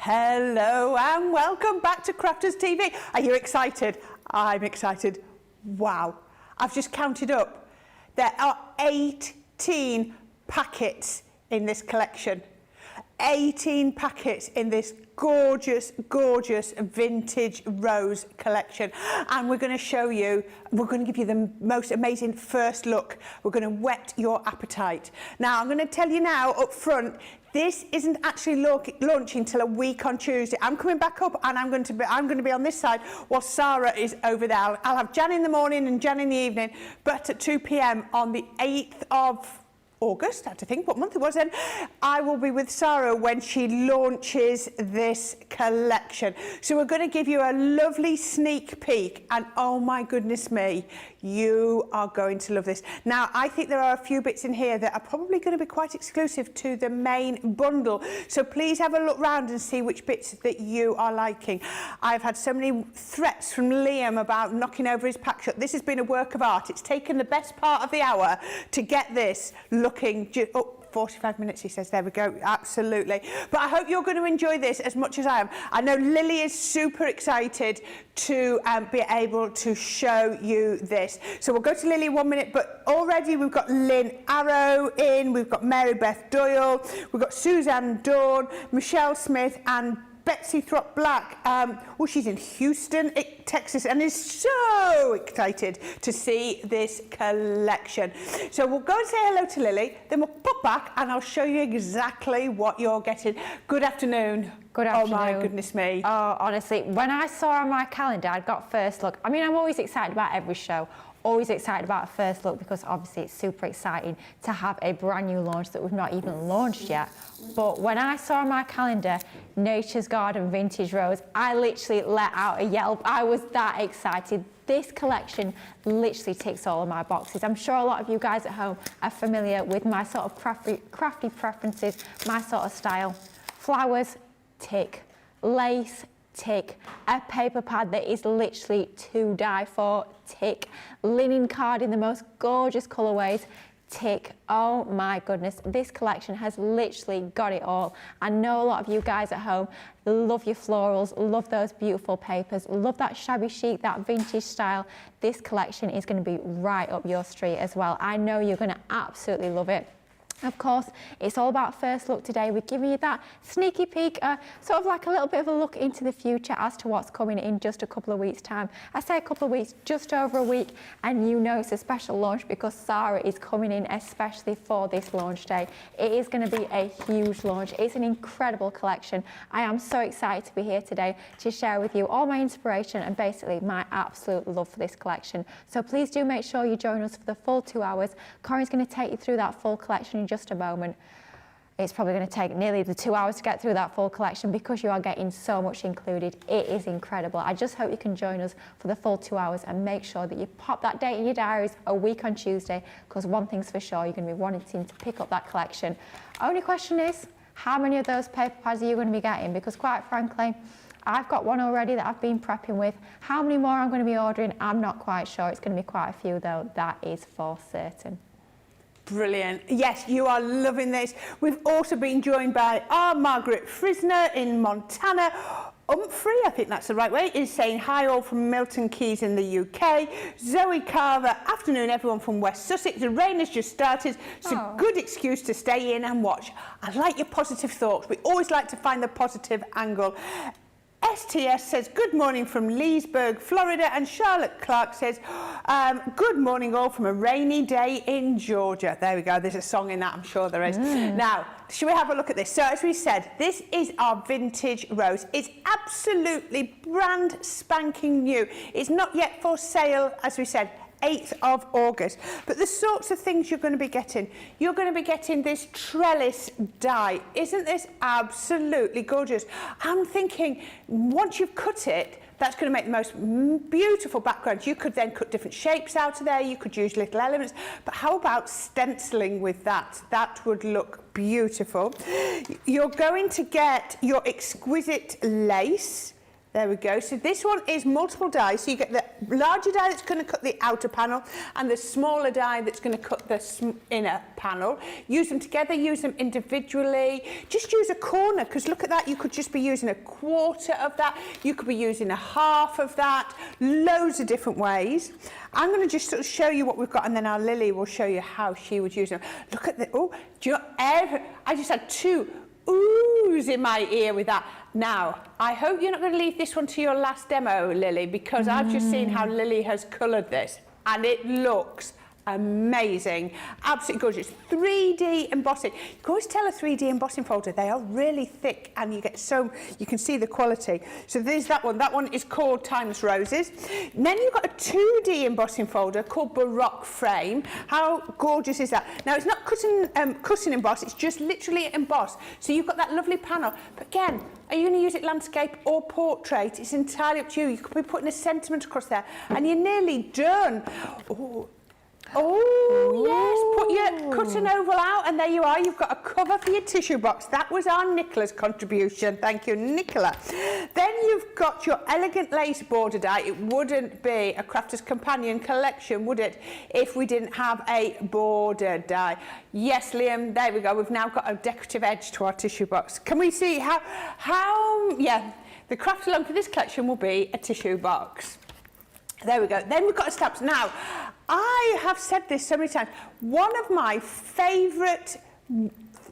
Hello and welcome back to Crafters TV. Are you excited? I'm excited. Wow. I've just counted up. There are 18 packets in this collection. 18 packets in this gorgeous, gorgeous vintage rose collection. And we're going to show you, we're going to give you the most amazing first look. We're going to whet your appetite. Now, I'm going to tell you now up front, this isn't actually launching till a week on Tuesday. I'm coming back up and I'm going to be on this side while Sarah is over there. I'll have Jan in the morning and Jan in the evening, but at 2 p.m. on the 8th of August, I have to think what month it was then, I will be with Sarah when she launches this collection. So we're going to give you a lovely sneak peek and oh my goodness me, you are going to love this. Now, I think there are a few bits in here that are probably going to be quite exclusive to the main bundle. So please have a look round and see which bits that you are liking. I've had so many threats from Liam about knocking over his pack shot. This has been a work of art. It's taken the best part of the hour to get this looking 45 minutes, he says. There we go, absolutely. But I hope you're going to enjoy this as much as I am. I know Lily is super excited to be able to show you this. So we'll go to Lily in 1 minute, but already we've got Lynn Arrow in, we've got Mary Beth Doyle, we've got Suzanne Dawn, Michelle Smith and Betsy Throp Black. Well, she's in Houston, Texas, and is so excited to see this collection. So we'll go and say hello to Lily, then we'll pop back and I'll show you exactly what you're getting. Good afternoon. Good afternoon. Oh my goodness me. Oh, honestly, when I saw on my calendar, I'd got first look. I mean, I'm always excited about every show. Always excited about a first look because obviously it's super exciting to have a brand new launch that we've not even launched yet. But when I saw on my calendar Nature's Garden Vintage Rose, I literally let out a yelp. I was that excited. This collection literally ticks all of my boxes. I'm sure a lot of you guys at home are familiar with my sort of crafty preferences, my sort of style. Flowers, tick. Lace, tick. A paper pad that is literally to die for, tick. Linen card in the most gorgeous colorways, tick. Oh my goodness, this collection has literally got it all. I know a lot of you guys at home love your florals, love those beautiful papers, love that shabby chic, that vintage style. This collection is going to be right up your street as well. I know you're going to absolutely love it. Of course, it's all about first look today. We're giving you that sneaky peek, sort of like a little bit of a look into the future as to what's coming in just a couple of weeks' time. I say a couple of weeks, just over a week, and you know it's a special launch because Sarah is coming in especially for this launch day. It is going to be a huge launch. It's an incredible collection. I am so excited to be here today to share with you all my inspiration and basically my absolute love for this collection. So please do make sure you join us for the full 2 hours. Corrine's going to take you through that full collection in just a moment. It's probably going to take nearly the 2 hours to get through that full collection because you are getting so much included. It is incredible. I just hope you can join us for the full 2 hours and make sure that you pop that date in your diaries a week on Tuesday because one thing's for sure, you're going to be wanting to pick up that collection. Only question is, how many of those paper pads are you going to be getting? Because quite frankly, I've got one already that I've been prepping with. How many more I'm going to be ordering, I'm not quite sure. It's going to be quite a few though, that is for certain. Brilliant. Yes, you are loving this. We've also been joined by our Margaret Frisner in Montana. Humphrey, I think that's the right way, is saying hi all from Milton Keynes in the UK. Zoe Carver, afternoon everyone from West Sussex. The rain has just started. It's a good excuse to stay in and watch. I like your positive thoughts. We always like to find the positive angle. STS says, good morning from Leesburg, Florida, and Charlotte Clark says, good morning all from a rainy day in Georgia. There we go, there's a song in that, I'm sure there is. Now, should we have a look at this? So as we said, this is our vintage rose. It's absolutely brand spanking new. It's not yet for sale, as we said, 8th of August. But the sorts of things you're going to be getting this trellis die. Isn't this absolutely gorgeous? I'm thinking once you've cut it, that's going to make the most beautiful background. You could then cut different shapes out of there. You could use little elements. But how about stenciling with that? That would look beautiful. You're going to get your exquisite lace. There we go. So this one is multiple dies. So you get the larger die that's going to cut the outer panel and the smaller die that's going to cut the inner panel. Use them together, use them individually. Just use a corner, because look at that. You could just be using a quarter of that. You could be using a half of that. Loads of different ways. I'm going to just sort of show you what we've got, and then our Lily will show you how she would use them. Look at the, oh, do you know, I just had 2 oohs in my ear with that. Now, I hope you're not going to leave this one to your last demo, Lily, because I've just seen how Lily has coloured this, and it looks amazing, absolutely gorgeous. 3D embossing. You can always tell a 3D embossing folder, they are really thick, and you get you can see the quality. So there's that one. That one is called Timeless Roses. And then you've got a 2D embossing folder called Baroque Frame. How gorgeous is that? Now, it's not cut and emboss, it's just literally emboss. So you've got that lovely panel. But again, are you going to use it landscape or portrait? It's entirely up to you. You could be putting a sentiment across there, and you're nearly done. Oh, yes, cut an oval out, and there you are. You've got a cover for your tissue box. That was our Nicola's contribution. Thank you, Nicola. Then you've got your elegant lace border die. It wouldn't be a Crafter's Companion collection, would it, if we didn't have a border die? Yes, Liam, there we go. We've now got a decorative edge to our tissue box. Can we see yeah, the craft along for this collection will be a tissue box. There we go. Then we've got stamps. Now, I have said this so many times. One of my favourite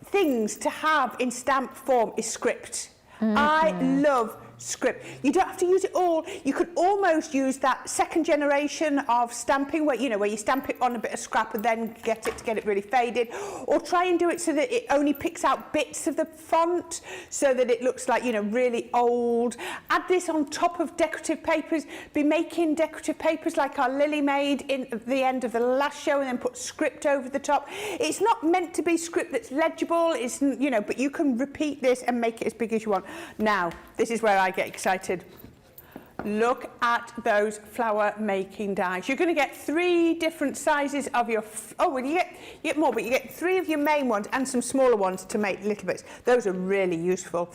things to have in stamp form is script. I love script. You don't have to use it all. You could almost use that second generation of stamping where you stamp it on a bit of scrap and then get it really faded, or try and do it so that it only picks out bits of the font so that it looks like, really old. Add this on top of decorative papers. Be making decorative papers like our Lily made in the end of the last show, and then put script over the top. It's not meant to be script that's legible, it's, but you can repeat this and make it as big as you want. Now, this is where I get excited. Look at those flower making dies. You're going to get 3 different sizes of your, you get more, but you get 3 of your main ones and some smaller ones to make little bits. Those are really useful.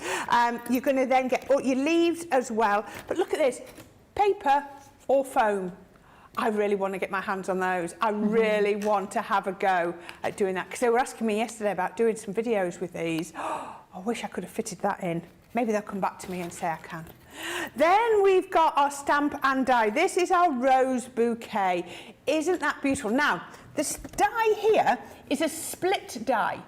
You're going to then get your leaves as well. But look at this, paper or foam. I really want to get my hands on those. I really want to have a go at doing that, because they were asking me yesterday about doing some videos with these. I wish I could have fitted that in. Maybe they'll come back to me and say I can. Then we've got our stamp and die. This is our rose bouquet. Isn't that beautiful? Now, this die here is a split die.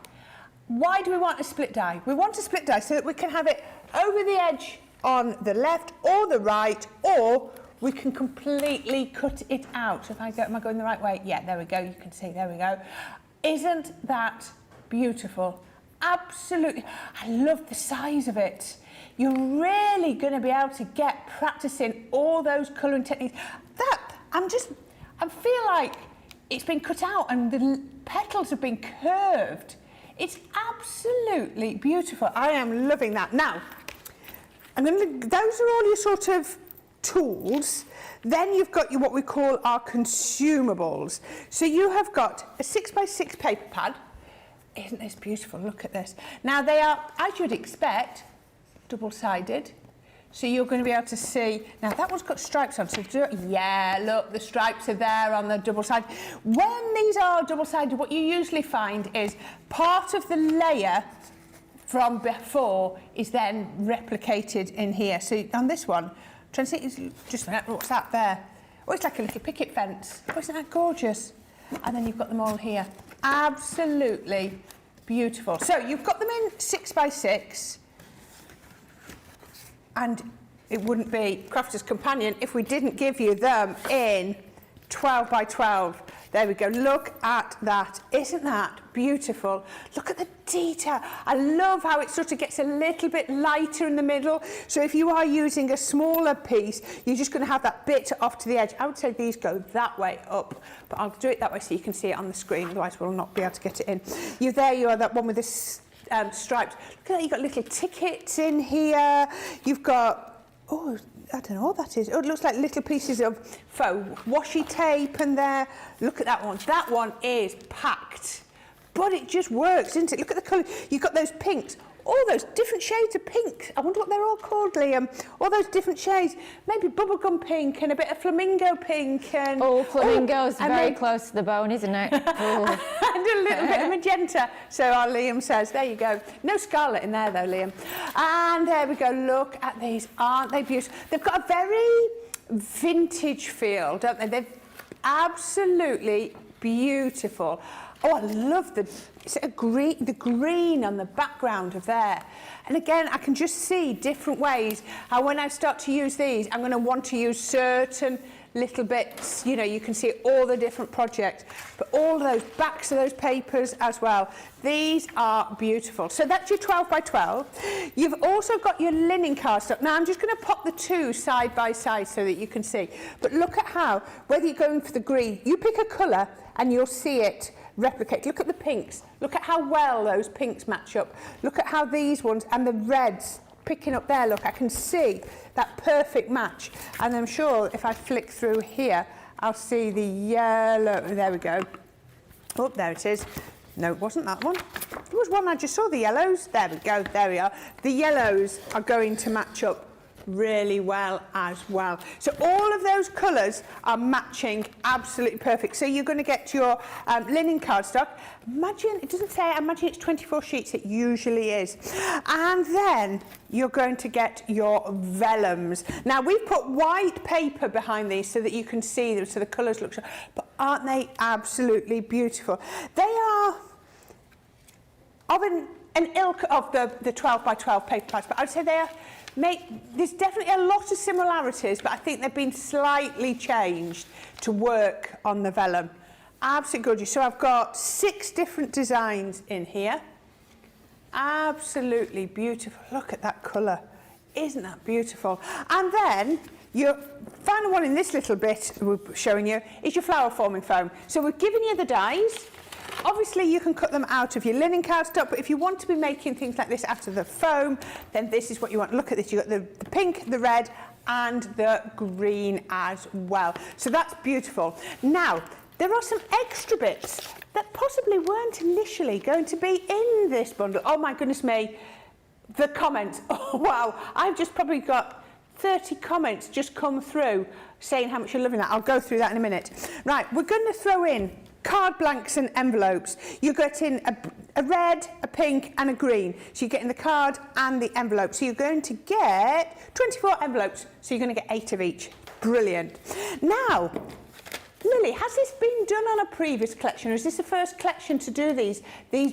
Why do we want a split die? We want a split die so that we can have it over the edge on the left or the right, or we can completely cut it out. Am I going the right way? Yeah, there we go. You can see, there we go. Isn't that beautiful? Absolutely. I love the size of it. You're really going to be able to get practicing all those colouring techniques. I feel like it's been cut out and the petals have been curved. It's absolutely beautiful. I am loving that. Now, those are all your sort of tools. Then you've got what we call our consumables. So you have got a 6x6 paper pad. Isn't this beautiful? Look at this. Now they are, as you'd expect, double-sided. So you're going to be able to see, now that one's got stripes on, so yeah, look, the stripes are there on the double-sided. When these are double-sided, what you usually find is part of the layer from before is then replicated in here. So on this one, trying to see, just what's that there? Oh, it's like a little picket fence. Oh, isn't that gorgeous? And then you've got them all here. Absolutely beautiful. So you've got them in 6x6, and it wouldn't be Crafter's Companion if we didn't give you them in 12x12. There we go. Look at that. Isn't that beautiful? Look at the detail. I love how it sort of gets a little bit lighter in the middle. So if you are using a smaller piece, you're just going to have that bit off to the edge. I would say these go that way up, but I'll do it that way so you can see it on the screen. Otherwise, we'll not be able to get it in. There you are, that one with the stripes. Look at that. You've got little tickets in here. You've got, I don't know what that is. Oh, it looks like little pieces of faux washi tape in there. Look at that one. That one is packed. but it just works, doesn't it? Look at the colour. You've got those pinks, all those different shades of pink. I wonder what they're all called, Liam. All those different shades. Maybe bubblegum pink and a bit of flamingo pink. And flamingo's very close to the bone, isn't it? And a little bit of magenta. So our Liam says, there you go. No scarlet in there though, Liam. And there we go. Look at these. Aren't they beautiful? They've got a very vintage feel, don't they? They're absolutely beautiful. Oh, I love the green on the background of there. And again, I can just see different ways how when I start to use these, I'm going to want to use certain little bits. You know, you can see all the different projects, but all those backs of those papers as well. These are beautiful. So that's your 12 by 12. You've also got your linen cardstock. Now I'm just going to pop the two side by side so that you can see. But look at how, whether you're going for the green, you pick a colour and you'll see it replicate. Look at the pinks. Look at how well those pinks match up. Look at how these ones and the reds picking up there. Look, I can see that perfect match. And I'm sure if I flick through here, I'll see the yellow. There we go. Oh, there it is. No, it wasn't that one. There was one I just saw, the yellows. There we go. There we are. The yellows are going to match up really well as well. So all of those colours are matching absolutely perfect. So you're going to get your linen cardstock. Imagine, it doesn't say, I imagine it's 24 sheets, it usually is. And then you're going to get your vellums. Now we've put white paper behind these so that you can see them, so the colours look, but aren't they absolutely beautiful? They are of an ilk of the 12 by 12 paper pads, but I'd say they are there's definitely a lot of similarities, but I think they've been slightly changed to work on the vellum. Absolutely gorgeous. So I've got 6 different designs in here. Absolutely beautiful. Look at that colour. Isn't that beautiful? And then your final one in this little bit we're showing you is your flower forming foam. So we've given you the dies. Obviously, you can cut them out of your linen cardstock, but if you want to be making things like this out of the foam, then this is what you want. Look at this. You've got the pink, the red, and the green as well. So that's beautiful. Now, there are some extra bits that possibly weren't initially going to be in this bundle. Oh, my goodness me. The comments. Oh, wow. I've just probably got 30 comments just come through saying how much you're loving that. I'll go through that in a minute. Right, we're going to throw in card blanks and envelopes. You're getting a red, a pink and a green. So you're getting the card and the envelope. So you're going to get 24 envelopes. So you're going to get 8 of each. Brilliant. Now, Lily, has this been done on a previous collection, or is this the first collection to do these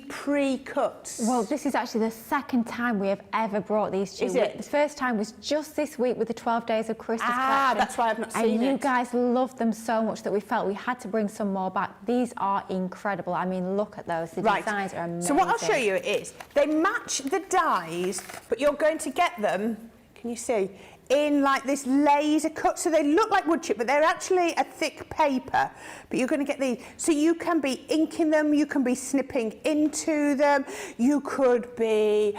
pre-cuts? Well, this is actually the second time we have ever brought these to you. Is it? The first time was just this week with the 12 Days of Christmas collection. Ah, that's why I've not seen it. And you guys loved them so much that we felt we had to bring some more back. These are incredible. I mean, look at those. The designs are amazing. So what I'll show you is, they match the dies, but you're going to get them, can you see, in like this laser cut, so they look like wood chip, but they're actually a thick paper. But you're going to get these, so you can be inking them, you can be snipping into them, you could be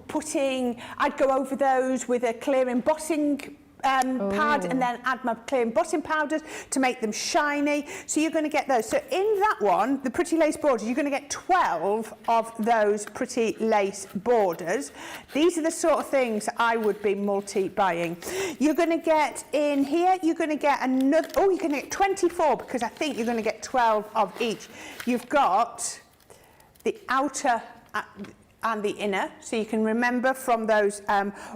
putting. I'd go over those with a clear embossing pad and then add my clear embossing powders to make them shiny. So you're going to get those. So in that one, the pretty lace borders, you're going to get 12 of those pretty lace borders. These are the sort of things I would be multi-buying. You're going to get in here, you're going to get another, you're going to get 24 because I think you're going to get 12 of each. You've got the outer and the inner, so you can remember from those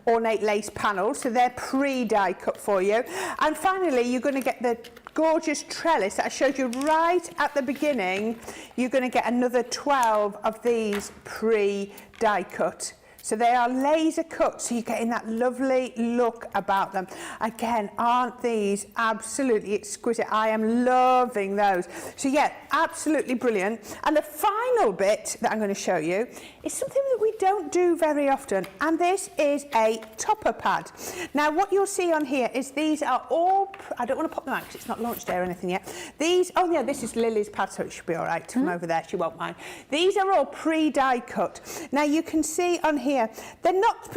ornate lace panels, so they're pre-die cut for you. And finally, you're going to get the gorgeous trellis that I showed you right at the beginning. You're going to get another 12 of these pre-die cut. So they are laser cut, so you're getting that lovely look about them. Again, aren't these absolutely exquisite? I am loving those. So yeah, absolutely brilliant. And the final bit that I'm going to show you is something that we don't do very often, and this is a topper pad. Now what you'll see on here is these are all, I don't want to pop them out because it's not launch day or anything yet. These, oh yeah, this is Lily's pad, so it should be all right from over there, she won't mind. These are all pre-die cut. Now you can see on here, they're not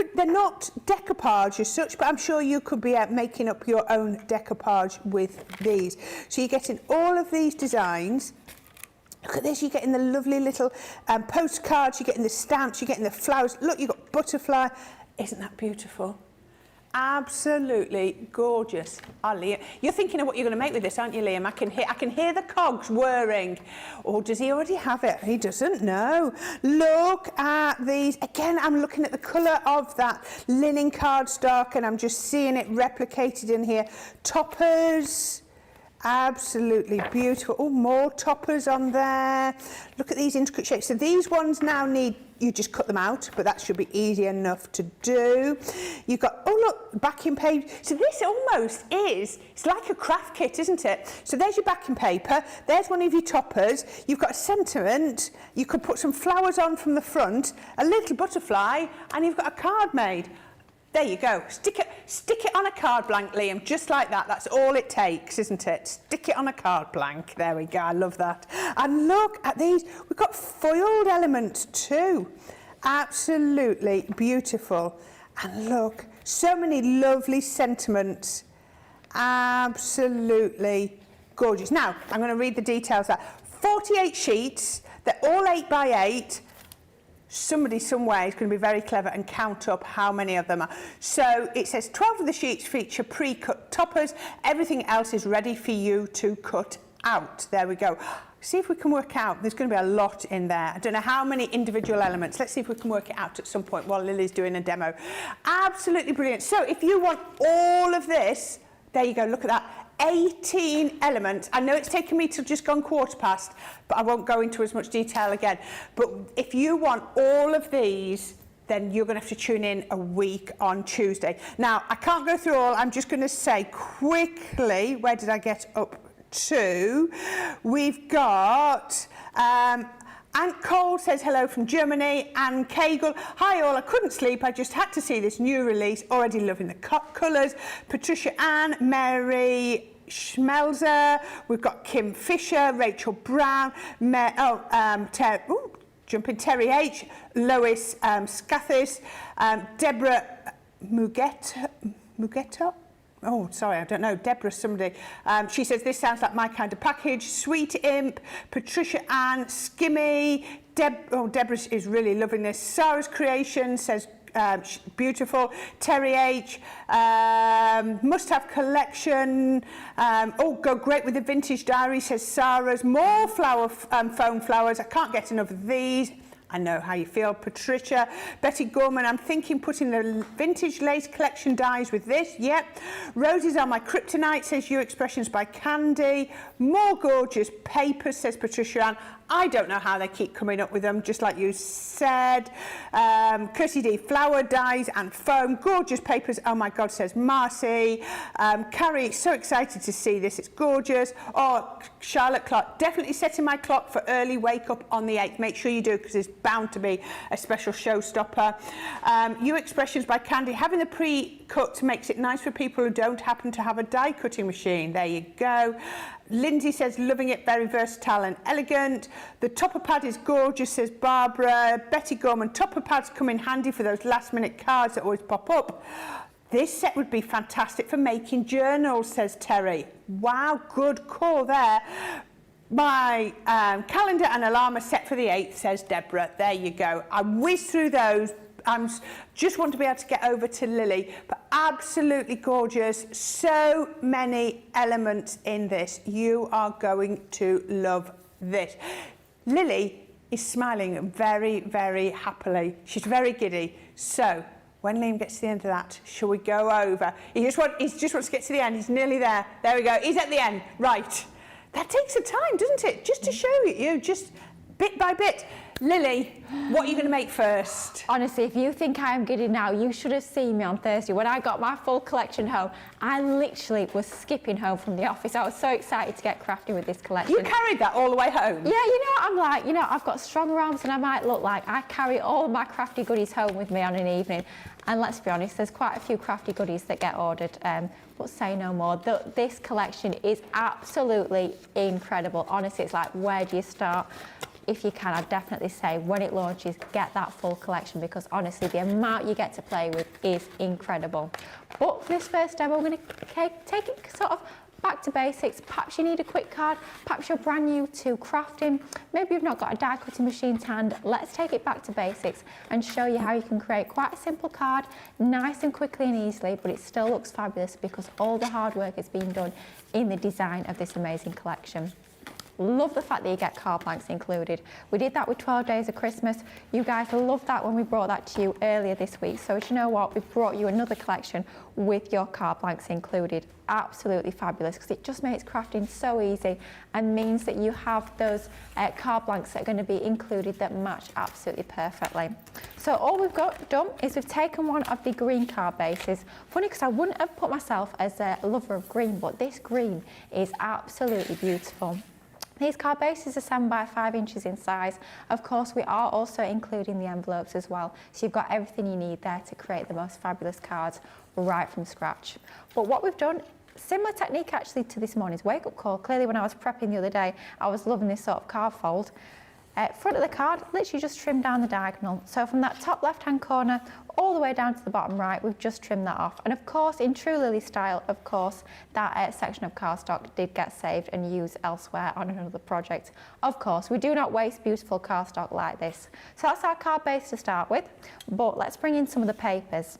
decoupage as such, but I'm sure you could be making up your own decoupage with these. So you're getting all of these designs Look at this, you're getting the lovely little postcards, you're getting the stamps, you're getting the flowers. Look, you've got butterfly. Isn't that beautiful? Absolutely gorgeous. Oh, Liam, you're thinking of what you're going to make with this, aren't you, Liam? I can hear the cogs whirring. Or does he already have it? He doesn't know. Look at these. Again, I'm looking at the colour of that linen cardstock and I'm just seeing it replicated in here. Toppers. Absolutely beautiful. Oh, more toppers on there. Look at these intricate shapes. So these ones now need, you just cut them out, but that should be easy enough to do. You've got, oh look, backing paper. So this almost is, it's like a craft kit, isn't it? So there's your backing paper. There's one of your toppers. You've got a sentiment. You could put some flowers on from the front, a little butterfly, and you've got a card made. There you go. Stick it on a card blank, Liam, just like that. That's all it takes, isn't it? Stick it on a card blank. There we go. I love that. And look at these. We've got foiled elements too. Absolutely beautiful. And look, so many lovely sentiments. Absolutely gorgeous. Now, I'm going to read the details out. 48 sheets. They're all 8 by 8. Somebody somewhere is going to be very clever and count up how many of them are. So it says 12 of the sheets feature pre-cut toppers. Everything else is ready for you to cut out. There we go. See if we can work out. There's going to be a lot in there. I don't know how many individual elements. Let's see if we can work it out at some point while Lily's doing a demo. Absolutely brilliant. So if you want all of this, there you go. Look at that. 18 elements. I know it's taken me till just gone 1:15, but I won't go into as much detail again. But if you want all of these, then you're going to have to tune in a week on Tuesday. Now, I can't go through all. I'm just going to say quickly, where did I get up to? We've got... Aunt Cole says hello from Germany. Anne Kegel, hi all, I couldn't sleep, I just had to see this new release, already loving the colours. Patricia Ann, Mary Schmelzer, we've got Kim Fisher, Rachel Brown, Terry H, Lois Scathis, Deborah Mugetto. Oh, sorry, I don't know. Deborah, somebody. She says, this sounds like my kind of package. Sweet Imp, Patricia Ann, Skimmy. Deborah is really loving this. Sarah's Creation says, beautiful. Terry H, must have collection. Go great with the vintage diary, says Sarah's. More foam flowers. I can't get enough of these. I know how you feel. Patricia, Betty Gorman, I'm thinking putting the vintage lace collection dies with this. Yep. Roses are my kryptonite, says You Expressions by Candy. More gorgeous papers, says Patricia Ann. I don't know how they keep coming up with them, just like you said. Kirsty D, flower dyes and foam. Gorgeous papers. Oh my God, says Marcy. Carrie, so excited to see this. It's gorgeous. Oh, Charlotte Clark, definitely setting my clock for early wake up on the 8th. Make sure you do, because there's bound to be a special showstopper. You Expressions by Candy. Having the pre-cut makes it nice for people who don't happen to have a die cutting machine. There you go. Lindsay says, loving it, very versatile and elegant. The topper pad is gorgeous, says Barbara. Betty Gorman, topper pads come in handy for those last minute cards that always pop up. This set would be fantastic for making journals, says Terry. Wow, good call there. My calendar and alarm are set for the 8th, says Deborah. There you go. I whizzed through those. I just want to be able to get over to Lily, but absolutely gorgeous. So many elements in this. You are going to love this. Lily is smiling very, very happily. She's very giddy. So when Liam gets to the end of that, shall we go over? He just wants to get to the end. He's nearly there. There we go. He's at the end. Right. That takes a time, doesn't it? Just to show you, just bit by bit. Lily, what are you going to make first? Honestly, if you think I am giddy now, you should have seen me on Thursday. When I got my full collection home, I literally was skipping home from the office. I was so excited to get crafting with this collection. You carried that all the way home? Yeah, I'm like, I've got strong arms and I might look like I carry all my crafty goodies home with me on an evening. And let's be honest, there's quite a few crafty goodies that get ordered, but say no more. This collection is absolutely incredible. Honestly, it's like, where do you start? If you can, I'd definitely say when it launches, get that full collection, because honestly, the amount you get to play with is incredible. But for this first demo, I'm going to take it sort of back to basics. Perhaps you need a quick card, perhaps you're brand new to crafting, maybe you've not got a die cutting machine to hand. Let's take it back to basics and show you how you can create quite a simple card, nice and quickly and easily, but it still looks fabulous because all the hard work has been done in the design of this amazing collection. Love the fact that you get card blanks included. We did that with 12 Days of Christmas. You guys loved that when we brought that to you earlier this week. So do you know what? We've brought you another collection with your card blanks included. Absolutely fabulous because it just makes crafting so easy and means that you have those card blanks that are going to be included that match absolutely perfectly. So all we've done is we've taken one of the green card bases. Funny because I wouldn't have put myself as a lover of green, but this green is absolutely beautiful. These card bases are 7 by 5 inches in size. Of course, we are also including the envelopes as well. So you've got everything you need there to create the most fabulous cards right from scratch. But what we've done, similar technique actually to this morning's wake-up call. Clearly, when I was prepping the other day, I was loving this sort of card fold. Front of the card, literally just trim down the diagonal. So from that top left-hand corner all the way down to the bottom right, we've just trimmed that off. And of course, in true Lilly style, of course, that section of cardstock did get saved and used elsewhere on another project. Of course, we do not waste beautiful cardstock like this. So that's our card base to start with, but let's bring in some of the papers.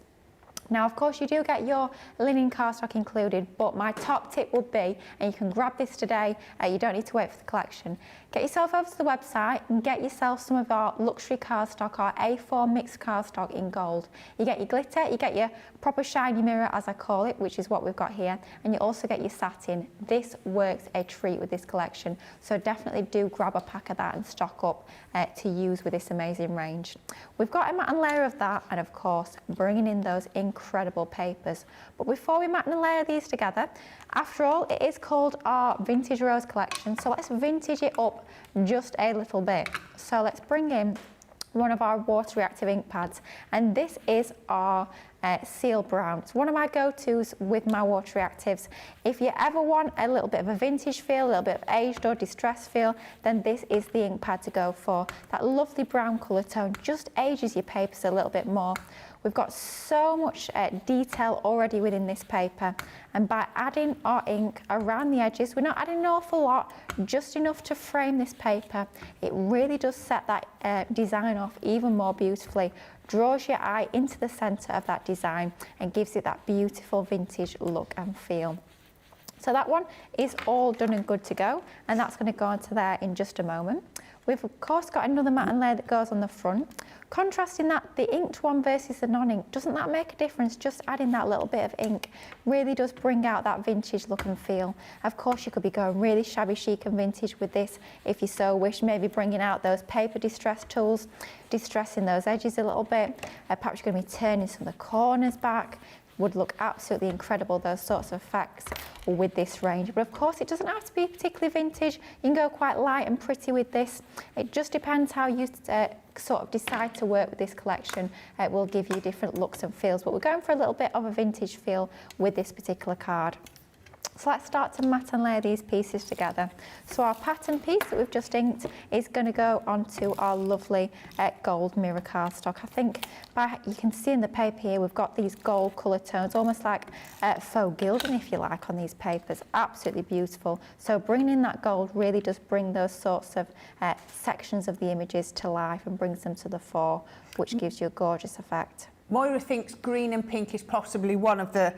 Now, of course, you do get your linen cardstock included, but my top tip would be, and you can grab this today, you don't need to wait for the collection, get yourself over to the website and get yourself some of our luxury cardstock, our A4 mixed cardstock in gold. You get your glitter, you get your proper shiny mirror, as I call it, which is what we've got here, and you also get your satin. This works a treat with this collection, so definitely do grab a pack of that and stock up to use with this amazing range. We've got a matte and layer of that, and of course, bringing in those incredible papers. But before we matte and layer these together, after all, it is called our Vintage Rose collection, so let's vintage it up just a little bit. So let's bring in one of our water reactive ink pads, and this is our Seal Brown. It's one of my go-tos with my water reactives. If you ever want a little bit of a vintage feel, a little bit of aged or distressed feel, then this is the ink pad to go for. That lovely brown colour tone just ages your papers a little bit more. We've got so much detail already within this paper, and by adding our ink around the edges, we're not adding an awful lot, just enough to frame this paper. It really does set that design off even more beautifully, draws your eye into the centre of that design and gives it that beautiful vintage look and feel. So that one is all done and good to go, and that's going to go onto there in just a moment. We've of course got another matte and layer that goes on the front. Contrasting that, the inked one versus the non-ink, doesn't that make a difference? Just adding that little bit of ink really does bring out that vintage look and feel. Of course, you could be going really shabby chic and vintage with this if you so wish, maybe bringing out those paper distress tools, distressing those edges a little bit. Perhaps you're going to be turning some of the corners back. Would look absolutely incredible, those sorts of effects with this range. But of course, it doesn't have to be particularly vintage. You can go quite light and pretty with this. It just depends how you sort of decide to work with this collection. It will give you different looks and feels, but we're going for a little bit of a vintage feel with this particular card. So let's start to matte and layer these pieces together. So our pattern piece that we've just inked is going to go onto our lovely gold mirror cardstock. I think you can see in the paper here we've got these gold colour tones, almost like faux gilding if you like on these papers. Absolutely beautiful. So bringing in that gold really does bring those sorts of sections of the images to life and brings them to the fore, which gives you a gorgeous effect. Moira thinks green and pink is possibly one of the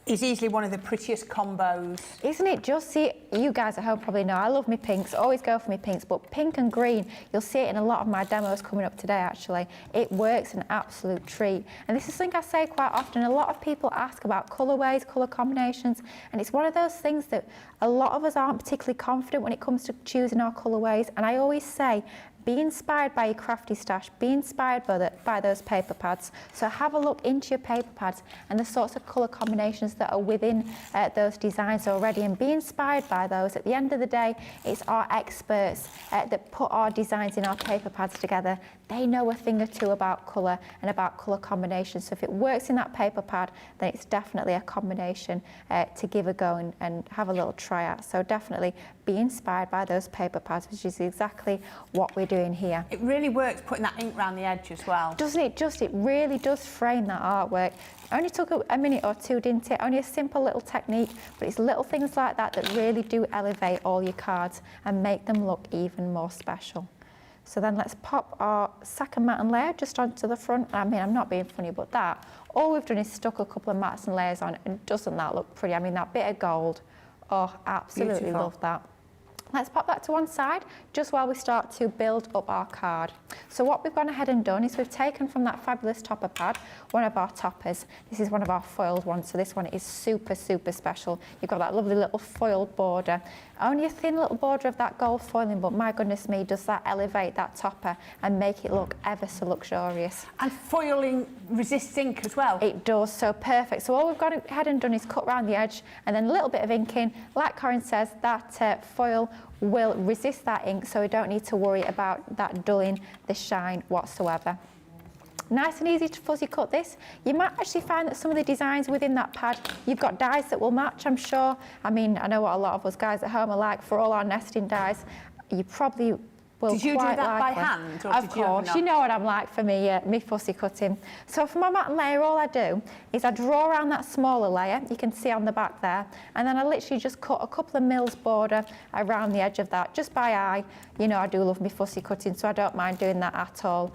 is easily one of the prettiest combos. Isn't it just? See, you guys at home probably know I love my pinks, always go for my pinks, but pink and green, you'll see it in a lot of my demos coming up today actually. It works an absolute treat. And this is something I say quite often. A lot of people ask about colourways, colour combinations, and it's one of those things that a lot of us aren't particularly confident when it comes to choosing our colourways. And I always say, be inspired by your crafty stash, be inspired by those paper pads. So have a look into your paper pads and the sorts of colour combinations that are within those designs already, and be inspired by those. At the end of the day, it's our experts that put our designs in our paper pads together. They know a thing or two about colour and about colour combinations. So if it works in that paper pad, then it's definitely a combination to give a go and have a little try at. So definitely be inspired by those paper pads, which is exactly what we're doing doing here. It really works putting that ink around the edge as well. Doesn't it just? It really does frame that artwork. Only took a minute or two, didn't it? Only a simple little technique, but it's little things like that that really do elevate all your cards and make them look even more special. So then let's pop our second mat and layer just onto the front. I mean, I'm not being funny, but that, all we've done is stuck a couple of mats and layers on, and doesn't that look pretty? I mean, that bit of gold, oh, absolutely Beautiful. love that. Let's pop that to one side just while we start to build up our card. So what we've gone ahead and done is we've taken from that fabulous topper pad one of our toppers. This is one of our foiled ones, so this one is super, super special. You've got that lovely little foiled border. Only a thin little border of that gold foiling, but my goodness me, does that elevate that topper and make it look ever so luxurious. And foiling resists ink as well. It does, so perfect. So all we've gone ahead and done is cut around the edge and then a little bit of ink in. Like Corrine says, that foil will resist that ink, so we don't need to worry about that dulling the shine whatsoever. Nice and easy to fuzzy cut this. You might actually find that some of the designs within that pad, you've got dies that will match, I'm sure. I mean, I know what a lot of us guys at home are like for all our nesting dies. You probably will. Did you do quite that like by them. hand? Or Of did you course, you know what I'm like for me fussy cutting. So for my mat and layer, all I do is I draw around that smaller layer, you can see on the back there, and then I literally just cut a couple of mils border around the edge of that, just by eye. You know I do love me fussy cutting, so I don't mind doing that at all.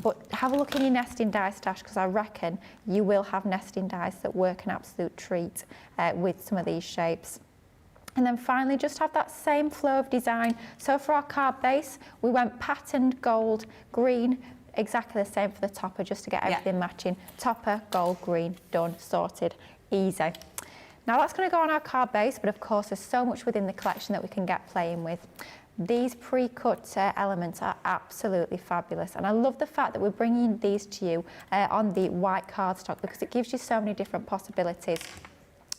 But have a look in your nesting die stash, because I reckon you will have nesting dies that work an absolute treat with some of these shapes. And then finally, just have that same flow of design. So for our card base, we went patterned gold, green, exactly the same for the topper, just to get everything matching. Topper, gold, green, done, sorted, easy. Now that's going to go on our card base, but of course there's so much within the collection that we can get playing with. These pre-cut elements are absolutely fabulous, and I love the fact that we're bringing these to you on the white cardstock, because it gives you so many different possibilities.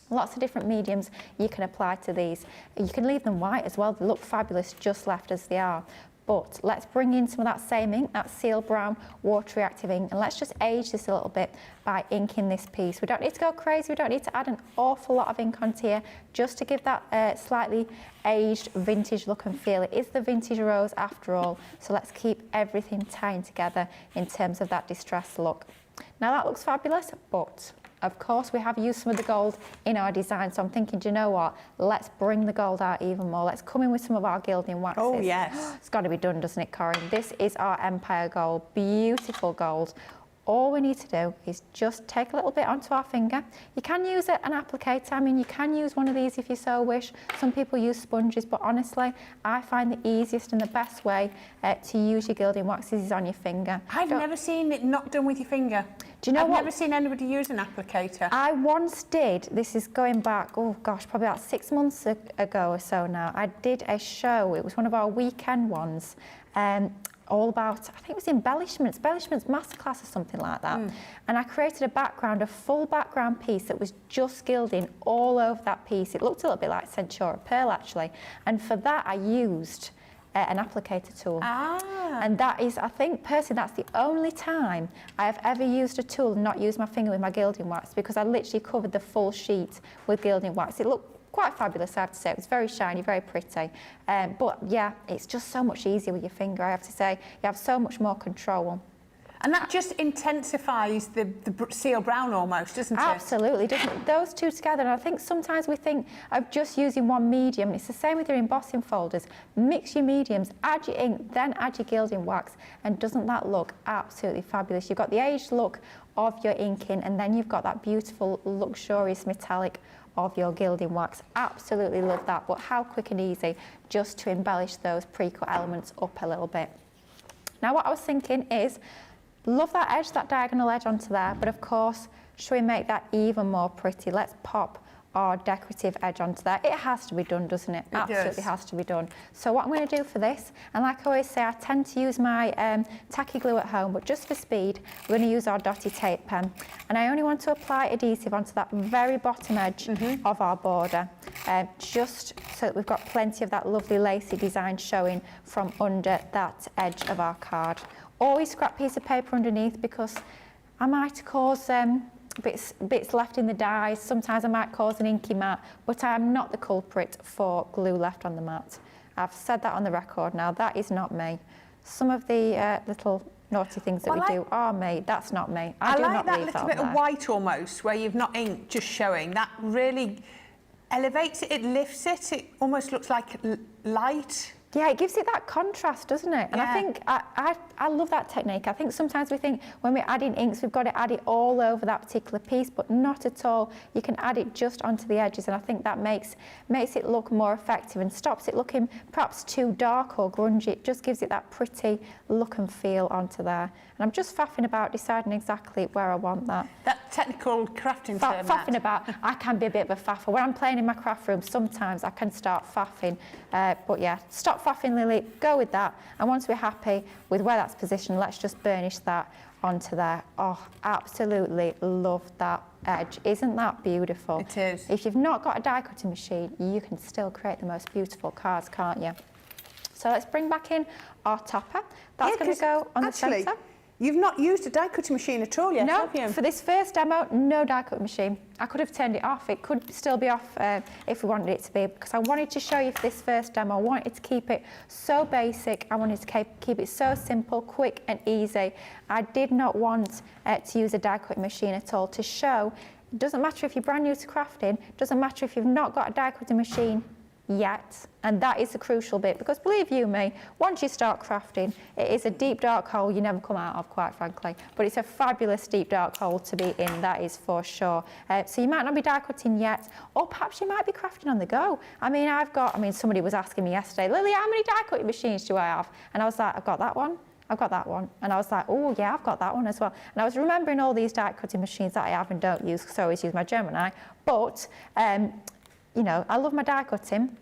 Lots of different mediums you can apply to these. You can leave them white as well, they look fabulous just left as they are. But let's bring in some of that same ink, that seal brown water reactive ink, and let's just age this a little bit by inking this piece. We don't need to go crazy, we don't need to add an awful lot of ink onto here, just to give that slightly aged vintage look and feel. It is the vintage rose after all, so let's keep everything tying together in terms of that distressed look. Now that looks fabulous, but of course, we have used some of the gold in our design, so I'm thinking, do you know what? Let's bring the gold out even more. Let's come in with some of our gilding waxes. Oh, yes. It's got to be done, doesn't it, Corrine? This is our Empire Gold, beautiful gold. All we need to do is just take a little bit onto our finger. You can use an applicator. I mean, you can use one of these if you so wish. Some people use sponges, but honestly, I find the easiest and the best way to use your gilding waxes is on your finger. I've never seen it not done with your finger. Do you know I've what? never seen anybody use an applicator. I once did, this is going back, oh gosh, probably about 6 months ago or so now. I did a show, it was one of our weekend ones, all about, I think it was embellishments masterclass or something like that. And I created a background, a full background piece that was just gilding all over that piece. It looked a little bit like Centura Pearl actually. And for that I used an applicator tool. And that is, I think personally, that's the only time I have ever used a tool and not used my finger with my gilding wax, because I literally covered the full sheet with gilding wax. It looked quite fabulous, I have to say. It was very shiny, very pretty. But yeah, it's just so much easier with your finger, I have to say. You have so much more control. And that just intensifies the seal brown almost, doesn't it? Absolutely, doesn't it? Those two together, and I think sometimes we think of just using one medium, and it's the same with your embossing folders. Mix your mediums, add your ink, then add your gilding wax, and doesn't that look absolutely fabulous? You've got the aged look of your inking, and then you've got that beautiful, luxurious metallic of your gilding wax. Absolutely love that, but how quick and easy just to embellish those pre-cut elements up a little bit. Now what I was thinking is, love that edge, that diagonal edge onto there, but of course, should we make that even more pretty? Let's pop our decorative edge onto there. It has to be done, doesn't it? Absolutely has to be done. So what I'm going to do for this, and like I always say, I tend to use my tacky glue at home, but just for speed, we're going to use our dotty tape pen. And I only want to apply adhesive onto that very bottom edge of our border, just so that we've got plenty of that lovely lacy design showing from under that edge of our card. Always scrap piece of paper underneath, because I might cause bits left in the dies. Sometimes I might cause an inky mat, but I am not the culprit for glue left on the mat. I've said that on the record now. That is not me. some of the little naughty things that we do are me. That's not me. I do like not that leave little that bit on of there. white almost, where you've not ink just showing. That really elevates it, it lifts it, it almost looks like light. Yeah, it gives it that contrast, doesn't it? And Yeah. I think I love that technique. I think sometimes we think when we're adding inks, we've got to add it all over that particular piece, but not at all. You can add it just onto the edges, and I think that makes it look more effective and stops it looking perhaps too dark or grungy. It just gives it that pretty look and feel onto there. And I'm just faffing about deciding exactly where I want that. That technical crafting term. Faffing about, I can be a bit of a faffer. When I'm playing in my craft room, sometimes I can start faffing. But yeah, stop faffing, Lily, go with that. And once we're happy with where that's positioned, let's just burnish that onto there. Oh, absolutely love that edge. Isn't that beautiful? It is. If you've not got a die cutting machine, you can still create the most beautiful cards, can't you? So let's bring back in our topper. That's going to go on the centre. You've not used a die cutting machine at all yet, No, have you? for this first demo, no die cutting machine. I could have turned it off. It could still be off if we wanted it to be, because I wanted to show you for this first demo, I wanted to keep it so basic. I wanted to keep it so simple, quick and easy. I did not want to use a die cutting machine at all to show. It doesn't matter if you're brand new to crafting, doesn't matter if you've not got a die cutting machine yet, and that is the crucial bit, because believe you me, once you start crafting, it is a deep dark hole you never come out of, quite frankly, but it's a fabulous deep dark hole to be in, that is for sure. So you might not be die cutting yet, or perhaps you might be crafting on the go. I mean somebody was asking me yesterday, Lily, how many die cutting machines do I have? And I was like, I've got that one, I've got that one. And I was like, oh yeah, I've got that one as well. And I was remembering all these die cutting machines that I have and don't use, because I always use my Gemini, but you know, I love my die cutting,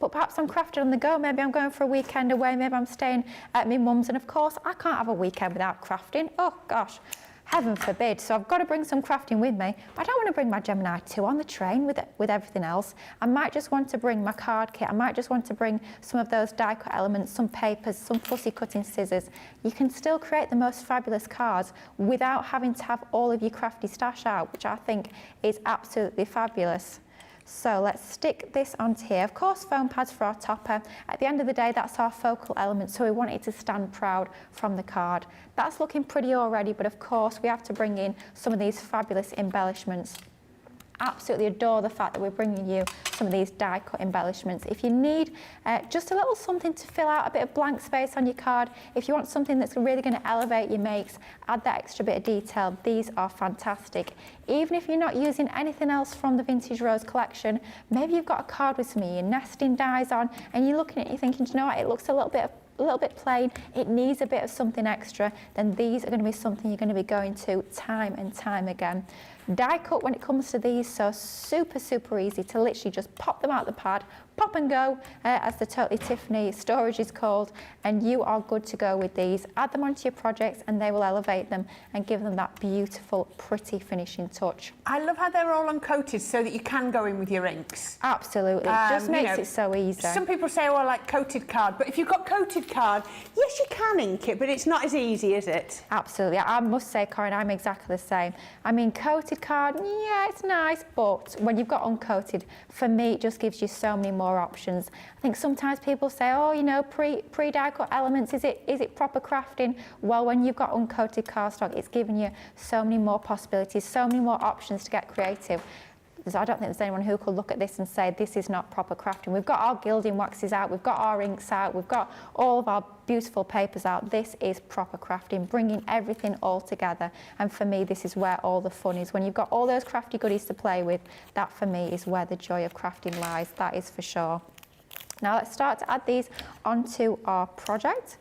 but perhaps I'm crafting on the go. Maybe I'm going for a weekend away, maybe I'm staying at my mum's, and of course I can't have a weekend without crafting. Oh gosh, heaven forbid. So I've got to bring some crafting with me, but I don't want to bring my Gemini 2 on the train with everything else. I might just want to bring my card kit. I might just want to bring some of those die cut elements, some papers, some fussy cutting scissors. You can still create the most fabulous cards without having to have all of your crafty stash out, which I think is absolutely fabulous. So let's stick this onto here. Of course, foam pads for our topper. At the end of the day, that's our focal element, so we want it to stand proud from the card. That's looking pretty already, but of course, we have to bring in some of these fabulous embellishments. Absolutely adore the fact that we're bringing you some of these die cut embellishments. If you need just a little something to fill out a bit of blank space on your card, if you want something that's really going to elevate your makes, add that extra bit of detail, these are fantastic. Even if you're not using anything else from the Vintage Rose collection, maybe you've got a card with some of your nesting dies on and you're looking at it, you're thinking, do you know what, it looks a little bit plain, it needs a bit of something extra, then these are going to be something you're going to be going to time and time again. Die cut when it comes to these, so super easy to literally just pop them out the pad, pop and go, as the Totally Tiffany storage is called, and you are good to go with these. Add them onto your projects and they will elevate them and give them that beautiful, pretty finishing touch. I love how they're all uncoated so that you can go in with your inks. Absolutely, just makes it so easy. Some people say, oh, I like coated card, but if you've got coated card, yes, you can ink it, but it's not as easy, is it? Absolutely, I must say, Corrine, I'm exactly the same. I mean, coated card, yeah, it's nice, but when you've got uncoated, for me, it just gives you so many more options. I think sometimes people say, oh, you know, pre-die cut elements, is it proper crafting? Well, when you've got uncoated cardstock, it's giving you so many more possibilities, so many more options to get creative. I don't think there's anyone who could look at this and say this is not proper crafting. We've got our gilding waxes out, we've got our inks out, we've got all of our beautiful papers out. This is proper crafting, bringing everything all together. And for me, this is where all the fun is. When you've got all those crafty goodies to play with, that for me is where the joy of crafting lies, that is for sure. Now let's start to add these onto our project.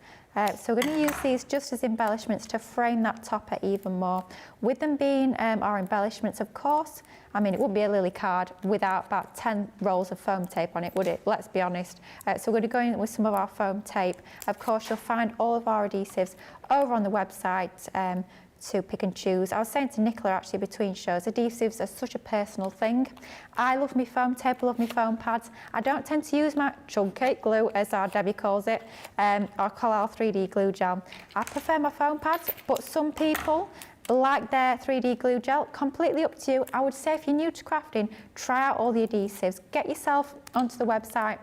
So we're going to use these just as embellishments to frame that topper even more. With them being our embellishments, of course, I mean, it wouldn't be a Lily card without about 10 rolls of foam tape on it, would it? Let's be honest. So we're going to go in with some of our foam tape. Of course, you'll find all of our adhesives over on the website to pick and choose. I was saying to Nicola actually between shows, adhesives are such a personal thing. I love my foam tape, I love my foam pads. I don't tend to use my chunky glue, as our Debbie calls it, or Collal 3D glue gel. I prefer my foam pads, but some people like their 3D glue gel, completely up to you. I would say if you're new to crafting, try out all the adhesives. Get yourself onto the website,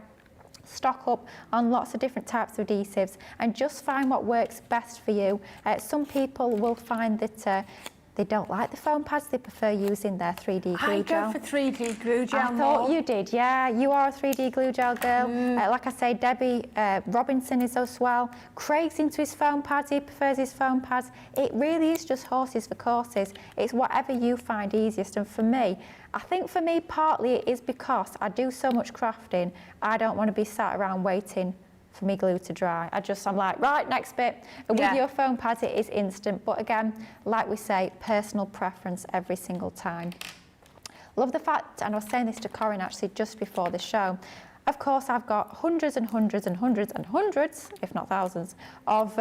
stock up on lots of different types of adhesives and just find what works best for you. Some people will find that they don't like the foam pads, they prefer using their 3D glue gel. I go for 3D glue gel I thought you did, yeah. You are a 3D glue gel girl. Like I say, Debbie Robinson is as well. Craig's into his foam pads, he prefers his foam pads. It really is just horses for courses. It's whatever you find easiest. And for me, I think for me, partly it is because I do so much crafting, I don't want to be sat around waiting for me glue to dry. I'm like, right, next bit. And with your foam pads, it is instant. But again, like we say, personal preference every single time. Love the fact, and I was saying this to Corrine actually just before the show, of course, I've got hundreds and hundreds and hundreds and hundreds, if not thousands, of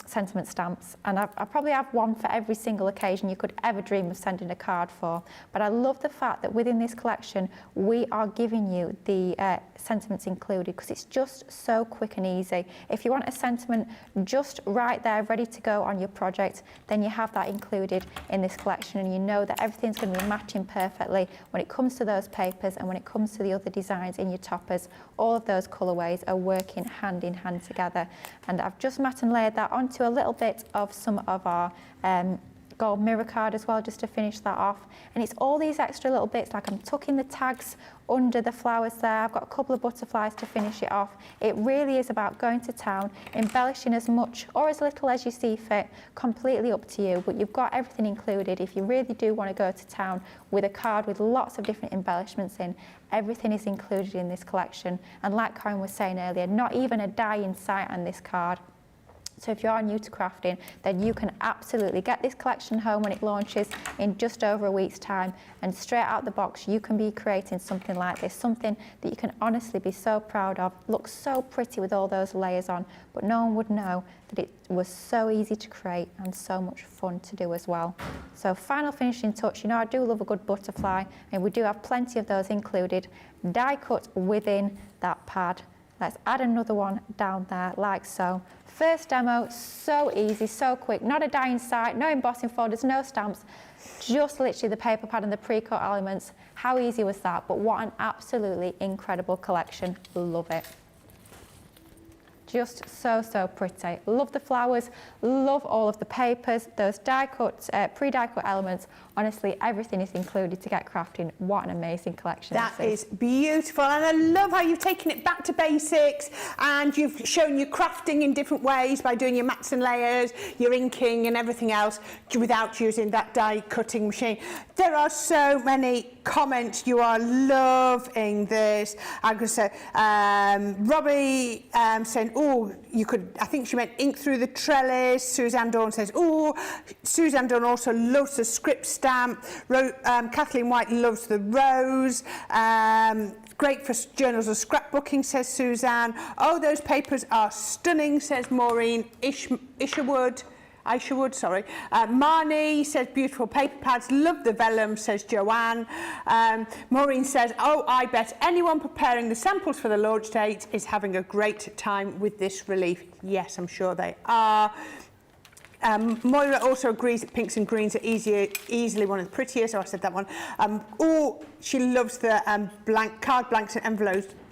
sentiment stamps. And I probably have one for every single occasion you could ever dream of sending a card for. But I love the fact that within this collection, we are giving you the sentiments included because it's just so quick and easy. If you want a sentiment just right there, ready to go on your project, then you have that included in this collection. And you know that everything's going to be matching perfectly when it comes to those papers and when it comes to the other designs in your toppers. All of those colourways are working hand in hand together. And I've just matte and layered that onto a little bit of some of our gold mirror card as well, just to finish that off. And it's all these extra little bits, like I'm tucking the tags under the flowers there. I've got a couple of butterflies to finish it off. It really is about going to town, embellishing as much or as little as you see fit, completely up to you, but you've got everything included. If you really do want to go to town with a card with lots of different embellishments in, everything is included in this collection. And like Corrine was saying earlier, not even a die in sight on this card. So if you are new to crafting, then you can absolutely get this collection home when it launches in just over a week's time, and straight out the box you can be creating something like this, something that you can honestly be so proud of, looks so pretty with all those layers on, but no one would know that it was so easy to create and so much fun to do as well. So final finishing touch, you know I do love a good butterfly, and we do have plenty of those included, die cut within that pad. Let's add another one down there like so. First demo, so easy, so quick, not a die in sight, no embossing folders, no stamps, just literally the paper pad and the pre-cut elements. How easy was that? But what an absolutely incredible collection. Love it. Just so, so pretty. Love the flowers, love all of the papers, those die cut, pre-die cut elements. Honestly, everything is included to get crafting. What an amazing collection. That is beautiful, and I love how you've taken it back to basics and you've shown your crafting in different ways by doing your mats and layers, your inking and everything else without using that die cutting machine. There are so many comments. You are loving this. I'm going to say, Robbie saying, oh, you could, I think she meant ink through the trellis. Suzanne Dawn says, oh, Suzanne Dawn also loves the script stamp. Kathleen White loves the rose. Great for journals or scrapbooking, says Suzanne. Oh, those papers are stunning, says Maureen. Isherwood, sorry. Marnie says beautiful paper pads, love the vellum, says Joanne. Maureen says, oh, I bet anyone preparing the samples for the launch date is having a great time with this relief. Yes, I'm sure they are. Moira also agrees that pinks and greens are easily one of the prettiest, so I said that one. She loves the card blanks and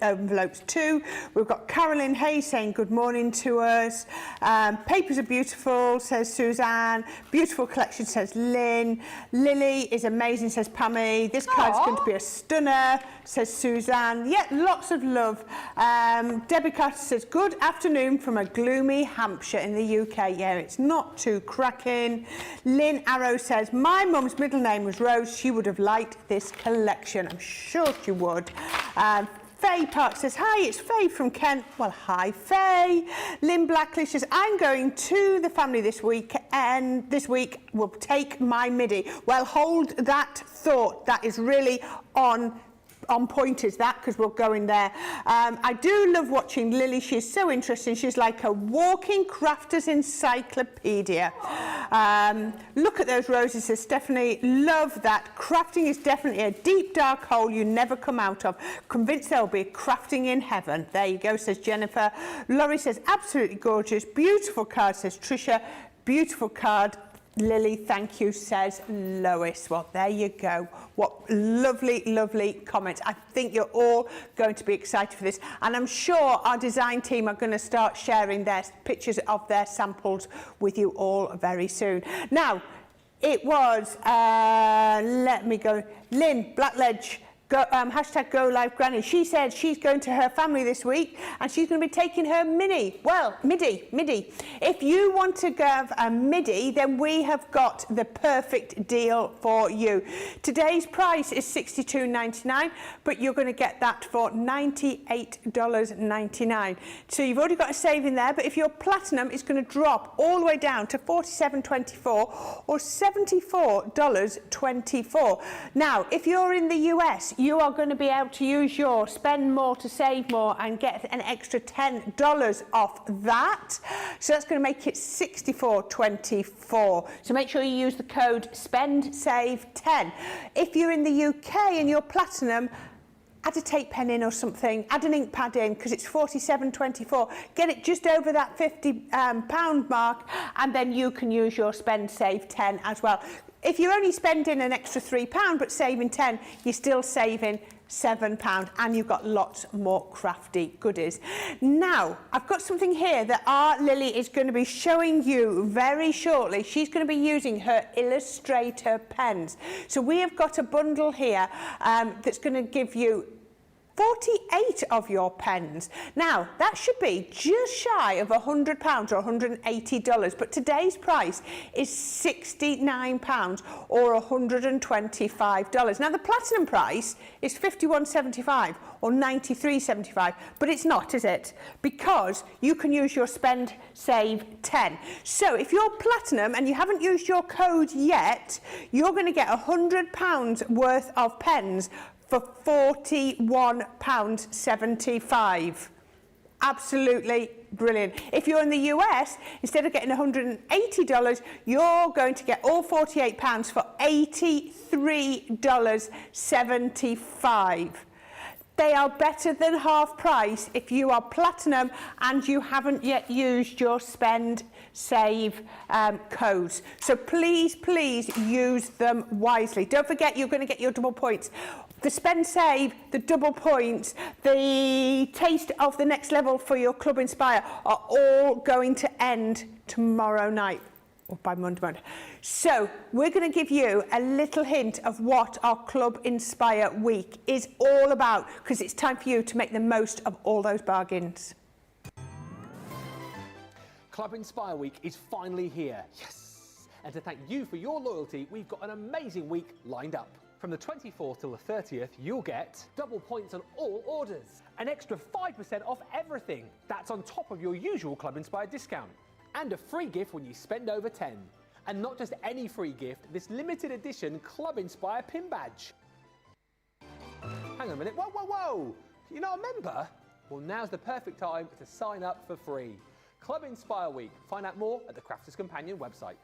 envelopes too. We've got Carolyn Hayes saying good morning to us. Papers are beautiful, says Suzanne. Beautiful collection, says Lynn. Lily is amazing, says Pammy. This card's going to be a stunner, says Suzanne. Yeah, lots of love. Debbie Carter says good afternoon from a gloomy Hampshire in the UK. Yeah, it's not too cracking. Lynn Arrow says my mum's middle name was Rose. She would have liked this collection. I'm sure she would. Faye Park says, hi, it's Faye from Kent. Well, hi, Faye. Lynn Blackley says, I'm going to the family this week, and this week will take my MIDI. Well, hold that thought. That is really on point, is that, because we're going there. I do love watching Lily. She's so interesting. She's like a walking crafter's encyclopedia. Look at those roses, says Stephanie. Love that. Crafting is definitely a deep, dark hole you never come out of. Convinced there'll be crafting in heaven. There you go, says Jennifer. Laurie says, absolutely gorgeous. Beautiful card, says Tricia. Beautiful card. Lily, thank you, says Lois. Well, there you go. What lovely, lovely comments. I think you're all going to be excited for this. And I'm sure our design team are going to start sharing their pictures of their samples with you all very soon. Now, it was, let me go, Lynn Blackledge. Hashtag Go Live Granny. She said she's going to her family this week and she's going to be taking her MIDI. If you want to have a MIDI, then we have got the perfect deal for you. Today's price is $62.99, but you're going to get that for $98.99. So you've already got a saving there, but if you're platinum, it's going to drop all the way down to $47.24 or $74.24. Now, if you're in the US, you are going to be able to use your spend more to save more and get an extra $10 off that. So that's going to make it $64.24. So make sure you use the code SPENDSAVE10. If you're in the UK and you're platinum, add a tape pen in or something, add an ink pad in because it's $47.24. Get it just over that £50 mark and then you can use your spend save 10 as well. If you're only spending an extra £3 but saving 10, you're still saving £7 and you've got lots more crafty goodies. Now, I've got something here that our Lily is going to be showing you very shortly. She's going to be using her Illustrator pens. So we have got a bundle here that's going to give you 48 of your pens. Now, that should be just shy of £100 or $180, but today's price is £69 or $125. Now, the platinum price is $51.75 or $93.75, but it's not, is it? Because you can use your spend save 10. So if you're platinum and you haven't used your code yet, you're going to get £100 worth of pens for £41.75. Absolutely brilliant. If you're in the US, instead of getting $180, you're going to get all 48 pounds for $83.75. They are better than half price if you are platinum and you haven't yet used your spend save codes. So please, please use them wisely. Don't forget, you're going to get your double points. The spend save, the double points, the taste of the next level for your Club Inspire are all going to end tomorrow night. Or by Monday morning. So we're going to give you a little hint of what our Club Inspire week is all about, because it's time for you to make the most of all those bargains. Club Inspire week is finally here. Yes! And to thank you for your loyalty, we've got an amazing week lined up. From the 24th till the 30th, you'll get double points on all orders, an extra 5% off everything. That's on top of your usual Club Inspire discount. And a free gift when you spend over 10. And not just any free gift, this limited edition Club Inspire pin badge. Hang on a minute, whoa! You're not a member? Well, now's the perfect time to sign up for free. Club Inspire Week. Find out more at the Crafters Companion website.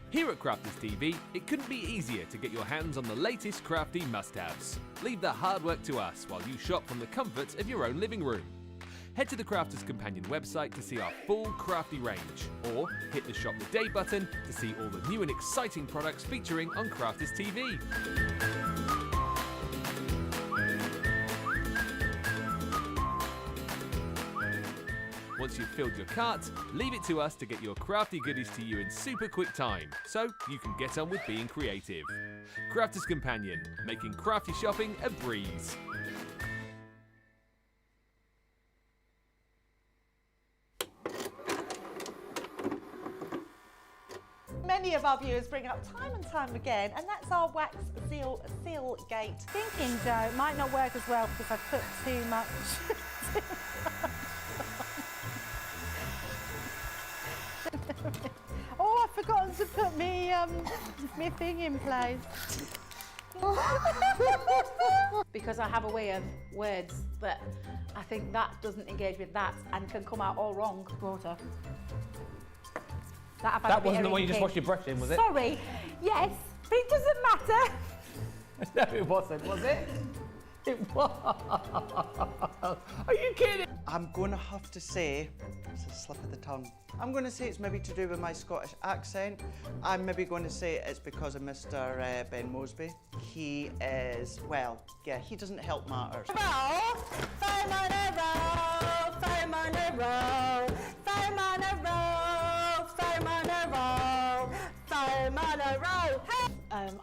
Here at Crafters TV, it couldn't be easier to get your hands on the latest crafty must-haves. Leave the hard work to us while you shop from the comfort of your own living room. Head to the Crafters Companion website to see our full crafty range, or hit the Shop the Day button to see all the new and exciting products featuring on Crafters TV. Once you've filled your cart, leave it to us to get your crafty goodies to you in super quick time, so you can get on with being creative. Crafters Companion, making crafty shopping a breeze. Many of our viewers bring up time and time again, and that's our wax seal gate. Thinking, Joe, it might not work as well because I've put too much. Oh, I've forgotten to put me thing in place. Because I have a way of words that I think that doesn't engage with that and can come out all wrong. Water. That wasn't the one you just washed your brush in, was it? Sorry. Yes, but it doesn't matter. No, it wasn't, was it? It was. Are you kidding? I'm going to have to say, it's a slip of the tongue. I'm going to say it's maybe to do with my Scottish accent. I'm maybe going to say it's because of Mr. Ben Mosby. He is, well, yeah, he doesn't help matters.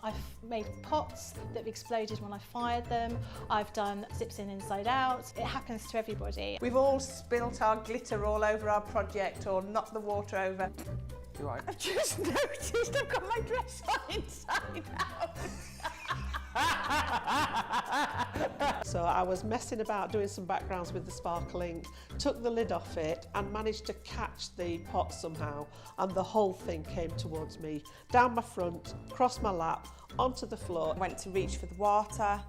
I've made pots that have exploded when I fired them. I've done zips in inside out. It happens to everybody. We've all spilt our glitter all over our project or knocked the water over. You're right. I've just noticed I've got my dress on inside out. So I was messing about doing some backgrounds with the sparkling, took the lid off it and managed to catch the pot somehow, and the whole thing came towards me, down my front, across my lap, onto the floor. Went to reach for the water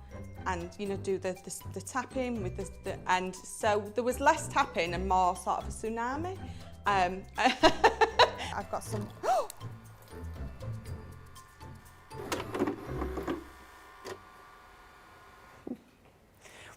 and, you know, do the tapping with the and so there was less tapping and more sort of a tsunami. I've got some.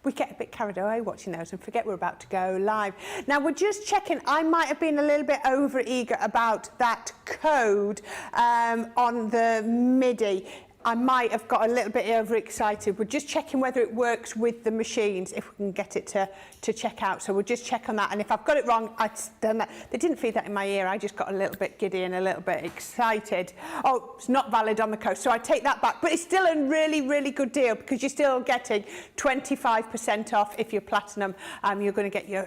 We get a bit carried away watching those and forget we're about to go live. Now, we're just checking. I might have been a little bit over eager about that code on the MIDI. I might have got a little bit overexcited. We're just checking whether it works with the machines, if we can get it to check out. So we'll just check on that. And if I've got it wrong, I've done that. They didn't feed that in my ear. I just got a little bit giddy and a little bit excited. Oh, it's not valid on the code. So I take that back. But it's still a really, really good deal because you're still getting 25% off if you're platinum. You're going to get your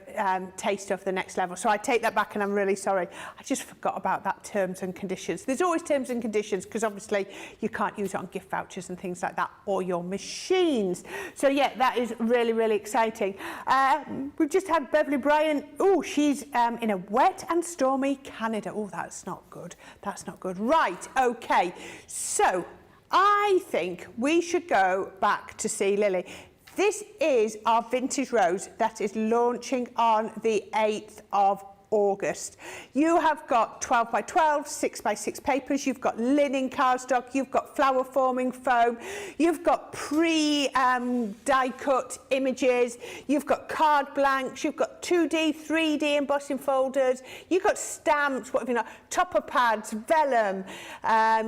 taste of the next level. So I take that back and I'm really sorry. I just forgot about that terms and conditions. There's always terms and conditions because obviously you can't use it on gift vouchers and things like that or your machines. So yeah, that is really, really exciting. We've just had Beverly Bryan. Oh, she's in a wet and stormy Canada. Oh, that's not good. That's not good. Right, okay. So I think we should go back to see Lily. This is our vintage rose that is launching on the 8th of August. You have got 12 by 12, 6 by 6 papers, you've got linen cardstock, you've got flower forming foam, you've got die cut images, you've got card blanks, you've got 2D, 3D embossing folders, you've got stamps, what have you not, topper pads, vellum,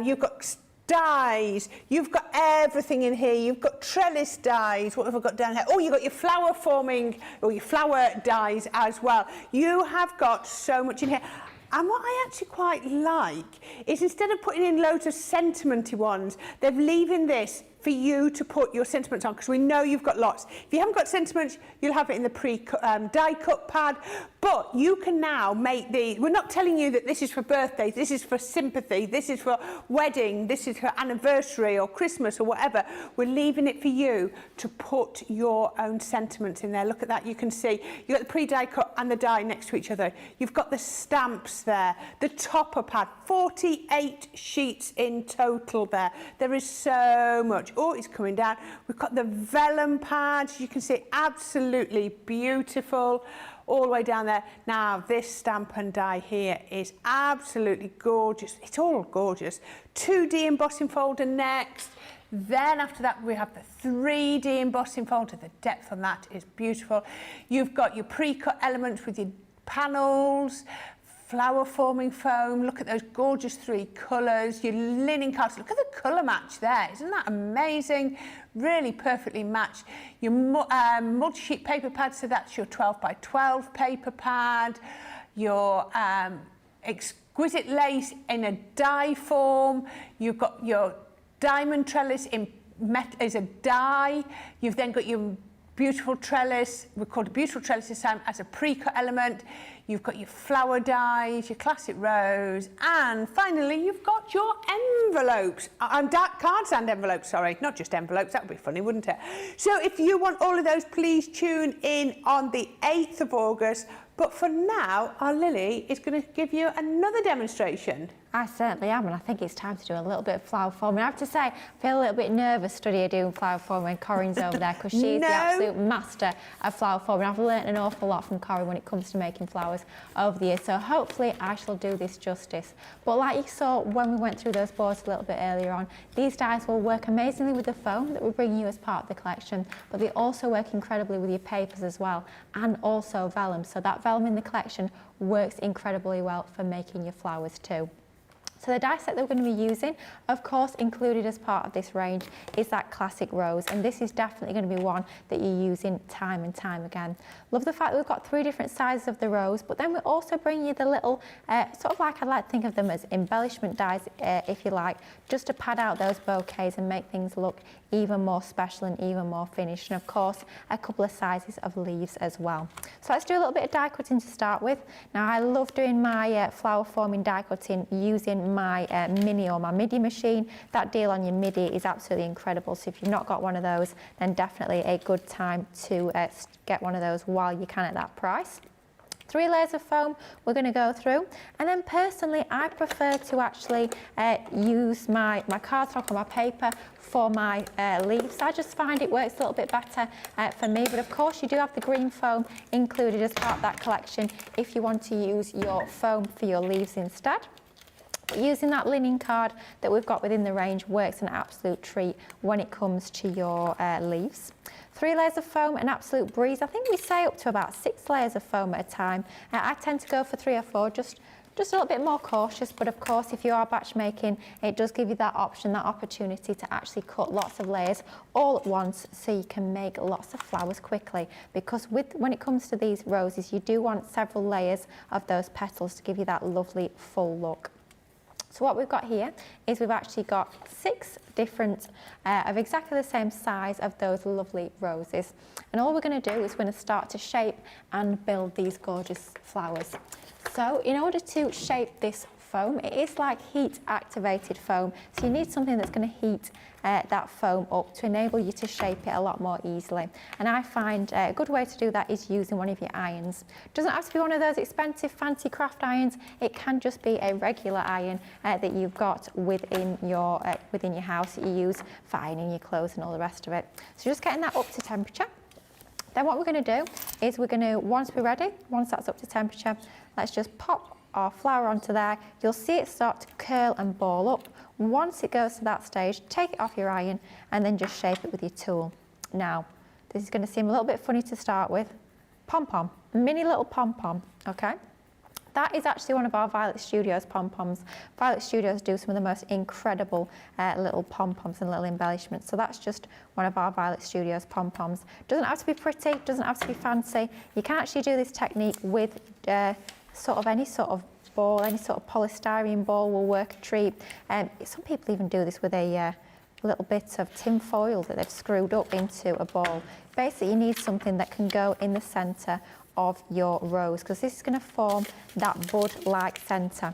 you've got dies, you've got everything in here, you've got trellis dies, what have I got down here? Oh, you've got your flower forming, or your flower dies as well. You have got so much in here. And what I actually quite like is instead of putting in loads of sentimenty ones, they're leaving this for you to put your sentiments on, because we know you've got lots. If you haven't got sentiments, you'll have it in the die cut pad, but you can now make we're not telling you that this is for birthdays, this is for sympathy, this is for wedding, this is for anniversary or Christmas or whatever. We're leaving it for you to put your own sentiments in there. Look at that, you can see, you've got the pre-die cut and the die next to each other. You've got the stamps there, the topper pad, 48 sheets in total there. There is so much. Oh, it's coming down. We've got the vellum pads. You can see absolutely beautiful all the way down there. Now, this stamp and die here is absolutely gorgeous. It's all gorgeous. 2D embossing folder next. Then after that, we have the 3D embossing folder. The depth on that is beautiful. You've got your pre-cut elements with your panels, flower forming foam, look at those gorgeous 3 colours, your linen cards, look at the colour match there, isn't that amazing? Really perfectly matched. Your multi-sheet paper pad, so that's your 12 by 12 paper pad, your exquisite lace in a die form, you've got your diamond trellis as a die, you've then got your beautiful trellis, we called a beautiful trellis this time, as a pre-cut element. You've got your flower dies, your classic rose, and finally you've got your envelopes. Cards and envelopes, sorry, not just envelopes, that would be funny, wouldn't it? So if you want all of those, please tune in on the 8th of August. But for now, our Lily is going to give you another demonstration. I certainly am, and I think it's time to do a little bit of flower forming. I have to say, I feel a little bit nervous studying doing flower forming when Corrine's over there, because she's the absolute master of flower forming. I've learnt an awful lot from Corrine when it comes to making flowers over the years, so hopefully I shall do this justice. But like you saw when we went through those boards a little bit earlier on, these dies will work amazingly with the foam that we're bringing you as part of the collection, but they also work incredibly with your papers as well, and also vellum. So that vellum in the collection works incredibly well for making your flowers too. So the die set that we're going to be using, of course, included as part of this range is that classic rose, and this is definitely going to be one that you're using time and time again. Love the fact that we've got 3 different sizes of the rose, but then we also bring you the little, sort of like I like to think of them as embellishment dies, if you like, just to pad out those bouquets and make things look even more special and even more finished. And of course, a couple of sizes of leaves as well. So let's do a little bit of die cutting to start with. Now, I love doing my flower forming die cutting using my mini or my MIDI machine. That deal on your MIDI is absolutely incredible. So if you've not got one of those, then definitely a good time to get one of those while you can at that price. 3 layers of foam we're going to go through, and then personally I prefer to actually use my cardstock or my paper for my leaves. I just find it works a little bit better for me, but of course you do have the green foam included as part of that collection if you want to use your foam for your leaves instead. Using that linen card that we've got within the range works an absolute treat when it comes to your leaves. 3 layers of foam, an absolute breeze. I think we say up to about 6 layers of foam at a time. I tend to go for 3 or 4, just a little bit more cautious, but of course if you are batch making, it does give you that option, that opportunity to actually cut lots of layers all at once so you can make lots of flowers quickly, because when it comes to these roses, you do want several layers of those petals to give you that lovely full look. So what we've got here is we've actually got 6 different of exactly the same size of those lovely roses. And all we're going to do is we're going to start to shape and build these gorgeous flowers. So in order to shape this foam, it is like heat activated foam. So you need something that's going to heat that foam up to enable you to shape it a lot more easily. And I find a good way to do that is using one of your irons. It doesn't have to be one of those expensive fancy craft irons. It can just be a regular iron that you've got within your house that you use for ironing your clothes and all the rest of it. So just getting that up to temperature. Then what we're going to do is we're going to, once we're ready, once that's up to temperature, let's just pop our flour onto there. You'll see it start to curl and ball up. Once it goes to that stage, take it off your iron and then just shape it with your tool. Now, this is going to seem a little bit funny to start with. Pom-pom, mini little pom-pom, okay? That is actually one of our Violet Studios pom-poms. Violet Studios do some of the most incredible little pom-poms and little embellishments. So that's just one of our Violet Studios pom-poms. Doesn't have to be pretty, doesn't have to be fancy. You can actually do this technique with any sort of ball, any sort of polystyrene ball will work a treat. Some people even do this with a little bit of tin foil that they've screwed up into a ball. Basically, you need something that can go in the centre of your rose, because this is going to form that bud-like centre.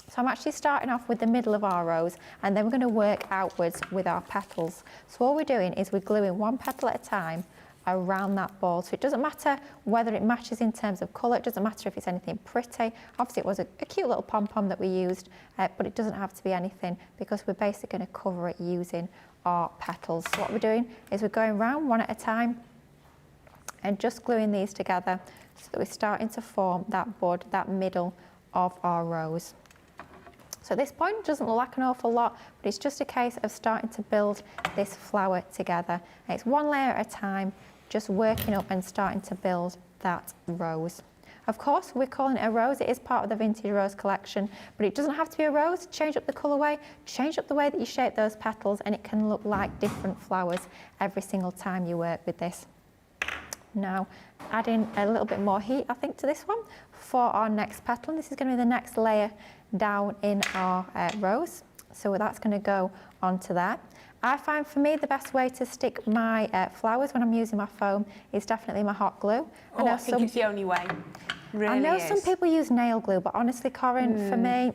So I'm actually starting off with the middle of our rose, and then we're going to work outwards with our petals. So all we're doing is we're gluing one petal at a time around that ball. So it doesn't matter whether it matches in terms of colour, it doesn't matter if it's anything pretty. Obviously it was a cute little pom-pom that we used, but it doesn't have to be anything, because we're basically going to cover it using our petals. So what we're doing is we're going round one at a time and just gluing these together so that we're starting to form that bud, that middle of our rose. So at this point, it doesn't look like an awful lot, but it's just a case of starting to build this flower together. And it's one layer at a time, just working up and starting to build that rose. Of course, we're calling it a rose. It is part of the Vintage Rose collection, but it doesn't have to be a rose. Change up the colourway, change up the way that you shape those petals, and it can look like different flowers every single time you work with this. Now, adding a little bit more heat, I think, to this one for our next petal. And this is going to be the next layer down in our rose. So that's going to go onto there. I find for me the best way to stick my flowers when I'm using my foam is definitely my hot glue. I think it's the only way. Really I know is. some people use nail glue, but honestly, Corrine, for me,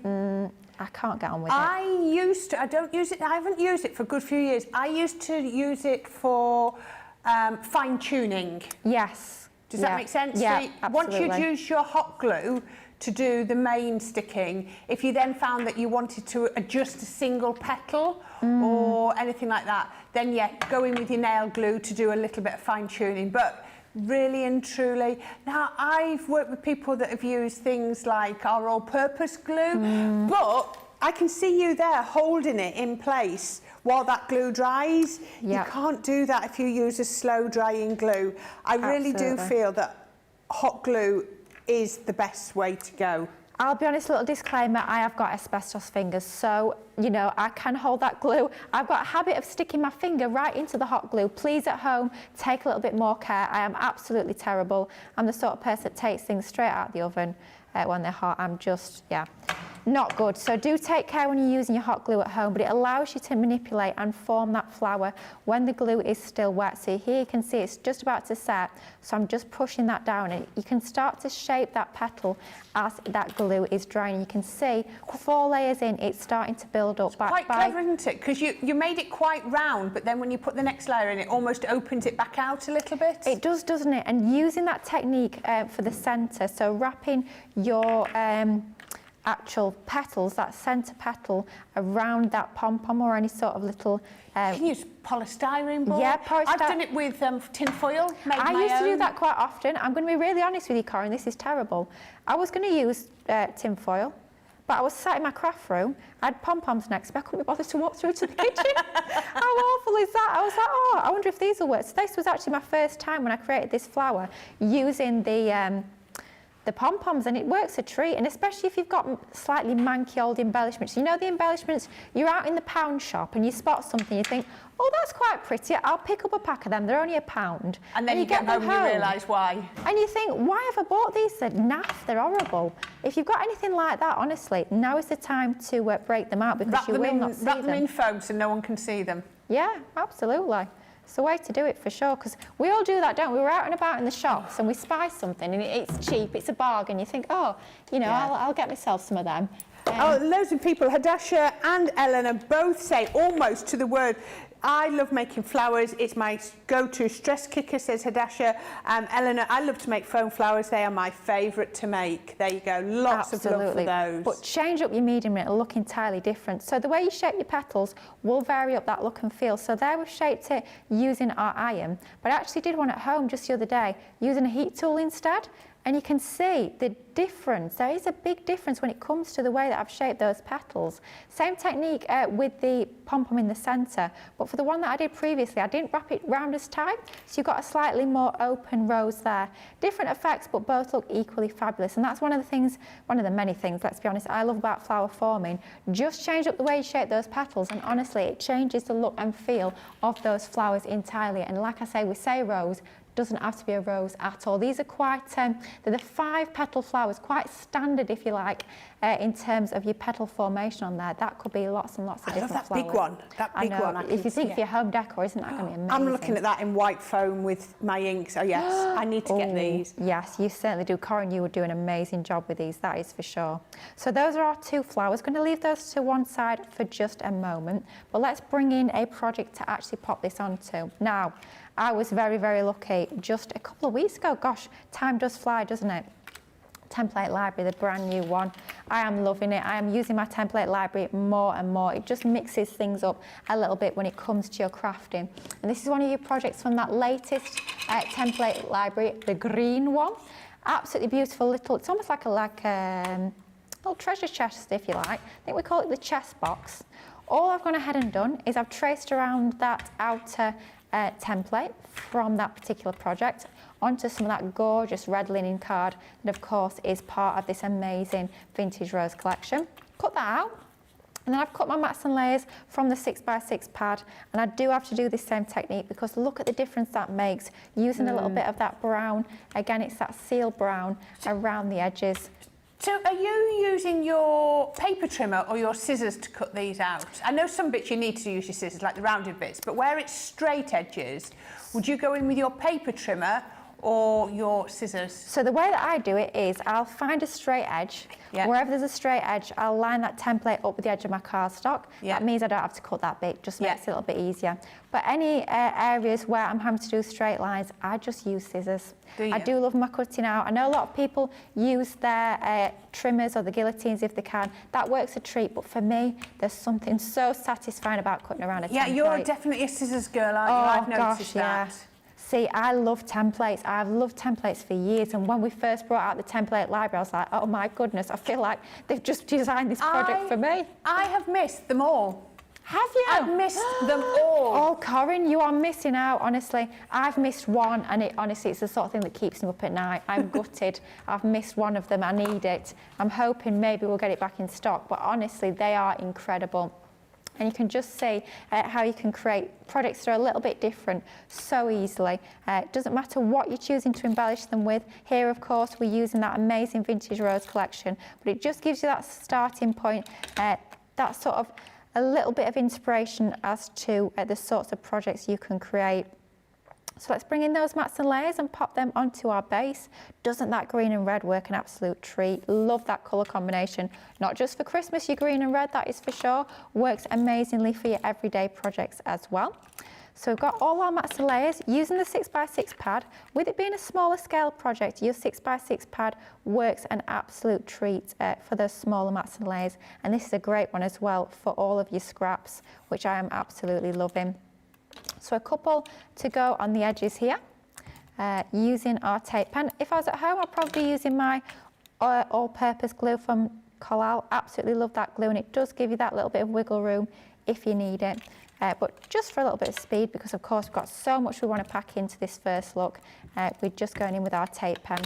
I can't get on with it. I don't use it, I haven't used it for a good few years. I used to use it for fine tuning. Yes. Does that make sense? Yeah, So absolutely. once you'd used your hot glue to do the main sticking. If you then found that you wanted to adjust a single petal or anything like that, then yeah, go in with your nail glue to do a little bit of fine tuning. But really and truly, now I've worked with people that have used things like our all-purpose glue, but I can see you there holding it in place while that glue dries. You can't do that if you use a slow drying glue. I really do feel that hot glue is the best way to go. I'll be honest, little disclaimer, I have got asbestos fingers, so, you know, I can hold that glue. I've got a habit of sticking my finger right into the hot glue. Please, at home, take a little bit more care. I am absolutely terrible. I'm the sort of person that takes things straight out of the oven when they're hot. I'm just, not good. So do take care when you're using your hot glue at home, but it allows you to manipulate and form that flower when the glue is still wet. So here you can see it's just about to set, so I'm just pushing that down, and you can start to shape that petal as that glue is drying. You can see 4 layers in, it's starting to build up. Quite clever, isn't it? Because you made it quite round, but then when you put the next layer in, it almost opens it back out a little bit. It does, doesn't it? And using that technique for the centre, so wrapping your actual petals, that centre petal, around that pom-pom or any sort of little... you can use polystyrene board. Yeah, I've done it with tin foil. I used to do that quite often. I'm going to be really honest with you, Corrine, this is terrible. I was going to use tin foil, but I was sat in my craft room, I had pom-poms next to me, I couldn't be bothered to walk through to the kitchen. How awful is that? I was like, oh, I wonder if these will work. So this was actually my first time when I created this flower using the pom-poms, and it works a treat, and especially if you've got slightly manky old embellishments. You know the embellishments, you're out in the pound shop and you spot something, you think, oh, that's quite pretty, I'll pick up a pack of them, they're only £1. And then you get home and you realise why. And you think, why have I bought these? They're naff, they're horrible. If you've got anything like that, honestly, now is the time to break them out, because you will not see them. Wrap them in foam so no one can see them. Yeah, absolutely. It's the way to do it for sure, because we all do that, don't we? We're out and about in the shops and we spy something and it's cheap, it's a bargain. You think, oh, you know, I'll get myself some of them. Loads of people, Hadasha and Eleanor, both say almost to the word, I love making flowers. It's my go-to stress kicker, says Hadasha. Eleanor, I love to make foam flowers. They are my favourite to make. There you go. Lots of love for those. But change up your medium and it'll look entirely different. So the way you shape your petals will vary up that look and feel. So there we've shaped it using our iron. But I actually did one at home just the other day using a heat tool instead. And you can see the difference. There is a big difference when it comes to the way that I've shaped those petals. Same technique with the pom-pom in the centre, but for the one that I did previously, I didn't wrap it round as tight, so you've got a slightly more open rose there. Different effects, but both look equally fabulous. And that's one of the things, one of the many things, let's be honest, I love about flower forming. Just change up the way you shape those petals, and honestly, it changes the look and feel of those flowers entirely. And like I say, we say rose, doesn't have to be a rose at all. These are quite, they're the 5-petal flowers, quite standard, if you like, in terms of your petal formation on there. That could be lots and lots of different flowers. I love that big one. That big one. If you think for your home decor, isn't that going to be amazing? I'm looking at that in white foam with my ink, so yes, I need to get these. Yes, you certainly do. Corrine, you would do an amazing job with these, that is for sure. So those are our 2 flowers. Going to leave those to one side for just a moment, but let's bring in a project to actually pop this onto. Now, I was very, very lucky just a couple of weeks ago. Gosh, time does fly, doesn't it? Template library, the brand new one. I am loving it. I am using my template library more and more. It just mixes things up a little bit when it comes to your crafting. And this is one of your projects from that latest template library, the green one. Absolutely beautiful little, it's almost like a little treasure chest, if you like. I think we call it the chest box. All I've gone ahead and done is I've traced around that outer template from that particular project onto some of that gorgeous red linen card that of course is part of this amazing vintage rose collection. Cut that out, and then I've cut my mats and layers from the 6x6 pad, and I do have to do this same technique because look at the difference that makes using a little bit of that brown. Again, it's that seal brown around the edges. So are you using your paper trimmer or your scissors to cut these out? I know some bits you need to use your scissors, like the rounded bits, but where it's straight edges, would you go in with your paper trimmer or your scissors? So the way that I do it is I'll find a straight edge. Yeah. Wherever there's a straight edge, I'll line that template up with the edge of my cardstock. Yeah. That means I don't have to cut that bit, just Yeah. makes it a little bit easier. But any areas where I'm having to do straight lines, I just use scissors. Do you? I do love my cutting out. I know a lot of people use their trimmers or the guillotines if they can. That works a treat, but for me, there's something so satisfying about cutting around a template. Yeah, you're definitely a scissors girl, aren't you? I've noticed that. Yeah. See, I love templates. I've loved templates for years. And when we first brought out the template library, I was like, oh my goodness, I feel like they've just designed this project for me. I have missed them all. Have you? I've missed them all. Oh, Corrine, you are missing out, honestly. I've missed one, and honestly, it's the sort of thing that keeps me up at night. I'm gutted. I've missed one of them. I need it. I'm hoping maybe we'll get it back in stock, but honestly, they are incredible. And you can just see how you can create projects that are a little bit different so easily. It doesn't matter what you're choosing to embellish them with. Here, of course, we're using that amazing vintage rose collection, but it just gives you that starting point, that sort of a little bit of inspiration as to the sorts of projects you can create. So let's bring in those mats and layers and pop them onto our base. Doesn't that green and red work an absolute treat? Love that colour combination. Not just for Christmas, your green and red, that is for sure. Works amazingly for your everyday projects as well. So we've got all our mats and layers using the 6x6 pad. With it being a smaller scale project, your 6x6 pad works an absolute treat for those smaller mats and layers. And this is a great one as well for all of your scraps, which I am absolutely loving. So a couple to go on the edges here, using our tape pen. If I was at home, I'd probably be using my all-purpose glue from Collal. Absolutely love that glue, and it does give you that little bit of wiggle room if you need it. But just for a little bit of speed, because of course we've got so much we want to pack into this first look, we're just going in with our tape pen.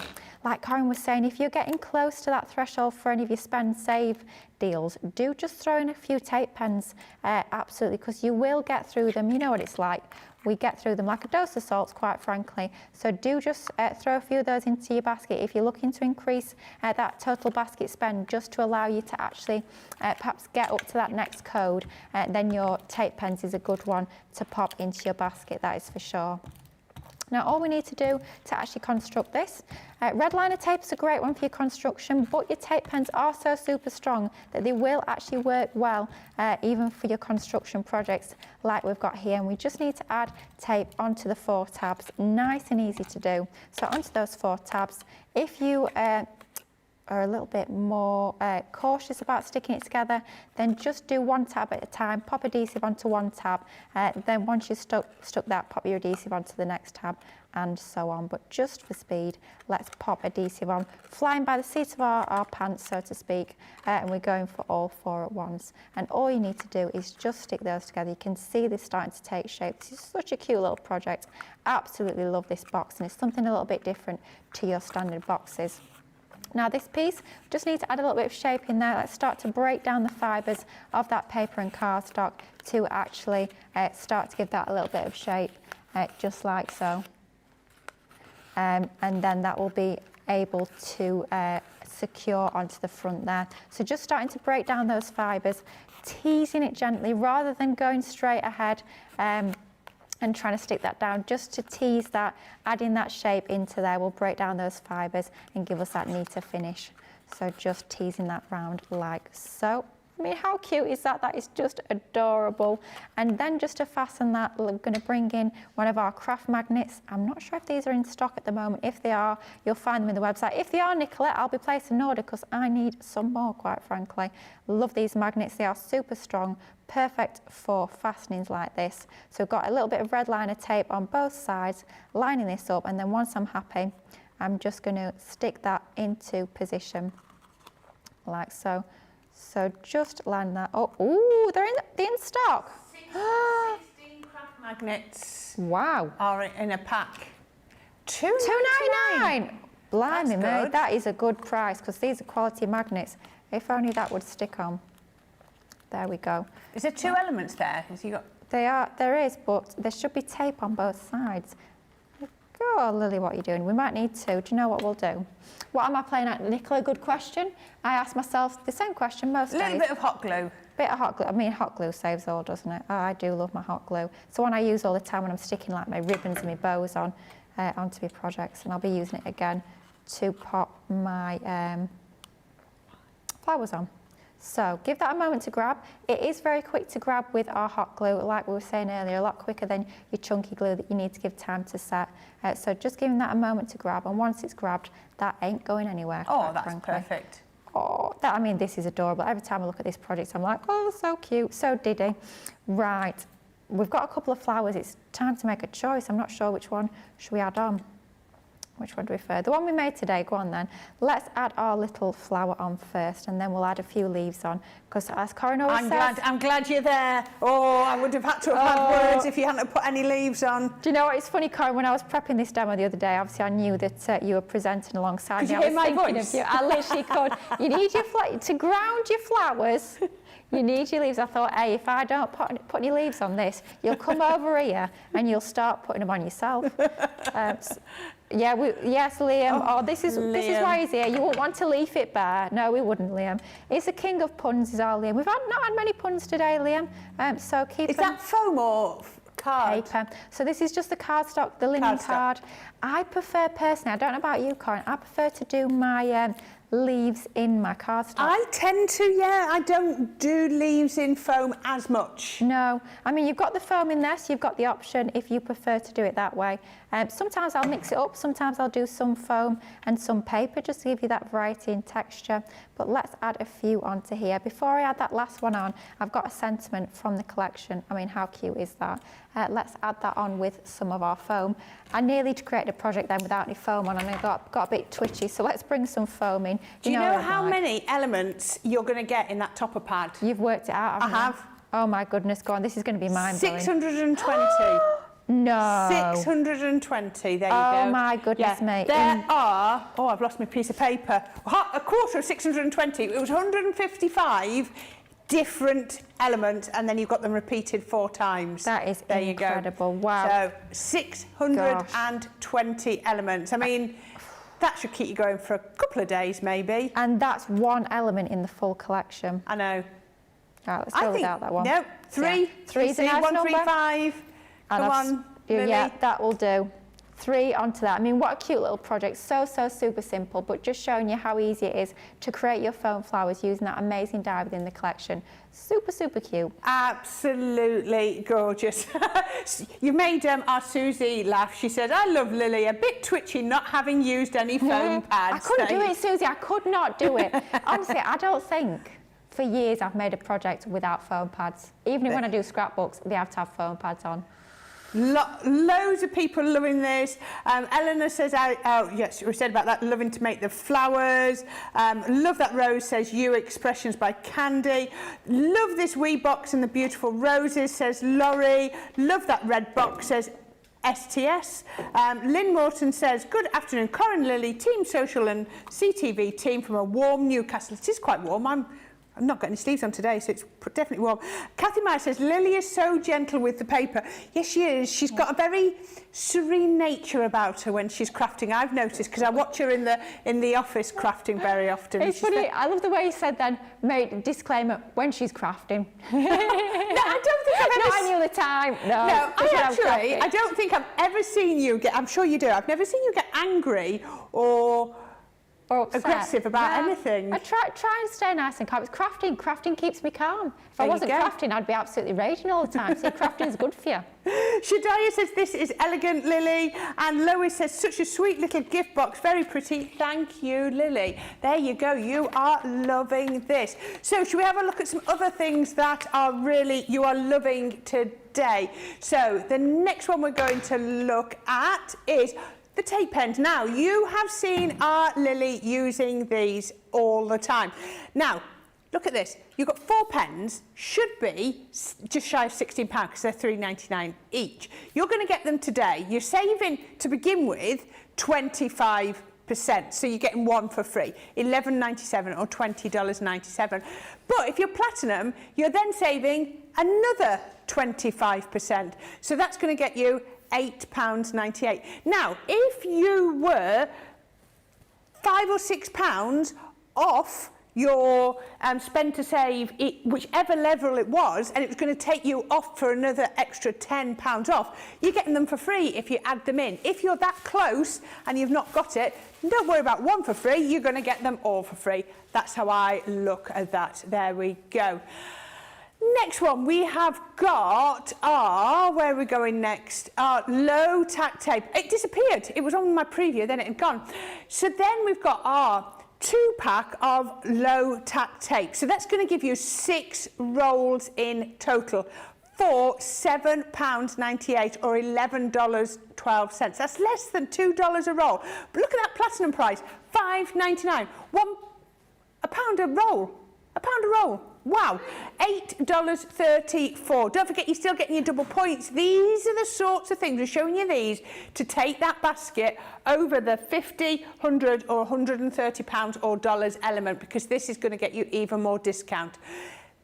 Like Corrine was saying, if you're getting close to that threshold for any of your spend save deals, do just throw in a few tape pens, absolutely, because you will get through them. You know what it's like. We get through them like a dose of salt, quite frankly. So do just throw a few of those into your basket if you're looking to increase that total basket spend, just to allow you to actually perhaps get up to that next code. Then your tape pens is a good one to pop into your basket, that is for sure. Now all we need to do to actually construct this, red liner tape is a great one for your construction, but your tape pens are so super strong that they will actually work well even for your construction projects like we've got here. And we just need to add tape onto the 4 tabs, nice and easy to do. So onto those 4 tabs, if you are a little bit more cautious about sticking it together, then just do 1 tab at a time, pop adhesive onto 1 tab, then once you've stuck that, pop your adhesive onto the next tab, and so on. But just for speed, let's pop adhesive on, flying by the seat of our pants, so to speak, and we're going for all 4 at once. And all you need to do is just stick those together. You can see this starting to take shape. This is such a cute little project. Absolutely love this box, and it's something a little bit different to your standard boxes. Now this piece, just need to add a little bit of shape in there. Let's start to break down the fibres of that paper and cardstock to actually start to give that a little bit of shape, just like so. And then that will be able to secure onto the front there. So just starting to break down those fibres, teasing it gently rather than going straight ahead and trying to stick that down, just to tease that, adding that shape into there will break down those fibres and give us that neater finish. So just teasing that round like so. I mean, how cute is that? That is just adorable. And then just to fasten that, we're going to bring in one of our craft magnets. I'm not sure if these are in stock at the moment. If they are, you'll find them in the website. If they are, Nicolette, I'll be placing an order because I need some more, quite frankly. Love these magnets. They are super strong, perfect for fastenings like this. So we've got a little bit of red liner tape on both sides, lining this up, and then once I'm happy, I'm just going to stick that into position like so. So just line that up. Ooh, they're in stock. 16 craft magnets. Wow. Are in a pack. $2.99. Blimey, That's mate, good. that is a good price because these are quality magnets. If only that would stick on. There we go. Is there 2 elements there? Has you got? There is, but there should be tape on both sides. Oh, Lily, what are you doing? We might need to. Do you know what we'll do? What am I playing at, Nicola? Good question. I ask myself the same question most days. A little bit of hot glue. Bit of hot glue. I mean, hot glue saves all, doesn't it? Oh, I do love my hot glue. It's the one I use all the time when I'm sticking like my ribbons and my bows on. onto my projects, and I'll be using it again to pop my flowers on. So give that a moment to grab. It is very quick to grab with our hot glue, like we were saying earlier, a lot quicker than your chunky glue that you need to give time to set. So just giving that a moment to grab, and once it's grabbed, that ain't going anywhere. Oh, that's frankly. perfect. Oh, I mean, this is adorable. Every time I look at this project, I'm like, oh, so cute, so diddy. Right, we've got a couple of flowers. It's time to make a choice. I'm not sure which one should we add on. Which one do we prefer? The one we made today, go on then. Let's add our little flower on first, and then we'll add a few leaves on. Because as Corrine always says... I'm glad you're there. Oh, I would have had to have had words if you hadn't put any leaves on. Do you know what? It's funny, Corrine, when I was prepping this demo the other day, obviously I knew that you were presenting alongside me. Could you hear my voice? I literally could. You need your to ground your flowers. You need your leaves. I thought, hey, if I don't put any leaves on this, you'll come over here and you'll start putting them on yourself. Yes, Liam. Oh, this is why he's here. You wouldn't want to leave it bare. No, we wouldn't, Liam. He's the king of puns, is our Liam. We've not had many puns today, Liam. So keep. Is that foam or card? Paper. So this is just the cardstock, the linen card. I prefer personally. I don't know about you, Corrine. I prefer to do my leaves in my cardstock. I tend to, yeah. I don't do leaves in foam as much. No, I mean, you've got the foam in there, so you've got the option if you prefer to do it that way. Sometimes I'll mix it up, sometimes I'll do some foam and some paper just to give you that variety in texture. But let's add a few onto here. Before I add that last one on, I've got a sentiment from the collection. I mean, how cute is that? Let's add that on with some of our foam. I nearly created a project then without any foam on, and I got a bit twitchy, so let's bring some foam in. Do you know how many elements you're going to get in that topper pad? You've worked it out, haven't you? I have. Oh my goodness, go on, this is going to be mind-blowing. 620. 620. No. 620, there you go. Oh my goodness, mate. There are, oh, I've lost my piece of paper. A quarter of 620. It was 155 different elements, and then you've got them repeated 4 times. That is there incredible. You go. Wow. So 620 elements. I mean, that should keep you going for a couple of days, maybe. And that's one element in the full collection. I know. Right, let's go without that one. No, 3. Yeah. 3 is a nice 135. Come on, Lily. Yeah, that will do. 3 onto that. I mean, what a cute little project. So super simple, but just showing you how easy it is to create your foam flowers using that amazing dye within the collection. Super cute. Absolutely gorgeous. You made our Susie laugh. She said, I love Lily, a bit twitchy not having used any foam pads. I couldn't do it, Susie. I could not do it. Honestly, I don't think for years I've made a project without foam pads. Even when I do scrapbooks, they have to have foam pads on. Loads of people loving this. Eleanor says, yes, we said about that, loving to make the flowers. Love that rose, says You Expressions by Candy. Love this wee box and the beautiful roses, says Laurie. Love that red box, says STS. Lynn Morton says, good afternoon, Corrine, Lily, Team Social and CTV team from a warm Newcastle. It is quite warm. I've not got any sleeves on today, so it's definitely warm. Kathy Meyer says, Lily is so gentle with the paper. Yes, she is. She's got a very serene nature about her when she's crafting. I've noticed, because I watch her in the office crafting very often. It's funny, I love the way you said then, made disclaimer, when she's crafting. No, I don't think I've ever... Not any other time, no. No, I don't think I've ever seen you get... I'm sure you do. I've never seen you get angry or aggressive about anything. I try and stay nice and calm. It's crafting. Crafting keeps me calm. If I wasn't crafting, I'd be absolutely raging all the time. See, crafting's good for you. Shadaya says, this is elegant, Lily. And Lois says, such a sweet little gift box. Very pretty. Thank you, Lily. There you go. You are loving this. So should we have a look at some other things that are really, you are loving today? So the next one we're going to look at is the tape pens. Now, you have seen our Lily using these all the time. Now, look at this. You've got 4 pens, should be just shy of £16 because they're $3.99 each. You're going to get them today. You're saving, to begin with, 25%. So you're getting 1 for free, $11.97 or $20.97. But if you're platinum, you're then saving another 25%. So that's going to get you £8.98. Now, if you were £5 or £6 off your spend to save, whichever level it was, and it was going to take you off for another extra £10 off, you're getting them for free if you add them in. If you're that close and you've not got it, don't worry about one for free, you're going to get them all for free. That's how I look at that. There we go. Next one, we have got our, where are we going next? Our low tack tape. It disappeared. It was on my preview, then it had gone. So then we've got our 2-pack of low tack tape. So that's going to give you 6 rolls in total for £7.98 or $11.12. That's less than $2 a roll. But look at that platinum price, £5.99. A pound a roll. A pound a roll. Wow, $8.34. Don't forget, you're still getting your double points. These are the sorts of things, we're showing you these, to take that basket over the £50, £100 or £130 or dollars element, because this is going to get you even more discount.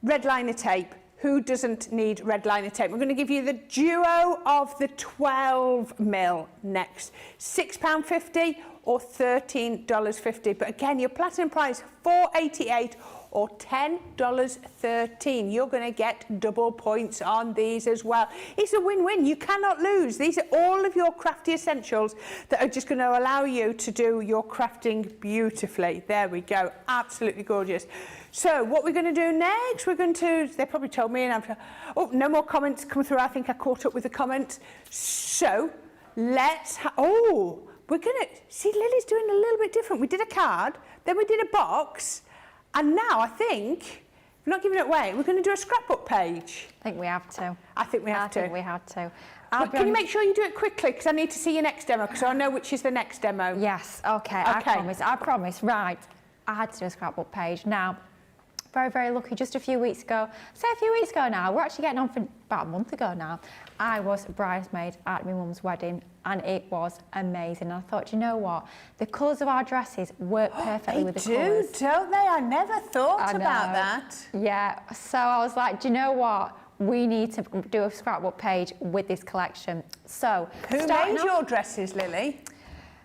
Red liner tape. Who doesn't need red liner tape? We're going to give you the duo of the 12mm next. £6.50 or $13.50. But again, your platinum price, $4.88 or $10.13. You're going to get double points on these as well. It's a win-win. You cannot lose. These are all of your crafty essentials that are just going to allow you to do your crafting beautifully. There we go. Absolutely gorgeous. So what we're going to do next, we're going to, they probably told me, and I'm, oh, no more comments come through. I think I caught up with the comments. So let's, oh, we're going to, see, Lily's doing a little bit different. We did a card, then we did a box, and now I think, we're not giving it away, we're going to do a scrapbook page. I think we have to. I think we have to. I think we have to. But can you make sure you do it quickly, because I need to see your next demo, because I know which is the next demo. Yes, okay. I promise. Right, I had to do a scrapbook page. Now, very, very lucky, just a few weeks ago, say a few weeks ago now, we're actually getting on for about a month ago now, I was bridesmaid at my mum's wedding, and it was amazing. And I thought, you know what, the colours of our dresses work perfectly with the colours. They do, don't they? I never thought about that. Yeah, so I was like, do you know what? We need to do a scrapbook page with this collection. So, who made your dresses, Lily?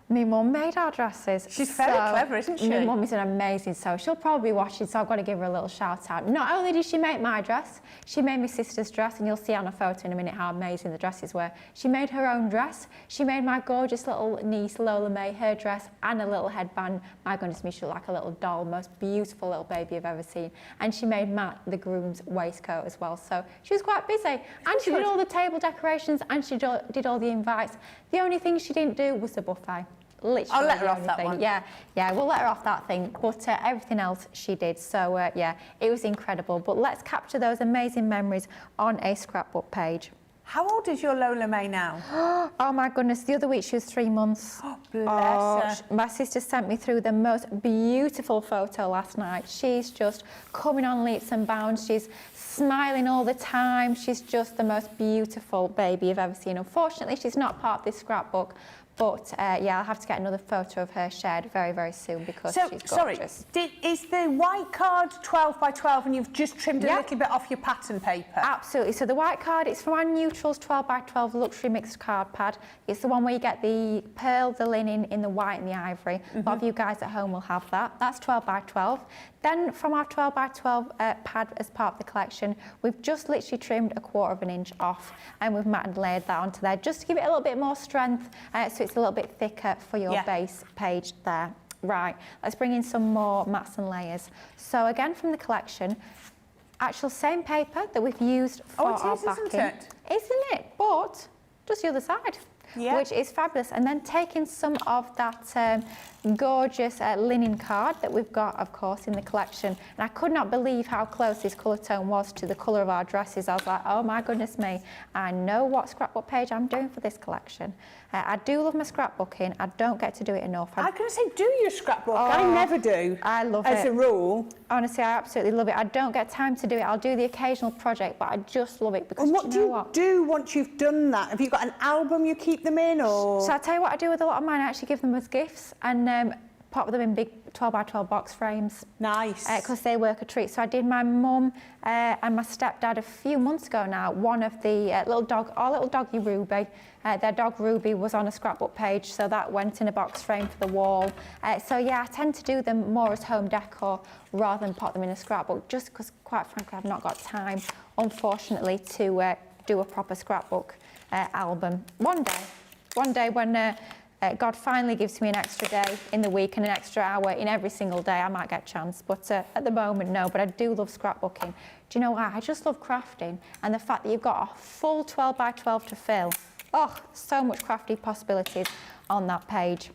My mum made our dresses. She's very clever, isn't she? My mum is an amazing sew. She'll probably be watching, so I've got to give her a little shout out. Not only did she make my dress, she made my sister's dress, and you'll see on a photo in a minute how amazing the dresses were. She made her own dress. She made my gorgeous little niece, Lola May, her dress and a little headband. My goodness me, she looked like a little doll, most beautiful little baby I've ever seen. And she made Matt, the groom's waistcoat as well. So she was quite busy. And she did all the table decorations, and she did all the invites. The only thing she didn't do was the buffet. Literally, I'll let her off that one. Yeah, we'll let her off that thing. But everything else she did. So yeah, it was incredible. But let's capture those amazing memories on a scrapbook page. How old is your Lola May now? Oh my goodness, the other week she was 3 months. Oh, bless her. My sister sent me through the most beautiful photo last night. She's just coming on leaps and bounds. She's smiling all the time. She's just the most beautiful baby I've ever seen. Unfortunately, she's not part of this scrapbook. But yeah, I'll have to get another photo of her shared very, very soon, because she's gorgeous. Sorry, is the white card 12 by 12 and you've just trimmed a little bit off your pattern paper? Absolutely. So the white card, it's from our Neutrals 12 by 12 luxury mixed card pad. It's the one where you get the pearl, the linen in the white and the ivory. A lot of you guys at home will have that. That's 12 by 12. Then from our 12 by 12 pad as part of the collection, we've just literally trimmed 1/4 inch off, and we've mat and layered that onto there just to give it a little bit more strength, so it's a little bit thicker for your base page there. Right, let's bring in some more mats and layers. So again, from the collection, actual same paper that we've used for our backing. Isn't it? But just the other side. Which is fabulous. And then taking some of that gorgeous linen card that we've got, of course, in the collection. And I could not believe how close this colour tone was to the colour of our dresses. I was like, oh my goodness me, I know what scrapbook page I'm doing for this collection. I do love my scrapbooking. I don't get to do it enough. I was going to say, do your scrapbook. I never do. I love it. As a rule. Honestly, I absolutely love it. I don't get time to do it. I'll do the occasional project, but I just love it because, and what do you do once you've done that? Have you got an album you keep them in, or? So I'll tell you what I do with a lot of mine. I actually give them as gifts, and pop them in big 12 by 12 box frames. Nice. Because they work a treat. So I did my mum and my stepdad a few months ago now, one of the our little doggy Ruby. Their dog Ruby was on a scrapbook page, so that went in a box frame for the wall. So yeah, I tend to do them more as home decor rather than put them in a scrapbook, just because, quite frankly, I've not got time, unfortunately, to do a proper scrapbook album. One day when God finally gives me an extra day in the week and an extra hour in every single day, I might get a chance. But at the moment, no. But I do love scrapbooking. Do you know why? I just love crafting, and the fact that you've got a full 12 by 12 to fill. Oh, so much crafty possibilities on that page.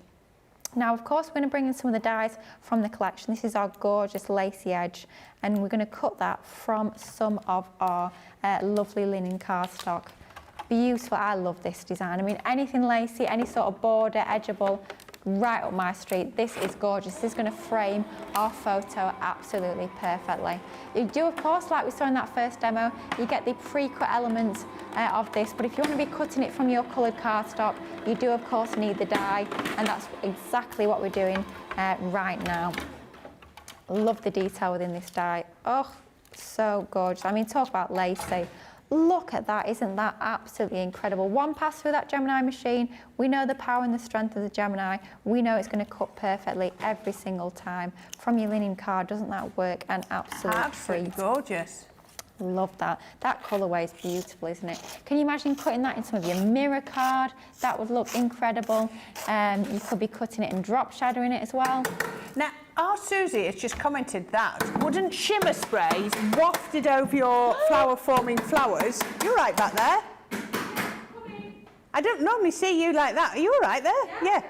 Now, of course, we're going to bring in some of the dies from the collection. This is our gorgeous lacy edge, and we're going to cut that from some of our lovely linen cardstock. Beautiful. I love this design. I mean, anything lacy, any sort of border, edgeable, right up my street. This is gorgeous. This is going to frame our photo absolutely perfectly. You do, of course, like we saw in that first demo, you get the pre-cut elements of this, but if you want to be cutting it from your coloured cardstock, you do, of course, need the die, and that's exactly what we're doing right now. Love the detail within this die. Oh, so gorgeous. I mean, talk about lacy. Look at that, isn't that absolutely incredible? One pass through that Gemini machine, we know the power and the strength of the Gemini. We know it's going to cut perfectly every single time. From your linen card, doesn't that work? An absolute Absolutely treat. gorgeous. Love that. That colourway is beautiful, isn't it? Can you imagine cutting that in some of your mirror card? That would look incredible. You could be cutting it and drop shadowing it as well. Now, our Susie has just commented that wooden shimmer sprays wafted over your flower-forming flowers. You're right back there. I don't normally see you like that. Are you all right there? Yeah.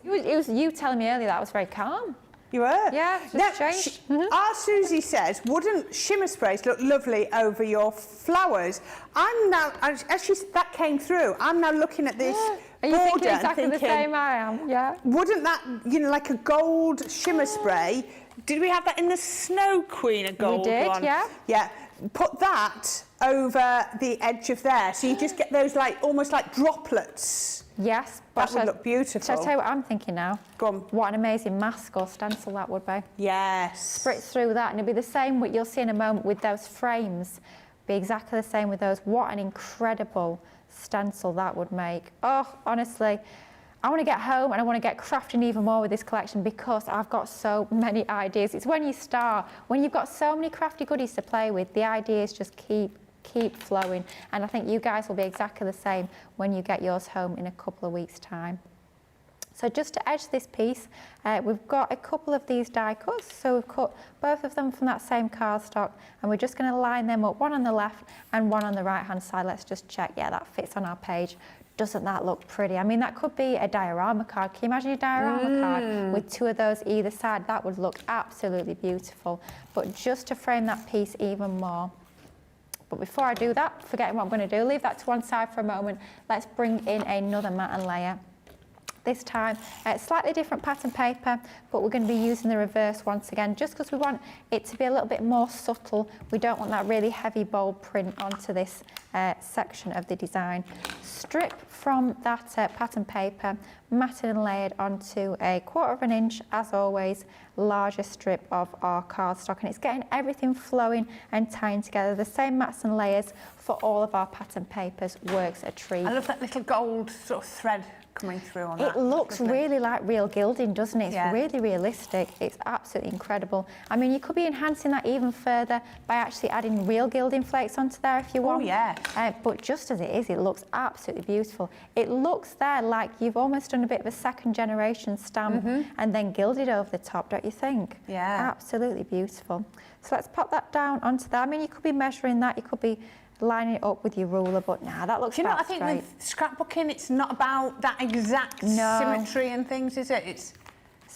It was you telling me earlier that was very calm. You were? Yeah, just changed. Our Susie says wooden shimmer sprays look lovely over your flowers. I'm now, as that came through, I'm now looking at this Are you border thinking exactly and the same I am? Yeah. wouldn't that, like a gold shimmer spray, did we have that in the Snow Queen, a gold one? We did, yeah. Yeah. Put that over the edge of there, so you just get those almost like droplets. Yes. That would look beautiful. Shall I tell you what I'm thinking now? Go on. What an amazing mask or stencil that would be. Yes. Spritz through that, and it'll be the same what you'll see in a moment with those frames. Be exactly the same with those. What an incredible stencil that would make. Oh, honestly, I want to get home and I want to get crafting even more with this collection because I've got so many ideas. It's when you start, when you've got so many crafty goodies to play with, the ideas just keep flowing, and I think you guys will be exactly the same when you get yours home in a couple of weeks' time. So just to edge this piece, we've got a couple of these die cuts, so we've cut both of them from that same cardstock, and we're just going to line them up, one on the left and one on the right hand side. Let's just check, yeah, that fits on our page. Doesn't that look pretty? I mean, that could be a diorama card. Can you imagine a diorama card with two of those either side? That would look absolutely beautiful. But just to frame that piece even more, but before I do that, forgetting what I'm going to do, leave that to one side for a moment. Let's bring in another matte layer. This time, slightly different pattern paper, but we're going to be using the reverse once again, just because we want it to be a little bit more subtle. We don't want that really heavy, bold print onto this section of the design. Strip from that pattern paper, matted and layered onto a 1/4 inch, as always, larger strip of our cardstock, and it's getting everything flowing and tying together. The same mats and layers for all of our pattern papers works a treat. I love that little gold sort of thread coming through on that. It looks really like real gilding, doesn't it? It's Yeah. really realistic. It's absolutely incredible. I mean, you could be enhancing that even further by actually adding real gilding flakes onto there if you want. Oh, yes. But just as it is, it looks absolutely beautiful. It looks there like you've almost done a bit of a second generation stamp and then gilded over the top, don't you think? Yeah. Absolutely beautiful. So let's pop that down onto there. I mean, you could be measuring that, you could be lining it up with your ruler, but nah, that looks Do you know, I about think straight. with scrapbooking, it's not about that exact symmetry and things, is it? It's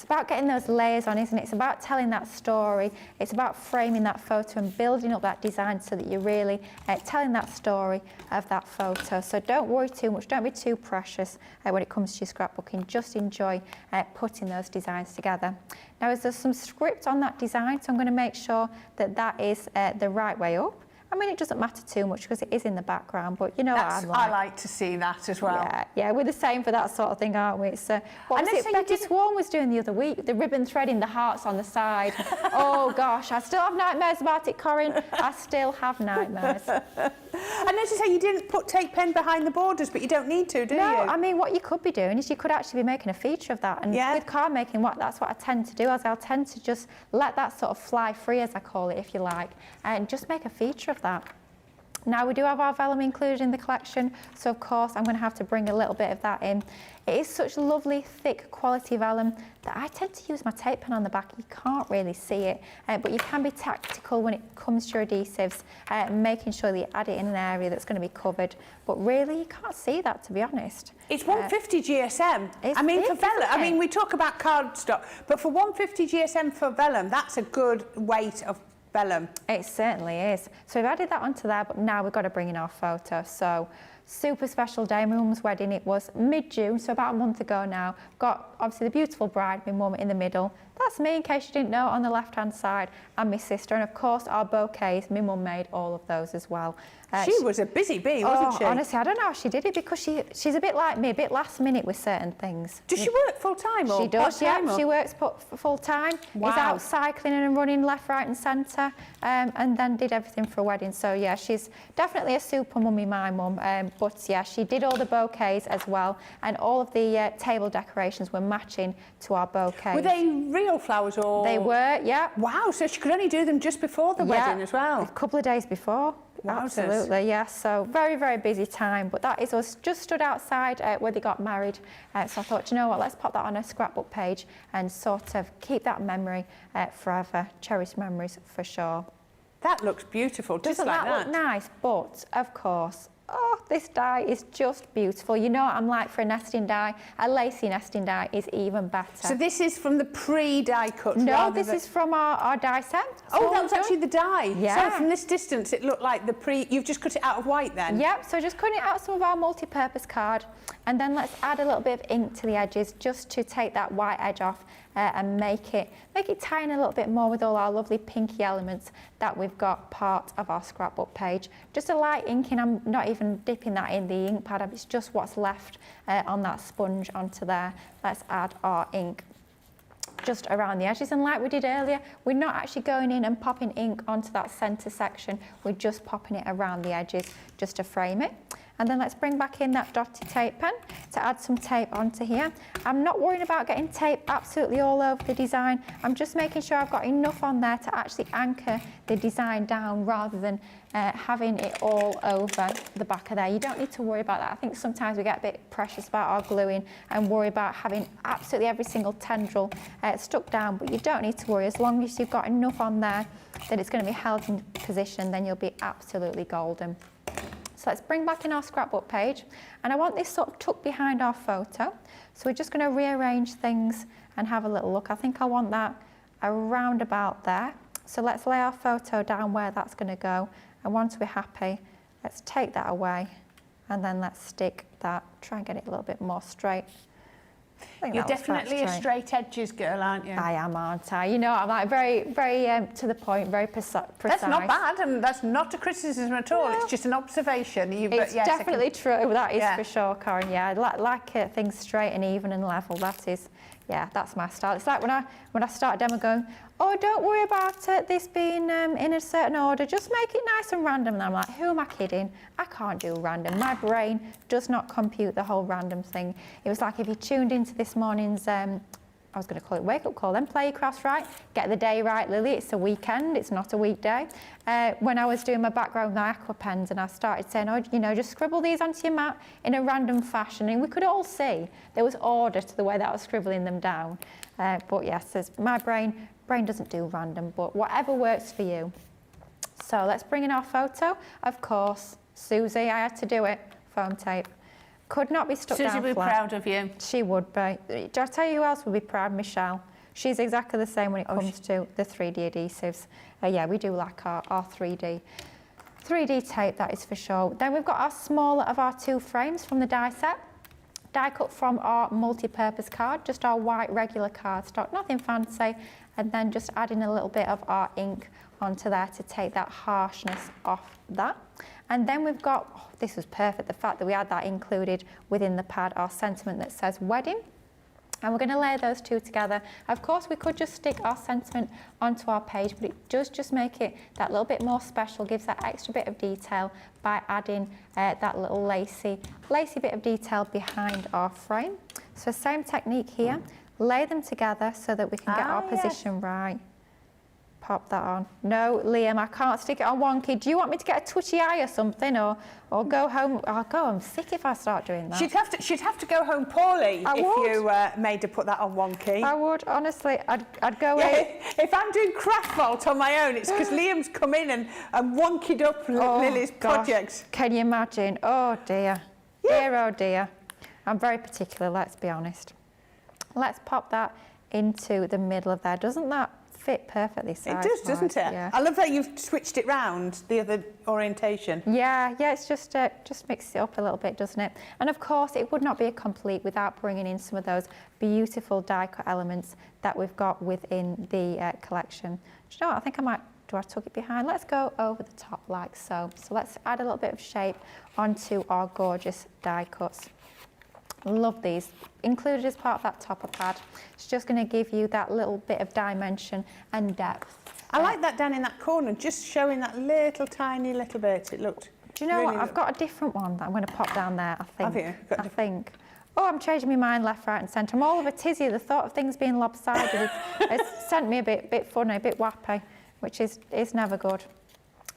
about getting those layers on, isn't it? It's about telling that story. It's about framing that photo and building up that design so that you're really telling that story of that photo. So don't worry too much. Don't be too precious when it comes to your scrapbooking. Just enjoy putting those designs together. Now, there's some script on that design, so I'm going to make sure that that is the right way up. I mean, it doesn't matter too much because it is in the background, but you know what I'm like. I like to see that as well. Yeah, we're the same for that sort of thing, aren't we? It's, what was it Becky Swan was doing the other week? The ribbon threading, the hearts on the side. Oh gosh, I still have nightmares about it, Corrine. I still have nightmares. I noticed how you didn't put tape pen behind the borders, but you don't need to, do you? No, I mean, what you could be doing is you could actually be making a feature of that. And with card making, that's what I tend to do, is I'll tend to just let that sort of fly free, as I call it, if you like, and just make a feature of that. Now, we do have our vellum included in the collection, so of course I'm going to have to bring a little bit of that in. It is such lovely, thick quality vellum that I tend to use my tape pen on the back. You can't really see it, but you can be tactical when it comes to your adhesives, making sure that you add it in an area that's going to be covered. But really, you can't see that, to be honest. It's 150 GSM. It's big, for vellum, I mean, we talk about cardstock, but for 150 GSM for vellum, that's a good weight of vellum. It certainly is. So we've added that onto there, but now we've got to bring in our photo. So super special day, my mum's wedding. It was mid-June, so about a month ago now. Got obviously the beautiful bride, my mum in the middle. That's me, in case you didn't know, on the left-hand side, and my sister. And of course, our bouquets, my mum made all of those as well. She was a busy bee, wasn't she? Honestly, I don't know how she did it, because she's a bit like me, a bit last minute with certain things. Does she work full-time or She does, yeah. part-time, or? She works full-time. Wow. Is out cycling and running left, right and centre, and then did everything for a wedding. So, yeah, she's definitely a super mummy, my mum. But, yeah, she did all the bouquets as well, and all of the table decorations were matching to our bouquets. Were they real flowers or...? They were, yeah. Wow, so she could only do them just before the wedding as well? A couple of days before. Wowzers. Absolutely, yes. So very, very busy time. But that is us just stood outside where they got married. So I thought, you know what, let's pop that on a scrapbook page and sort of keep that memory forever. Cherished memories for sure. That looks beautiful, just Doesn't like that look nice? But, of course, oh, this die is just beautiful. You know what I'm like for a nesting die. A lacy nesting die is even better. So this is from the pre-die cut? No, this is from our die set. Oh, that was actually the die? Yeah. So from this distance, it looked like the you've just cut it out of white then? Yep, so just cutting out some of our multi-purpose card, and then let's add a little bit of ink to the edges just to take that white edge off and make it tie in a little bit more with all our lovely pinky elements that we've got part of our scrapbook page. Just a light inking, I'm not even dipping that in the ink pad, it's just what's left on that sponge onto there. Let's add our ink just around the edges, and like we did earlier, we're not actually going in and popping ink onto that centre section, we're just popping it around the edges just to frame it. And then let's bring back in that dotted tape pen to add some tape onto here. I'm not worried about getting tape absolutely all over the design. I'm just making sure I've got enough on there to actually anchor the design down rather than having it all over the back of there. You don't need to worry about that. I think sometimes we get a bit precious about our gluing and worry about having absolutely every single tendril stuck down, but you don't need to worry. As long as you've got enough on there that it's going to be held in position, then you'll be absolutely golden. So let's bring back in our scrapbook page, and I want this sort of tucked behind our photo. So we're just going to rearrange things and have a little look. I think I want that around about there. So let's lay our photo down where that's going to go, and once we're happy, let's take that away, and then let's stick that, try and get it a little bit more straight. You're definitely a straight edges girl, aren't you? I am, aren't I? You know, I'm like very, very to the point, very precise. That's not bad, and that's not a criticism at all. No. It's just an observation. It's definitely true. That is for sure, Corrine. Yeah, I like things straight and even and level. That is, yeah, that's my style. It's like when I start a demo going, oh, don't worry about this being in a certain order. Just make it nice and random. And I'm like, who am I kidding? I can't do random. My brain does not compute the whole random thing. It was like if you tuned into this morning's, I was going to call it wake-up call, then play your crafts right, get the day right, Lily. It's a weekend, it's not a weekday. When I was doing my background with my aqua pens, and I started saying, oh, you know, just scribble these onto your mat in a random fashion. And we could all see there was order to the way that I was scribbling them down. But yes, my brain doesn't do random, but whatever works for you. So let's bring in our photo. Of course, Susie, I had to do it, foam tape. Could not be stuck down flat. Susie would be proud of you. She would be. Do I tell you who else would be proud? Michelle. She's exactly the same when it comes to the 3D adhesives. Yeah, we do like our 3D tape, that is for sure. Then we've got our smaller of our two frames from the die set. die cut from our multi-purpose card, just our white regular cardstock, nothing fancy, and then just adding a little bit of our ink onto there to take that harshness off that. And then we've got, oh, this was perfect, the fact that we had that included within the pad, our sentiment that says wedding. And we're going to layer those two together. Of course, we could just stick our sentiment onto our page, but it does just make it that little bit more special, gives that extra bit of detail by adding that little lacy bit of detail behind our frame. So same technique here, lay them together so that we can get our position right. Pop that on. No, Liam, I can't stick it on wonky. Do you want me to get a twitchy eye or something, or go home? I'll go. I'm sick if I start doing that. She'd have to go home poorly if you made her put that on wonky. I would, honestly. I'd go if I'm doing craft vault on my own, it's because Liam's come in and wonkied up Lily's projects. Can you imagine? Oh dear. Yeah. Dear, oh dear. I'm very particular, let's be honest. Let's pop that into the middle of there. Doesn't that fit perfectly size-wise? It does, doesn't it? Yeah. I love that you've switched it round, the other orientation. Yeah, it's just mixes it up a little bit, doesn't it? And of course, it would not be a complete without bringing in some of those beautiful die-cut elements that we've got within the collection. Do you know what? I think I might, do I tuck it behind? Let's go over the top like so. So let's add a little bit of shape onto our gorgeous die cuts. Love these, included as part of that topper pad. It's just going to give you that little bit of dimension and depth. I like that down in that corner, just showing that little tiny little bit. It looked. Do you know really what? I've got a different one that I'm going to pop down there, I think. Have you? I think. Oh, I'm changing my mind left, right and centre. I'm all of a tizzy. The thought of things being lopsided has sent me a bit funny, a bit wappy, which is never good.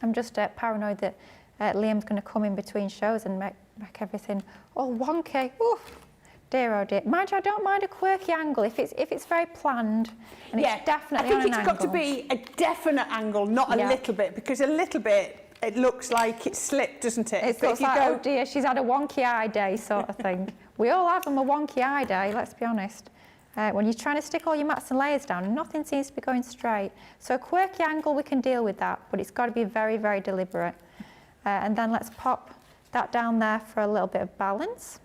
I'm just paranoid that Liam's going to come in between shows and make everything all wonky. Oof. Dear oh dear. Mind you, I don't mind a quirky angle if it's very planned and it's definitely on an angle. I think it's got to be a definite angle, not a little bit, because a little bit it looks like it's slipped, doesn't it? It looks like, oh dear, she's had a wonky eye day sort of thing. We all have them a wonky eye day, let's be honest. When you're trying to stick all your mats and layers down, nothing seems to be going straight. So a quirky angle, we can deal with that, but it's got to be very, very deliberate. And then let's pop that down there for a little bit of balance.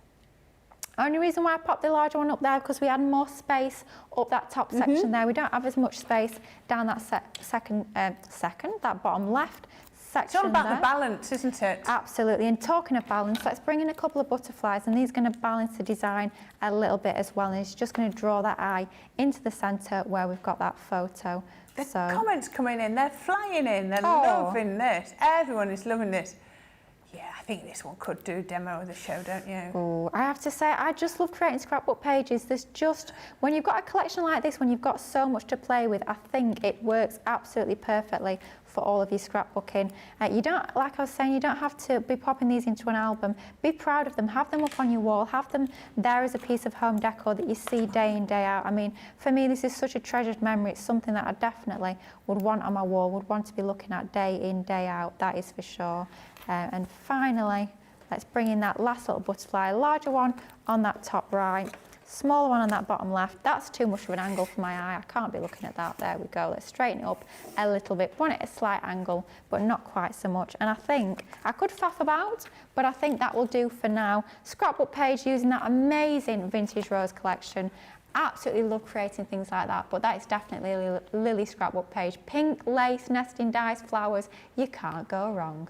Only reason why I popped the larger one up there because we had more space up that top section there. We don't have as much space down that that bottom left section. It's all about the balance, isn't it? Absolutely. And talking of balance, let's bring in a couple of butterflies, and these are going to balance the design a little bit as well. And it's just going to draw that eye into the centre where we've got that photo. The comments coming in, they're flying in, they're loving this. Everyone is loving this. Yeah, I think this one could do demo of the show, don't you? Oh, I have to say, I just love creating scrapbook pages. There's just, when you've got a collection like this, when you've got so much to play with, I think it works absolutely perfectly for all of your scrapbooking. You don't, like I was saying, you don't have to be popping these into an album. Be proud of them, have them up on your wall, have them there as a piece of home decor that you see day in, day out. I mean, for me, this is such a treasured memory. It's something that I definitely would want on my wall, would want to be looking at day in, day out, that is for sure. And finally, let's bring in that last little butterfly, larger one on that top right, smaller one on that bottom left. That's too much of an angle for my eye. I can't be looking at that. There we go. Let's straighten it up a little bit. Want it at a slight angle, but not quite so much. And I think I could faff about, but I think that will do for now. Scrapbook page using that amazing vintage rose collection. Absolutely love creating things like that, but that is definitely a Lily scrapbook page. Pink, lace, nesting dies, flowers. You can't go wrong.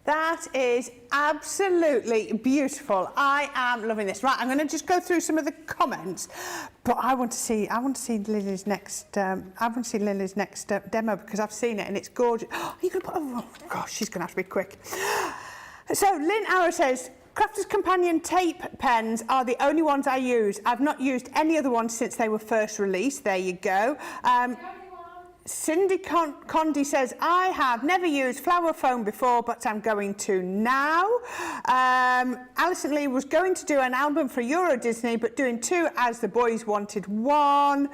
That is absolutely beautiful. I am loving this. Right, I'm going to just go through some of the comments, but I want to see Lily's next. I want to see Lily's next demo because I've seen it and it's gorgeous. Oh, you going to put? Oh gosh, she's going to have to be quick. So Lynn Arrow says, Crafter's Companion tape pens are the only ones I use. I've not used any other ones since they were first released. There you go. Cindy Condi says, I have never used flower foam before, but I'm going to now. Alison Lee was going to do an album for Euro Disney, but doing two as the boys wanted one.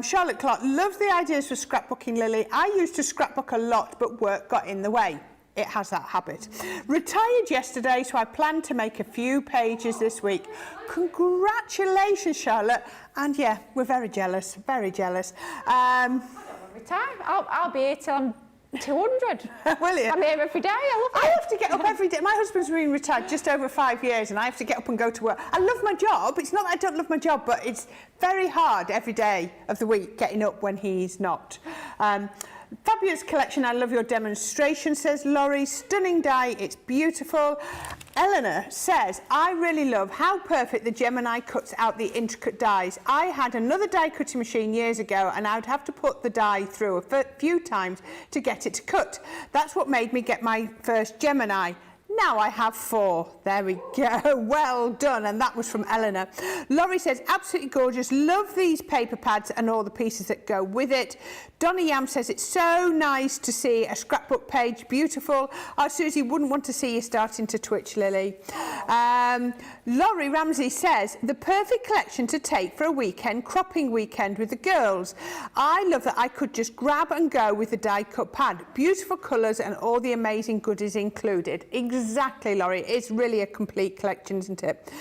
Charlotte Clark loves the ideas for scrapbooking, Lily. I used to scrapbook a lot, but work got in the way. It has that habit. Retired yesterday, so I plan to make a few pages this week. Congratulations, Charlotte. And yeah, we're very jealous, very jealous. Retire. I'll be here till I'm 200. Will you? I'm here every day. I love I it. have to get up every day. My husband's been retired just over 5 years and I have to get up and go to work. I love my job. It's not that I don't love my job, but it's very hard every day of the week getting up when he's not. Fabulous collection. I love your demonstration, says Laurie. Stunning die. It's beautiful. Eleanor says, I really love how perfect the Gemini cuts out the intricate dies. I had another die cutting machine years ago and I would have to put the die through a few times to get it to cut. That's what made me get my first Gemini. Now I have 4. There we go. Well done. And that was from Eleanor. Laurie says, absolutely gorgeous. Love these paper pads and all the pieces that go with it. Donna Yam says, it's so nice to see a scrapbook page. Beautiful. Oh, Susie, wouldn't want to see you starting to twitch, Lily. Laurie Ramsey says, the perfect collection to take for a weekend, cropping weekend with the girls. I love that I could just grab and go with the die cut pad. Beautiful colours and all the amazing goodies included. Exactly, Laurie. It's really a complete collection, isn't it?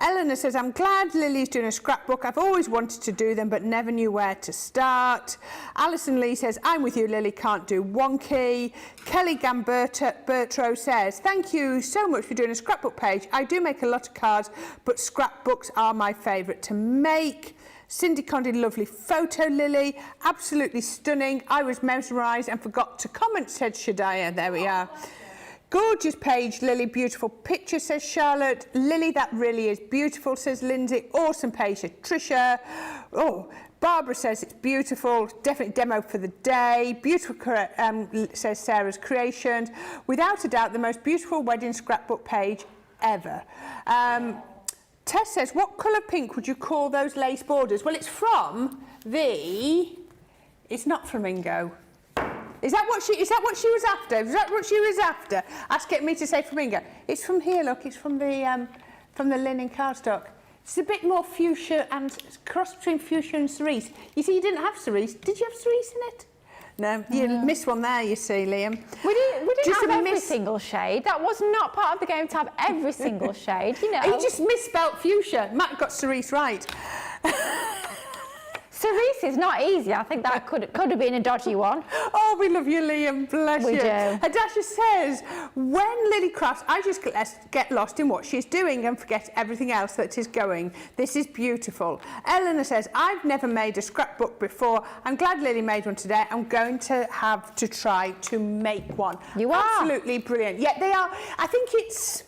Eleanor says, I'm glad Lily's doing a scrapbook. I've always wanted to do them, but never knew where to start. Alison Lee says, I'm with you, Lily, can't do wonky. Kelly Gamberto says, thank you so much for doing a scrapbook page. I do make a lot of cards, but scrapbooks are my favourite to make. Cindy Condon, lovely photo, Lily. Absolutely stunning. I was mesmerised and forgot to comment, said Shadiah. There we are. Gorgeous page, Lily. Beautiful picture, says Charlotte. Lily, that really is beautiful, says Lindsay. Awesome page, says Tricia. Oh, Barbara says it's beautiful. Definitely demo for the day. Beautiful, says Sarah's Creations. Without a doubt, the most beautiful wedding scrapbook page ever. Tess says, what colour pink would you call those lace borders? Well, it's from the... It's not flamingo. Is that what she was after? Is that what she was after? Asking me to say flamingo. It's from here, look. It's from the linen cardstock. It's a bit more fuchsia and cross between fuchsia and cerise. You see, you didn't have cerise. Did you have cerise in it? No, you missed one there, you see, Liam. We didn't have every single shade. That was not part of the game to have every single shade, you know. You just misspelt fuchsia. Matt got cerise right. Cerise is not easy. I think that could have been a dodgy one. Oh, we love you, Liam. Bless we you. do. Adasha says, when Lily crafts, I just get lost in what she's doing and forget everything else that is going. This is beautiful. Eleanor says, I've never made a scrapbook before. I'm glad Lily made one today. I'm going to have to try to make one. You are. Absolutely brilliant. Yeah, they are. I think it's...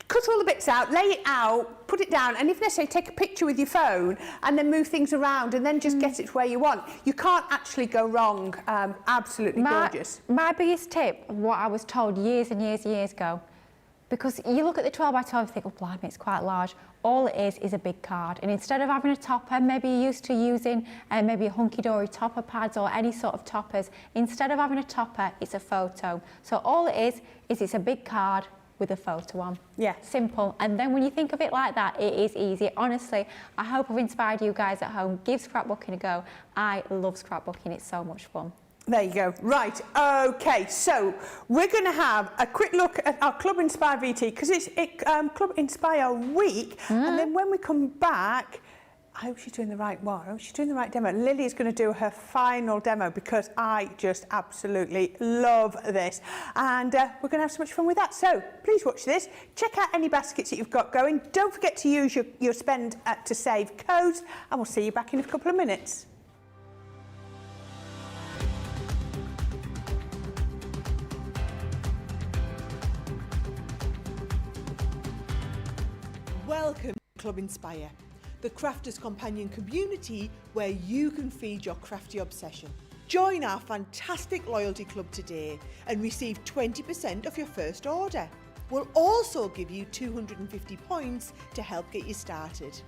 Cut all the bits out, lay it out, put it down, and if necessary, take a picture with your phone and then move things around and then just get it where you want. You can't actually go wrong. Absolutely gorgeous. My biggest tip, what I was told years and years ago, because you look at the 12 by 12 and think, oh, blimey, it's quite large. All it is a big card. And instead of having a topper, maybe you're used to using maybe a hunky-dory topper pads or any sort of toppers, instead of having a topper, it's a photo. So all it is it's a big card with a photo on. Yeah. Simple. And then when you think of it like that, it is easy. Honestly, I hope I've inspired you guys at home. Give scrapbooking a go. I love scrapbooking. It's so much fun. There you go. Right. Okay. So we're going to have a quick look at our Club Inspire VT because it's Club Inspire week. And then when we come back, I hope she's doing the right one. I hope she's doing the right demo. Lily is going to do her final demo because I just absolutely love this. And we're going to have so much fun with that. So please watch this. Check out any baskets that you've got going. Don't forget to use your spend to save codes. And we'll see you back in a couple of minutes. Welcome to Club Inspire, the crafters companion community where you can feed your crafty obsession. Join our fantastic loyalty club today and receive 20% of your first order. We'll also give you 250 points to help get you started.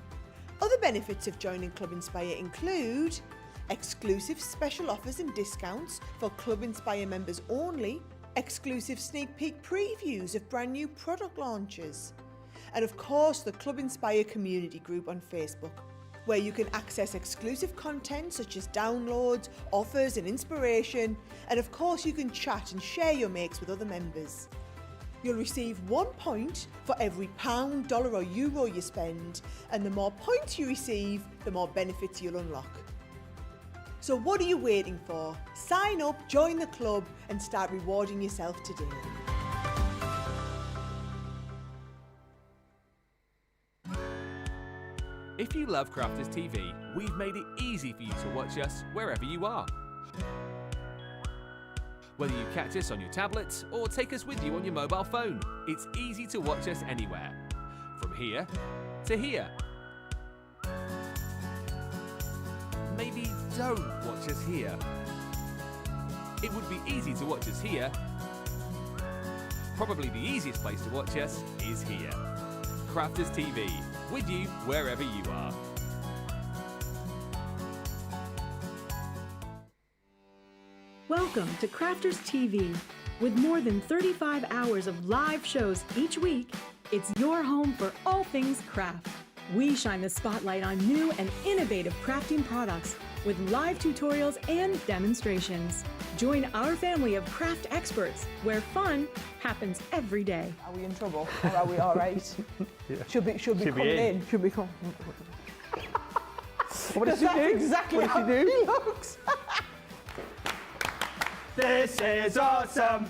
Other benefits of joining Club Inspire include exclusive special offers and discounts for Club Inspire members only, exclusive sneak peek previews of brand new product launches, and of course the Club Inspire community group on Facebook, where you can access exclusive content such as downloads, offers and inspiration, and of course you can chat and share your makes with other members. You'll receive 1 point for every £1, dollar or euro you spend, and the more points you receive, the more benefits you'll unlock. So what are you waiting for? Sign up, join the club and start rewarding yourself today. If you love Crafters TV, we've made it easy for you to watch us wherever you are. Whether you catch us on your tablets or take us with you on your mobile phone, it's easy to watch us anywhere. From here to here. Maybe don't watch us here. It would be easy to watch us here. Probably the easiest place to watch us is here. Crafters TV, with you wherever you are. Welcome to Crafters TV. With more than 35 hours of live shows each week, it's your home for all things craft. We shine the spotlight on new and innovative crafting products with live tutorials and demonstrations. Join our family of craft experts where fun happens every day. Are we in trouble or are we all right? Should be coming in. Should be coming. What does she do? Exactly What how does she do? he looks. This is awesome.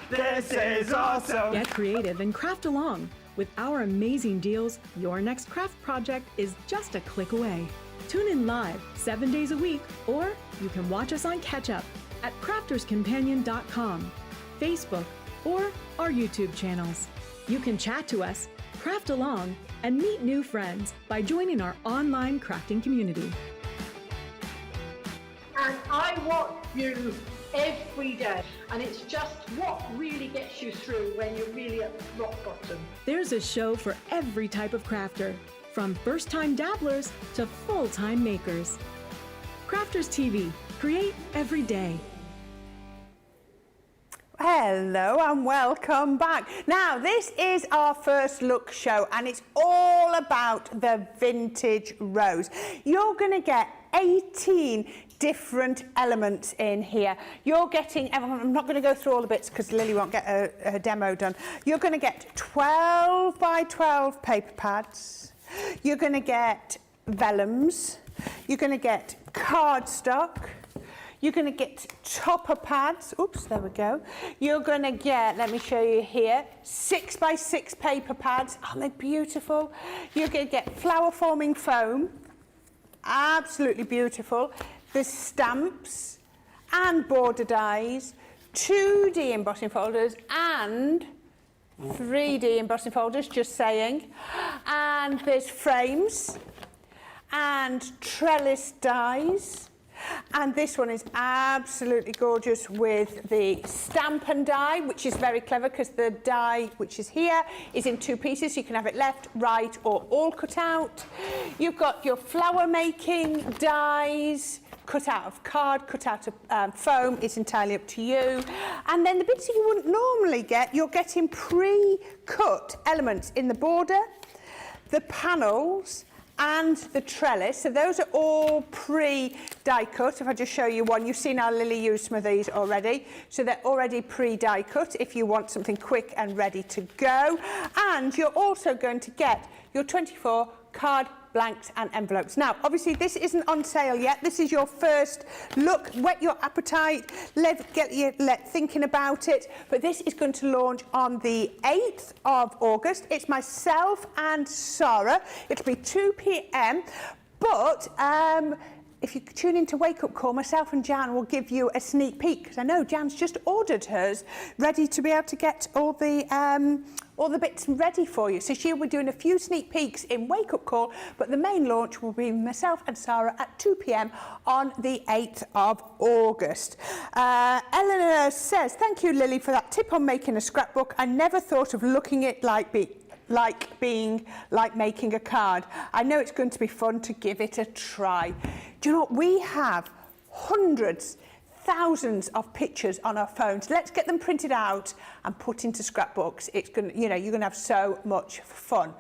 This is awesome. Get creative and craft along. With our amazing deals, your next craft project is just a click away. Tune in live 7 days a week, or you can watch us on catch up at crafterscompanion.com, Facebook, or our YouTube channels. You can chat to us, craft along, and meet new friends by joining our online crafting community. And I watch you every day, and it's just what really gets you through when you're really at rock bottom. There's a show for every type of crafter, from first-time dabblers to full-time makers. Crafters TV, create every day. Hello and welcome back. Now, this is our first look show and it's all about the vintage rose. You're going to get 18 different elements in here. You're getting, I'm not going to go through all the bits because Lily won't get her demo done. You're going to get 12 by 12 paper pads. You're going to get vellums. You're going to get cardstock. You're going to get topper pads. Oops, there we go. You're going to get, let me show you here, 6 by 6 paper pads. Aren't they beautiful? You're going to get flower forming foam. Absolutely beautiful. There's stamps and border dies, 2D embossing folders and 3D embossing folders, just saying. And there's frames and trellis dies. And this one is absolutely gorgeous with the stamp and die, which is very clever because the die, which is here, is in 2 pieces. You can have it left, right, or all cut out. You've got your flower making dies, cut out of card, cut out of foam. It's entirely up to you. And then the bits that you wouldn't normally get, you're getting pre-cut elements in the border, the panels, and the trellis. So those are all pre-die cut. If I just show you one, you've seen our Lily use some of these already. So they're already pre-die cut if you want something quick and ready to go. And you're also going to get your 24 card blanks and envelopes. Now, obviously, this isn't on sale yet. This is your first look. Whet your appetite. Get you thinking about it. But this is going to launch on the 8th of August. It's myself and Sarah. It'll be 2 p.m. But if you tune into Wake Up Call, myself and Jan will give you a sneak peek, because I know Jan's just ordered hers, ready to be able to get all the bits ready for you. So she'll be doing a few sneak peeks in Wake Up Call, but the main launch will be myself and Sarah at 2 p.m. on the 8th of August. Eleanor says, thank you, Lily, for that tip on making a scrapbook. I never thought of looking at making a card. I know it's going to be fun to give it a try. Do you know what? We have hundreds, thousands of pictures on our phones. Let's get them printed out and put into scrapbooks. It's going to, you're going to have so much fun.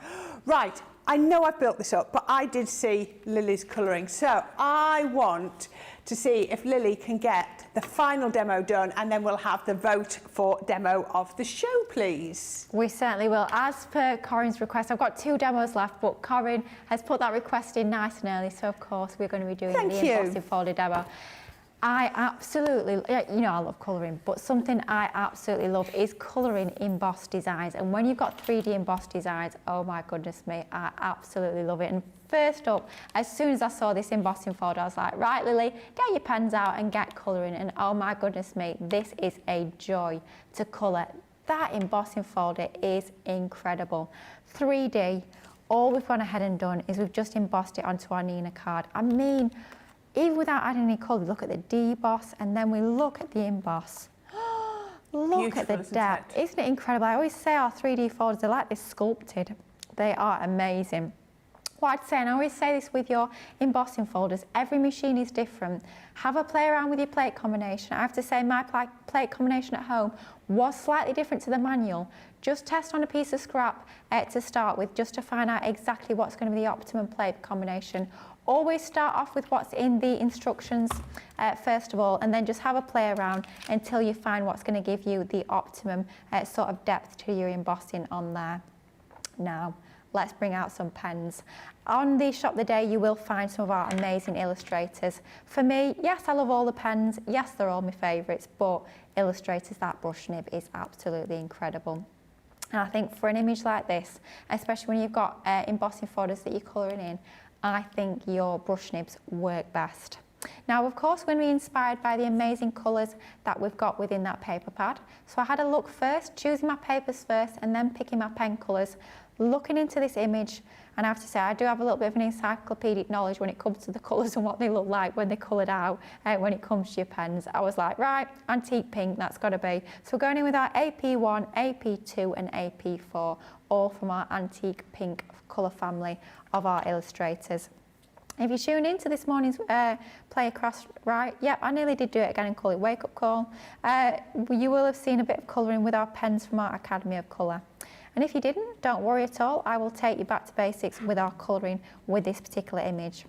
Right, I know I've built this up, but I did see Lily's colouring. So I want to see if Lily can get the final demo done, and then we'll have the vote for demo of the show, please. We certainly will. As per Corrine's request, I've got 2 demos left, but Corrine has put that request in nice and early, so of course we're going to be doing the embossing folder demo. I absolutely, you know I love colouring, but something I absolutely love is colouring embossed designs. And when you've got 3D embossed designs, oh my goodness me, I absolutely love it. And first up, as soon as I saw this embossing folder, I was like, right Lily, get your pens out and get colouring. And oh my goodness me, this is a joy to colour. That embossing folder is incredible. 3D, all we've gone ahead and done is we've just embossed it onto our Nina card. I mean, even without adding any colour, look at the deboss, and then we look at the emboss. Look at the depth. Isn't it incredible? I always say our 3D folders are like this sculpted. They are amazing. What I'd say, and I always say this with your embossing folders, every machine is different. Have a play around with your plate combination. I have to say my plate combination at home was slightly different to the manual. Just test on a piece of scrap to start with, just to find out exactly what's going to be the optimum plate combination. Always start off with what's in the instructions first of all, and then just have a play around until you find what's going to give you the optimum sort of depth to your embossing on there. Now, let's bring out some pens. On the Shop the Day, you will find some of our amazing illustrators. For me, yes, I love all the pens. Yes, they're all my favourites, but illustrators, that brush nib is absolutely incredible. And I think for an image like this, especially when you've got embossing folders that you're colouring in, I think your brush nibs work best. Now, of course, we're going to be inspired by the amazing colours that we've got within that paper pad. So I had a look first, choosing my papers first, and then picking my pen colours, looking into this image. And I have to say, I do have a little bit of an encyclopedic knowledge when it comes to the colours and what they look like when they're coloured out when it comes to your pens. I was like, right, antique pink, that's got to be. So we're going in with our AP1, AP2 and AP4, all from our antique pink colour family of our illustrators. If you tune into this morning's Play Across, right, yep, I nearly did do it again and call it Wake Up Call. You will have seen a bit of colouring with our pens from our Academy of Colour. And if you didn't, don't worry at all, I will take you back to basics with our colouring with this particular image.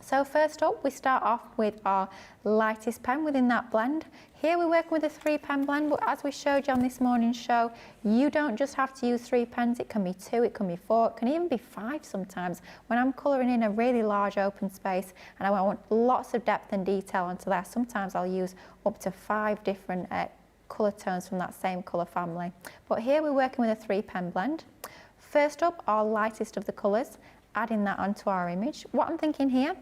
So first up, we start off with our lightest pen within that blend. Here we're working with a 3-pen blend, but as we showed you on this morning's show, you don't just have to use 3 pens, it can be 2, it can be 4, it can even be 5 sometimes. When I'm colouring in a really large open space and I want lots of depth and detail onto that, sometimes I'll use up to 5 different colour tones from that same colour family. But here we're working with a 3-pen blend. First up, our lightest of the colours, adding that onto our image. What I'm thinking here,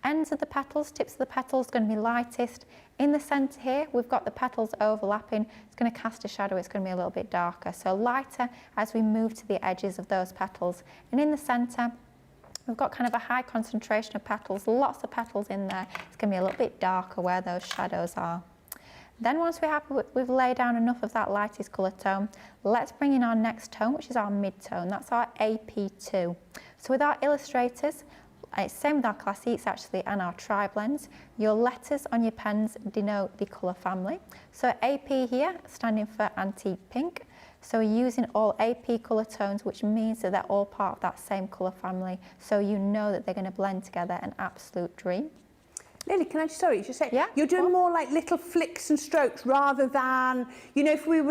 ends of the petals, tips of the petals going to be lightest. In the centre here, we've got the petals overlapping. It's going to cast a shadow, it's going to be a little bit darker. So lighter as we move to the edges of those petals. And in the centre, we've got kind of a high concentration of petals, lots of petals in there. It's going to be a little bit darker where those shadows are. Then once we're happy we've laid down enough of that lightest colour tone, let's bring in our next tone, which is our mid-tone. That's our AP2. So with our illustrators, it's same with our classiques actually and our tri-blends. Your letters on your pens denote the colour family. So AP here, standing for antique pink. So we're using all AP colour tones, which means that they're all part of that same colour family. So you know that they're going to blend together, an absolute dream. Lily, can I just say, yeah, you're doing more like little flicks and strokes rather than, you know, if you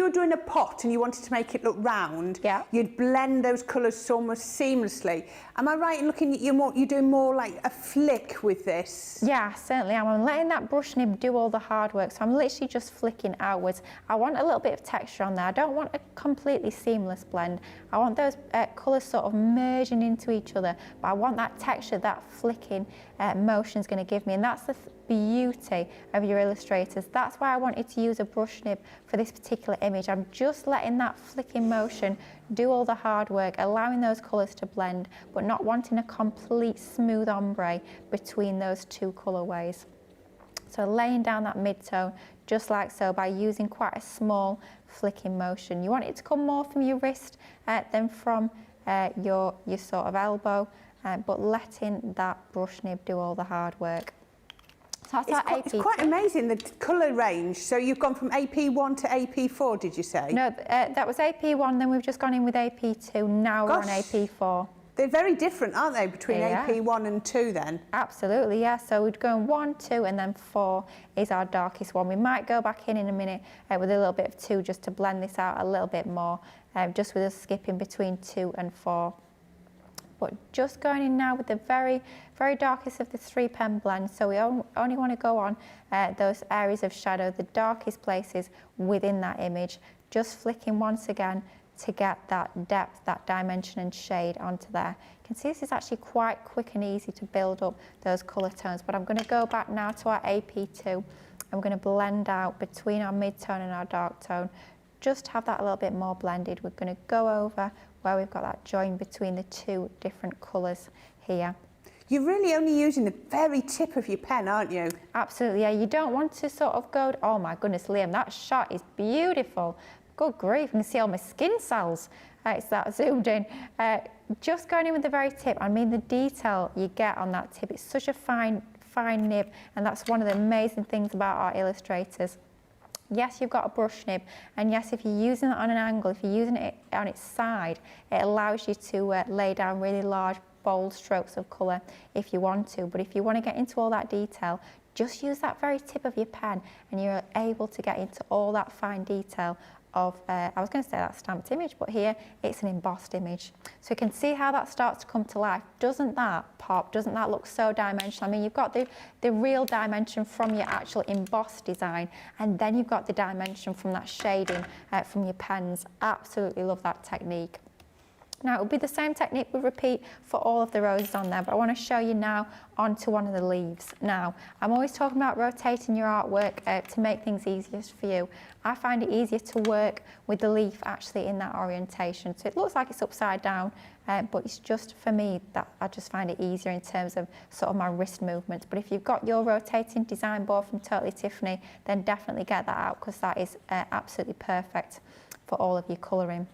were doing a pot and you wanted to make it look round, you'd blend those colours almost seamlessly. Am I right in looking at you're doing more like a flick with this? Yeah, certainly am. I'm letting that brush nib do all the hard work, so I'm literally just flicking outwards. I want a little bit of texture on there. I don't want a completely seamless blend. I want those colours sort of merging into each other, but I want that texture, that flicking motion is going to give me, and that's the beauty of your illustrators. That's why I wanted to use a brush nib for this particular image. I'm just letting that flicking motion do all the hard work, allowing those colours to blend, but not wanting a complete smooth ombre between those two colourways. So laying down that mid-tone just like so by using quite a small flicking motion. You want it to come more from your wrist than from your sort of elbow, but letting that brush nib do all the hard work. So it's quite amazing, the colour range. So you've gone from AP1 to AP4, did you say? No, that was AP1, then we've just gone in with AP2, now we're on AP4. They're very different, aren't they, between Yeah. AP1 and 2 then? Absolutely, yeah. So we'd go in 1, 2, and then 4 is our darkest one. We might go back in a minute with a little bit of 2 just to blend this out a little bit more, just with us skipping between 2 and 4. But just going in now with the very, very darkest of the 3 pen blend. So we only want to go on those areas of shadow, the darkest places within that image, just flicking once again to get that depth, that dimension and shade onto there. You can see this is actually quite quick and easy to build up those colour tones. But I'm going to go back now to our AP2. I'm going to blend out between our mid-tone and our dark tone. Just have that a little bit more blended. We're going to go over where we've got that join between the 2 different colours here. You're really only using the very tip of your pen, aren't you? Absolutely, yeah. You don't want to sort of go, oh my goodness, Liam, that shot is beautiful. Good grief, you can see all my skin cells. It's that zoomed in. Just going in with the very tip, I mean the detail you get on that tip, it's such a fine nib, and that's one of the amazing things about our illustrators. Yes, you've got a brush nib, and yes, if you're using it on an angle, if you're using it on its side, it allows you to lay down really large, bold strokes of colour if you want to. But if you want to get into all that detail, just use that very tip of your pen, and you're able to get into all that fine detail of, I was going to say that stamped image, but here it's an embossed image. So you can see how that starts to come to life. Doesn't that pop? Doesn't that look so dimensional? I mean, you've got the real dimension from your actual embossed design, and then you've got the dimension from that shading from your pens. Absolutely love that technique. Now, it will be the same technique we repeat for all of the roses on there, but I want to show you now onto one of the leaves. Now, I'm always talking about rotating your artwork to make things easiest for you. I find it easier to work with the leaf actually in that orientation. So it looks like it's upside down, but it's just for me that I just find it easier in terms of sort of my wrist movements. But if you've got your rotating design board from Totally Tiffany, then definitely get that out, because that is absolutely perfect for all of your colouring.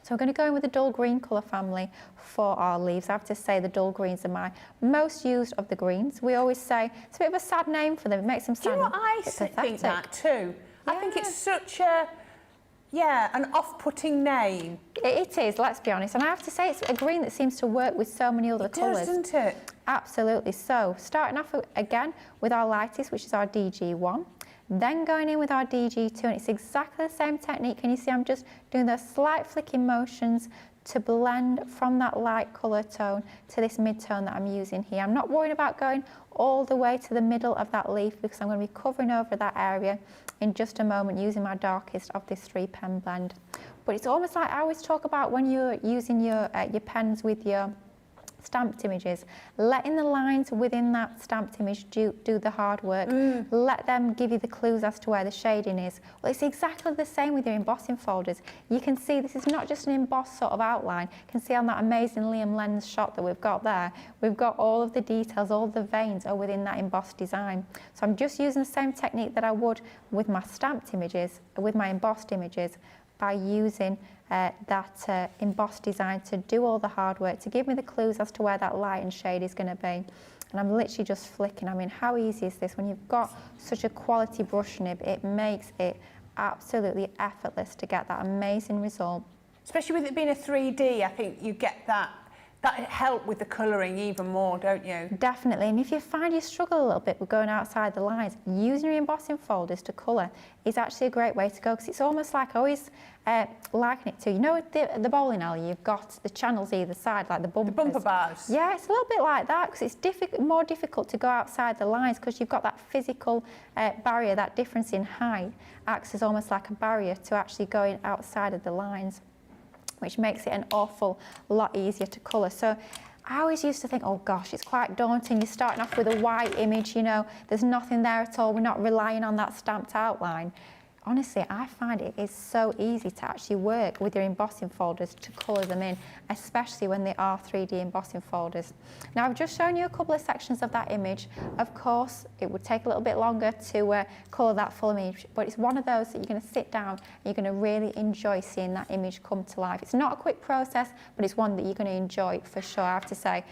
So we're going to go in with the dull green colour family for our leaves. I have to say the dull greens are my most used of the greens. We always say it's a bit of a sad name for them. It makes them sound Do you know what I think that too? Yeah. I think it's such a, an off-putting name. It is, let's be honest. And I have to say it's a green that seems to work with so many other colours. Doesn't it? Absolutely. So starting off again with our lightest, which is our DG1. Then going in with our DG2, and it's exactly the same technique. Can you see I'm just doing those slight flicking motions to blend from that light colour tone to this mid-tone that I'm using here. I'm not worried about going all the way to the middle of that leaf, because I'm going to be covering over that area in just a moment using my darkest of this 3 pen blend. But it's almost like I always talk about when you're using your pens with your stamped images, letting the lines within that stamped image do the hard work. Let them give you the clues as to where the shading is. Well, it's exactly the same with your embossing folders. You can see this is not just an embossed sort of outline. You can see on that amazing Liam lens shot that we've got there, we've got all of the details, all the veins are within that embossed design. So I'm just using the same technique that I would with my stamped images, with my embossed images, by using that embossed design to do all the hard work, to give me the clues as to where that light and shade is going to be. And I'm literally just flicking. I mean, how easy is this? When you've got such a quality brush nib, it makes it absolutely effortless to get that amazing result. Especially with it being a 3D, I think you get that help with the colouring even more, don't you? Definitely, and if you find you struggle a little bit with going outside the lines, using your embossing folders to colour is actually a great way to go, because it's almost like I always liken it to, you know, the bowling alley, you've got the channels either side, like the bumpers. The bumper bars. Yeah, it's a little bit like that, because it's more difficult to go outside the lines, because you've got that physical barrier, that difference in height acts as almost like a barrier to actually going outside of the lines, which makes it an awful lot easier to colour. So I always used to think, oh gosh, it's quite daunting. You're starting off with a white image, you know, there's nothing there at all. We're not relying on that stamped outline. Honestly, I find it is so easy to actually work with your embossing folders to colour them in, especially when they are 3D embossing folders. Now, I've just shown you a couple of sections of that image. Of course, it would take a little bit longer to colour that full image, but it's one of those that you're going to sit down and you're going to really enjoy seeing that image come to life. It's not a quick process, but it's one that you're going to enjoy for sure, I have to say.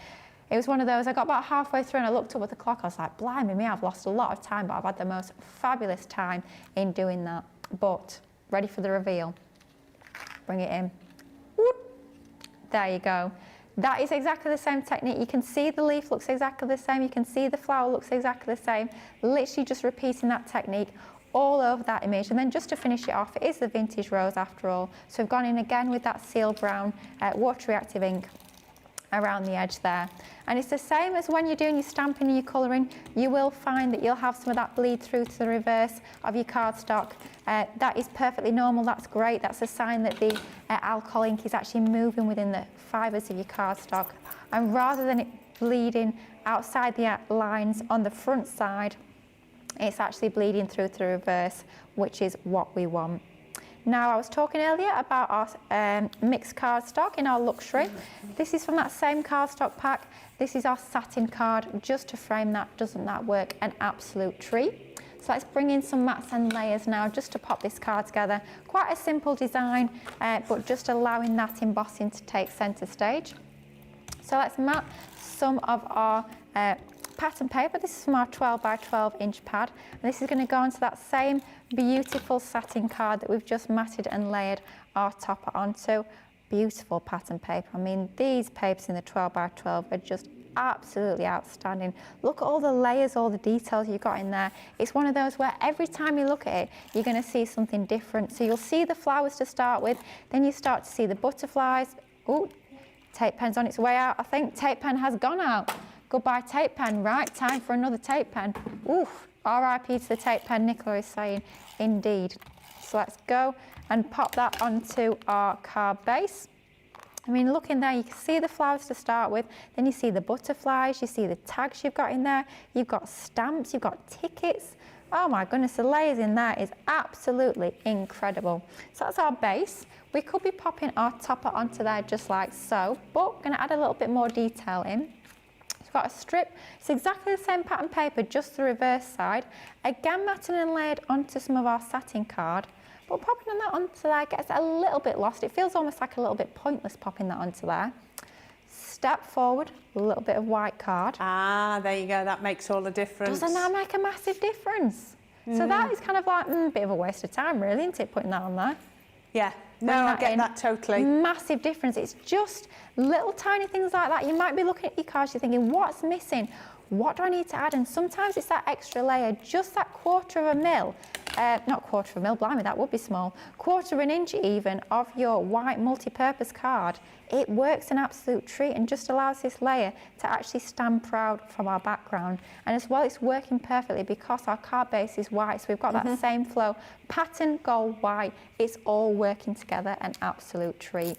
It was one of those, I got about halfway through and I looked up at the clock, I was like, blimey me, I've lost a lot of time, but I've had the most fabulous time in doing that. But, ready for the reveal? Bring it in. Whoop. There you go. That is exactly the same technique. You can see the leaf looks exactly the same. You can see the flower looks exactly the same. Literally just repeating that technique all over that image. And then just to finish it off, it is the vintage rose after all. So we've gone in again with that seal brown water reactive ink around the edge there. And it's the same as when you're doing your stamping and your colouring. You will find that you'll have some of that bleed through to the reverse of your cardstock. That is perfectly normal, that's great. That's a sign that the alcohol ink is actually moving within the fibres of your cardstock. And rather than it bleeding outside the lines on the front side, it's actually bleeding through to the reverse, which is what we want. Now, I was talking earlier about our mixed cardstock in our luxury. This is from that same cardstock pack. This is our satin card, just to frame that. Doesn't that work? An absolute treat. So let's bring in some mats and layers now, just to pop this card together. Quite a simple design, but just allowing that embossing to take centre stage. So let's mat some of our pattern paper. This is from our 12 by 12 inch pad, and this is going to go onto that same beautiful satin card that we've just matted and layered our topper onto. Beautiful pattern paper. I mean, these papers in the 12 by 12 are just absolutely outstanding. Look at all the layers, all the details you've got in there. It's one of those where every time you look at it, you're going to see something different. So you'll see the flowers to start with, then you start to see the butterflies. Oh, tape pen's on its way out. I think tape pen has gone out. Goodbye tape pen, right? Time for another tape pen. Oof, RIP to the tape pen, Nicola is saying, indeed. So let's go and pop that onto our card base. I mean, look in there, you can see the flowers to start with, then you see the butterflies, you see the tags you've got in there, you've got stamps, you've got tickets. Oh my goodness, the layers in there is absolutely incredible. So that's our base. We could be popping our topper onto there just like so, but we're going to add a little bit more detail in. Got a strip, it's exactly the same pattern paper, just the reverse side. Again, matted and layered onto some of our satin card, but popping that onto there gets a little bit lost. It feels almost like a little bit pointless popping that onto there. Step forward, a little bit of white card. Ah, there you go, that makes all the difference. Doesn't that make a massive difference? So that is kind of like a bit of a waste of time, really, isn't it, putting that on there? Yeah, no, I get that totally. Massive difference. It's just little tiny things like that. You might be looking at your cards, you're thinking, what's missing? What do I need to add? And sometimes it's that extra layer, just that quarter of a mil, not quarter of a mil, blimey, that would be small, quarter of an inch even of your white multi-purpose card. It works an absolute treat and just allows this layer to actually stand proud from our background. And as well, it's working perfectly because our card base is white, so we've got that same flow. Pattern, gold, white, it's all working together, an absolute treat.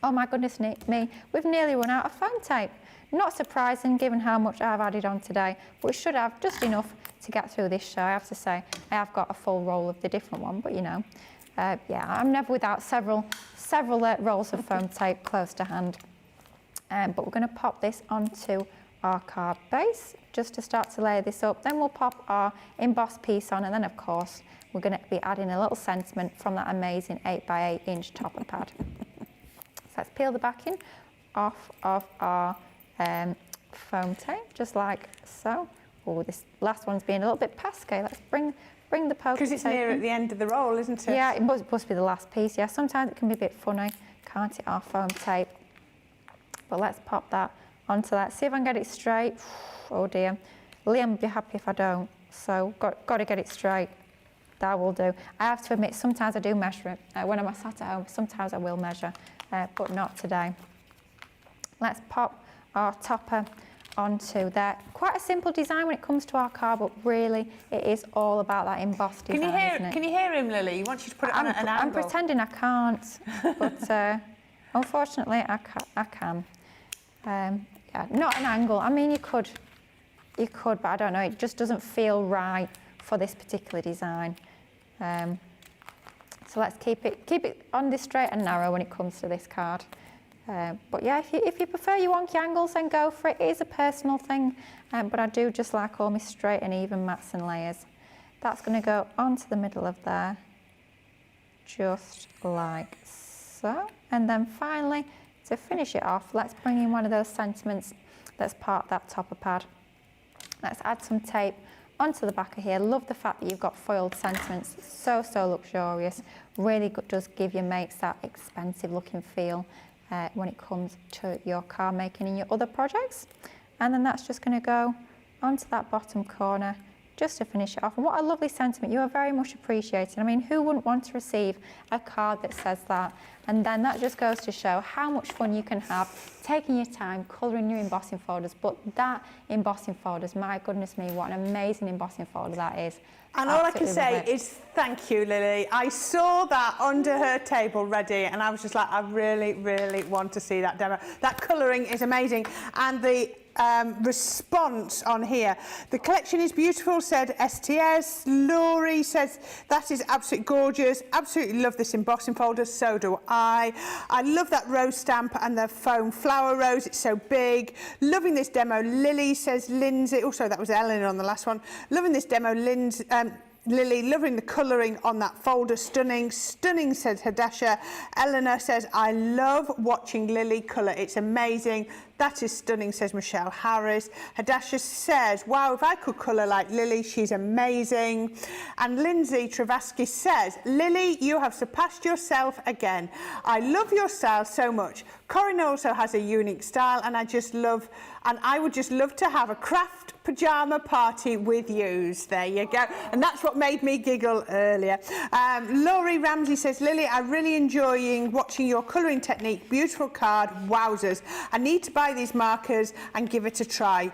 Oh my goodness me, we've nearly run out of foam tape. Not surprising given how much I've added on today, but we should have just enough to get through this show. I have to say, I have got a full roll of the different one, but you know, yeah, I'm never without several rolls of foam tape close to hand. But we're going to pop this onto our card base just to start to layer this up. Then we'll pop our embossed piece on, and then of course we're going to be adding a little sentiment from that amazing 8 by 8 inch topper pad. So let's peel the backing off of our foam tape, just like so. Oh, this last one's being a little bit pesky. Let's bring the poker tape. Because it's near at the end of the roll, isn't it? Yeah, it must be the last piece. Yeah, sometimes it can be a bit funny, can't it, our foam tape? But let's pop that onto that. See if I can get it straight. Oh dear. Liam will be happy if I don't. So got to get it straight. That will do. I have to admit, sometimes I do measure it. When I'm sat at home, sometimes I will measure, but not today. Let's pop our topper onto there. Quite a simple design when it comes to our card, but really it is all about that embossed design. Can you hear him, Lily? He wants you to put it on at an angle. I'm pretending I can't, but unfortunately I can. Yeah, not an angle. I mean, you could, but I don't know. It just doesn't feel right for this particular design. So let's keep it on this straight and narrow when it comes to this card. But yeah, if you prefer your wonky angles, then go for it. It is a personal thing, but I do just like all my straight and even mats and layers. That's going to go onto the middle of there, just like so. And then finally, to finish it off, let's bring in one of those sentiments that's part of that topper pad. Let's add some tape onto the back of here. Love the fact that you've got foiled sentiments. So luxurious. Really does give your mates that expensive looking feel. when it comes to your card making and your other projects. And then that's just going to go onto that bottom corner just to finish it off. And what a lovely sentiment. You are very much appreciated. I mean, who wouldn't want to receive a card that says that? And then that just goes to show how much fun you can have taking your time colouring your embossing folders. But that embossing folders, my goodness me, what an amazing embossing folder that is. And all I can say is thank you, Lily. I saw that under her table ready and I was just like, I really, really want to see that demo. That colouring is amazing. And the response on here. The collection is beautiful, said STS. Laurie says, that is absolutely gorgeous. Absolutely love this embossing folder, so do I. I love that rose stamp and the foam flower rose, it's so big. Loving this demo, Lily, says Lindsay. Also, that was Ellen on the last one. Loving this demo, Lily, loving the colouring on that folder. Stunning, stunning, says Hadasha. Eleanor says, I love watching Lily colour. It's amazing. That is stunning, says Michelle Harris. Hadasha says, wow, if I could colour like Lily, she's amazing. And Lindsay Travasky says, Lily, you have surpassed yourself again. I love your style so much. Corrine also has a unique style and I would just love to have a craft pyjama party with yous. There you go. And that's what made me giggle earlier. Laurie Ramsey says, Lily, I'm really enjoying watching your colouring technique. Beautiful card. Wowzers. I need to buy these markers and give it a try.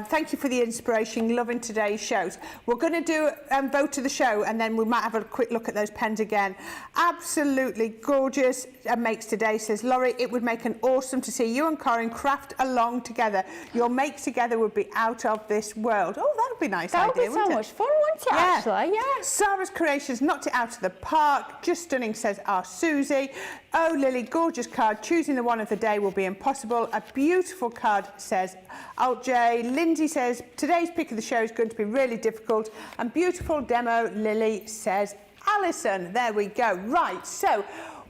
Thank you for the inspiration. Loving today's shows. We're going to do vote of the show and then we might have a quick look at those pens again. Absolutely gorgeous. Makes today, says Laurie. It would make an awesome to see you and Corrine craft along together. Your makes together would be out of this world. Oh, that would be a nice idea, That would be so much fun, wouldn't it, actually? Yeah. Sarah's Creations knocked it out of the park. Just stunning, says our Susie. Oh, Lily, gorgeous card. Choosing the one of the day will be impossible. A beautiful card, says Alt J. Lindsay says, today's pick of the show is going to be really difficult. And beautiful demo, Lily, says Alison. There we go. Right, so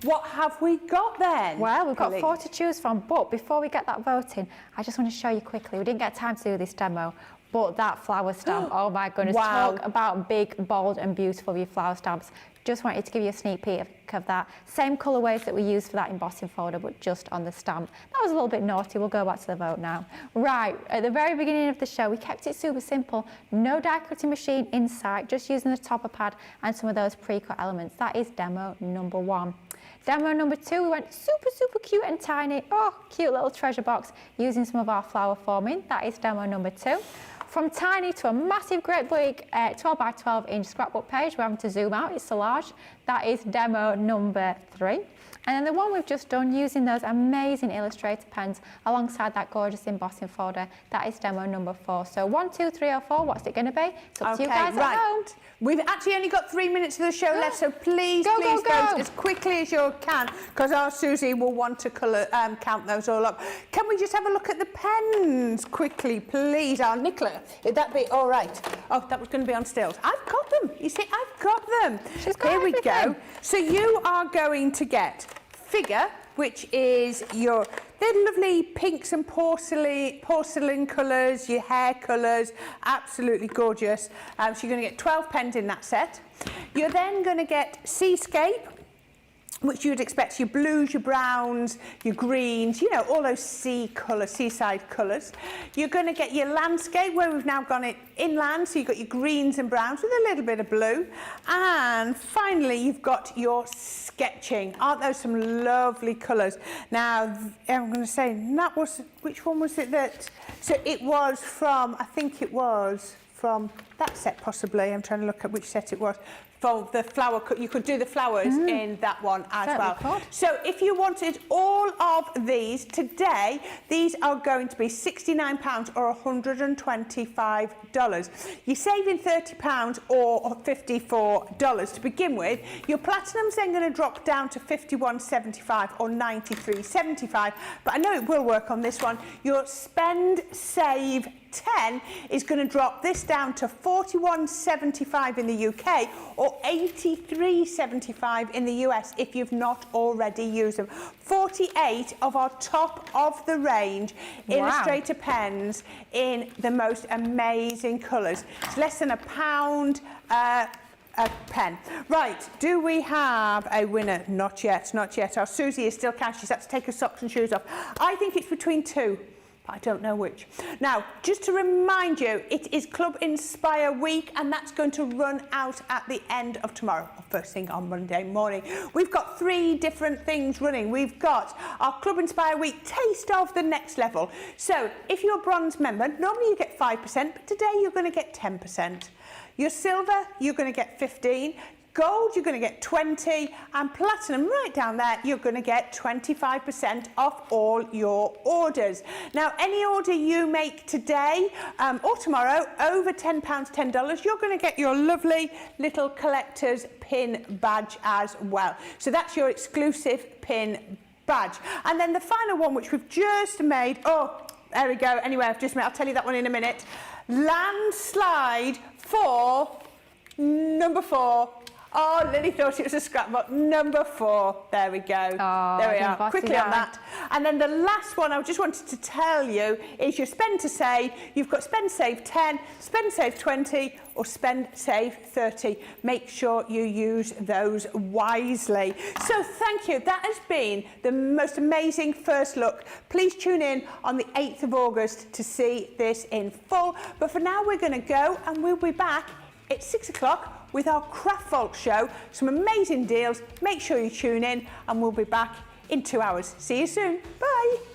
what have we got then? Well, we've got 4 to choose from, but before we get that voting, I just want to show you quickly. We didn't get time to do this demo, but that flower stamp, oh my goodness. Wow. Talk about big, bold and beautiful with your flower stamps. Just wanted to give you a sneak peek of that. Same colourways that we used for that embossing folder, but just on the stamp. That was a little bit naughty. We'll go back to the vote now. Right, at the very beginning of the show, we kept it super simple. No die cutting machine in sight, just using the topper pad and some of those pre-cut elements. That is demo number 1. Demo number 2, we went super, super cute and tiny. Oh, cute little treasure box using some of our flower forming. That is demo number 2. From tiny to a massive, great big 12 by 12 inch scrapbook page, we're having to zoom out, it's so large. That is demo number 3. And then the one we've just done using those amazing Illustrator pens alongside that gorgeous embossing folder, that is demo number 4. So 1, 2, 3 or 4, what's it going to be? It's up to you guys at home. We've actually only got 3 minutes of the show left, so please vote as quickly as you can, because our Susie will want to count those all up. Can we just have a look at the pens quickly, please? Our Nicola, would that be all right? Oh, that was going to be on stills. I've got them. You see, I've got them. She's got everything. Here we go. So you are going to get Figure, which is your lovely pinks and porcelain colours, your hair colours, absolutely gorgeous. So you're going to get 12 pens in that set. You're then going to get Seascape, which you'd expect your blues, your browns, your greens, you know, all those seaside colours. You're going to get your landscape, where we've now gone it inland, so you've got your greens and browns with a little bit of blue. And finally, you've got your sketching. Aren't those some lovely colours? Now, I'm going to say, that was, which one was it that? So it was from, I think it was from that set possibly. I'm trying to look at which set it was. For the flower, you could do the flowers in that one as well. So if you wanted all of these today, these are going to be £69 or $125. You're saving £30 or $54 to begin with. Your platinum's then going to drop down to $51.75 or $93.75. But I know it will work on this one. Your spend, save, 10 is going to drop this down to $41.75 in the UK or $83.75 in the US if you've not already used them. 48 of our top of the range Illustrator pens in the most amazing colours. It's less than £1 a pen. Right, do we have a winner? Not yet, not yet. Our Susie is still cash. She's had to take her socks and shoes off. I think it's between two, but I don't know which. Now, just to remind you, it is Club Inspire week, and that's going to run out at the end of tomorrow, or first thing on Monday morning. We've got 3 different things running. We've got our Club Inspire week taste of the next level. So if you're a bronze member, normally you get 5%, but today you're going to get 10%. Your silver, you're going to get 15. Gold, you're going to get 20, and platinum, right down there, you're going to get 25% off all your orders. Now, any order you make today or tomorrow over £10, $10, you're going to get your lovely little collector's pin badge as well. So that's your exclusive pin badge. And then the final one, which we've just made, oh, there we go. Anyway, I've just made, I'll tell you that one in a minute. Landslide for number 4. Oh, Lily thought it was a scrapbook. Number 4. There we go. Oh, there we are. Quickly on that. And then the last one I just wanted to tell you is your spend to save. You've got spend save 10, spend save 20, or spend save 30. Make sure you use those wisely. So thank you. That has been the most amazing first look. Please tune in on the 8th of August to see this in full. But for now, we're going to go, and we'll be back at 6 o'clock with our Craft Vault show. Some amazing deals. Make sure you tune in, and we'll be back in 2 hours. See you soon. Bye.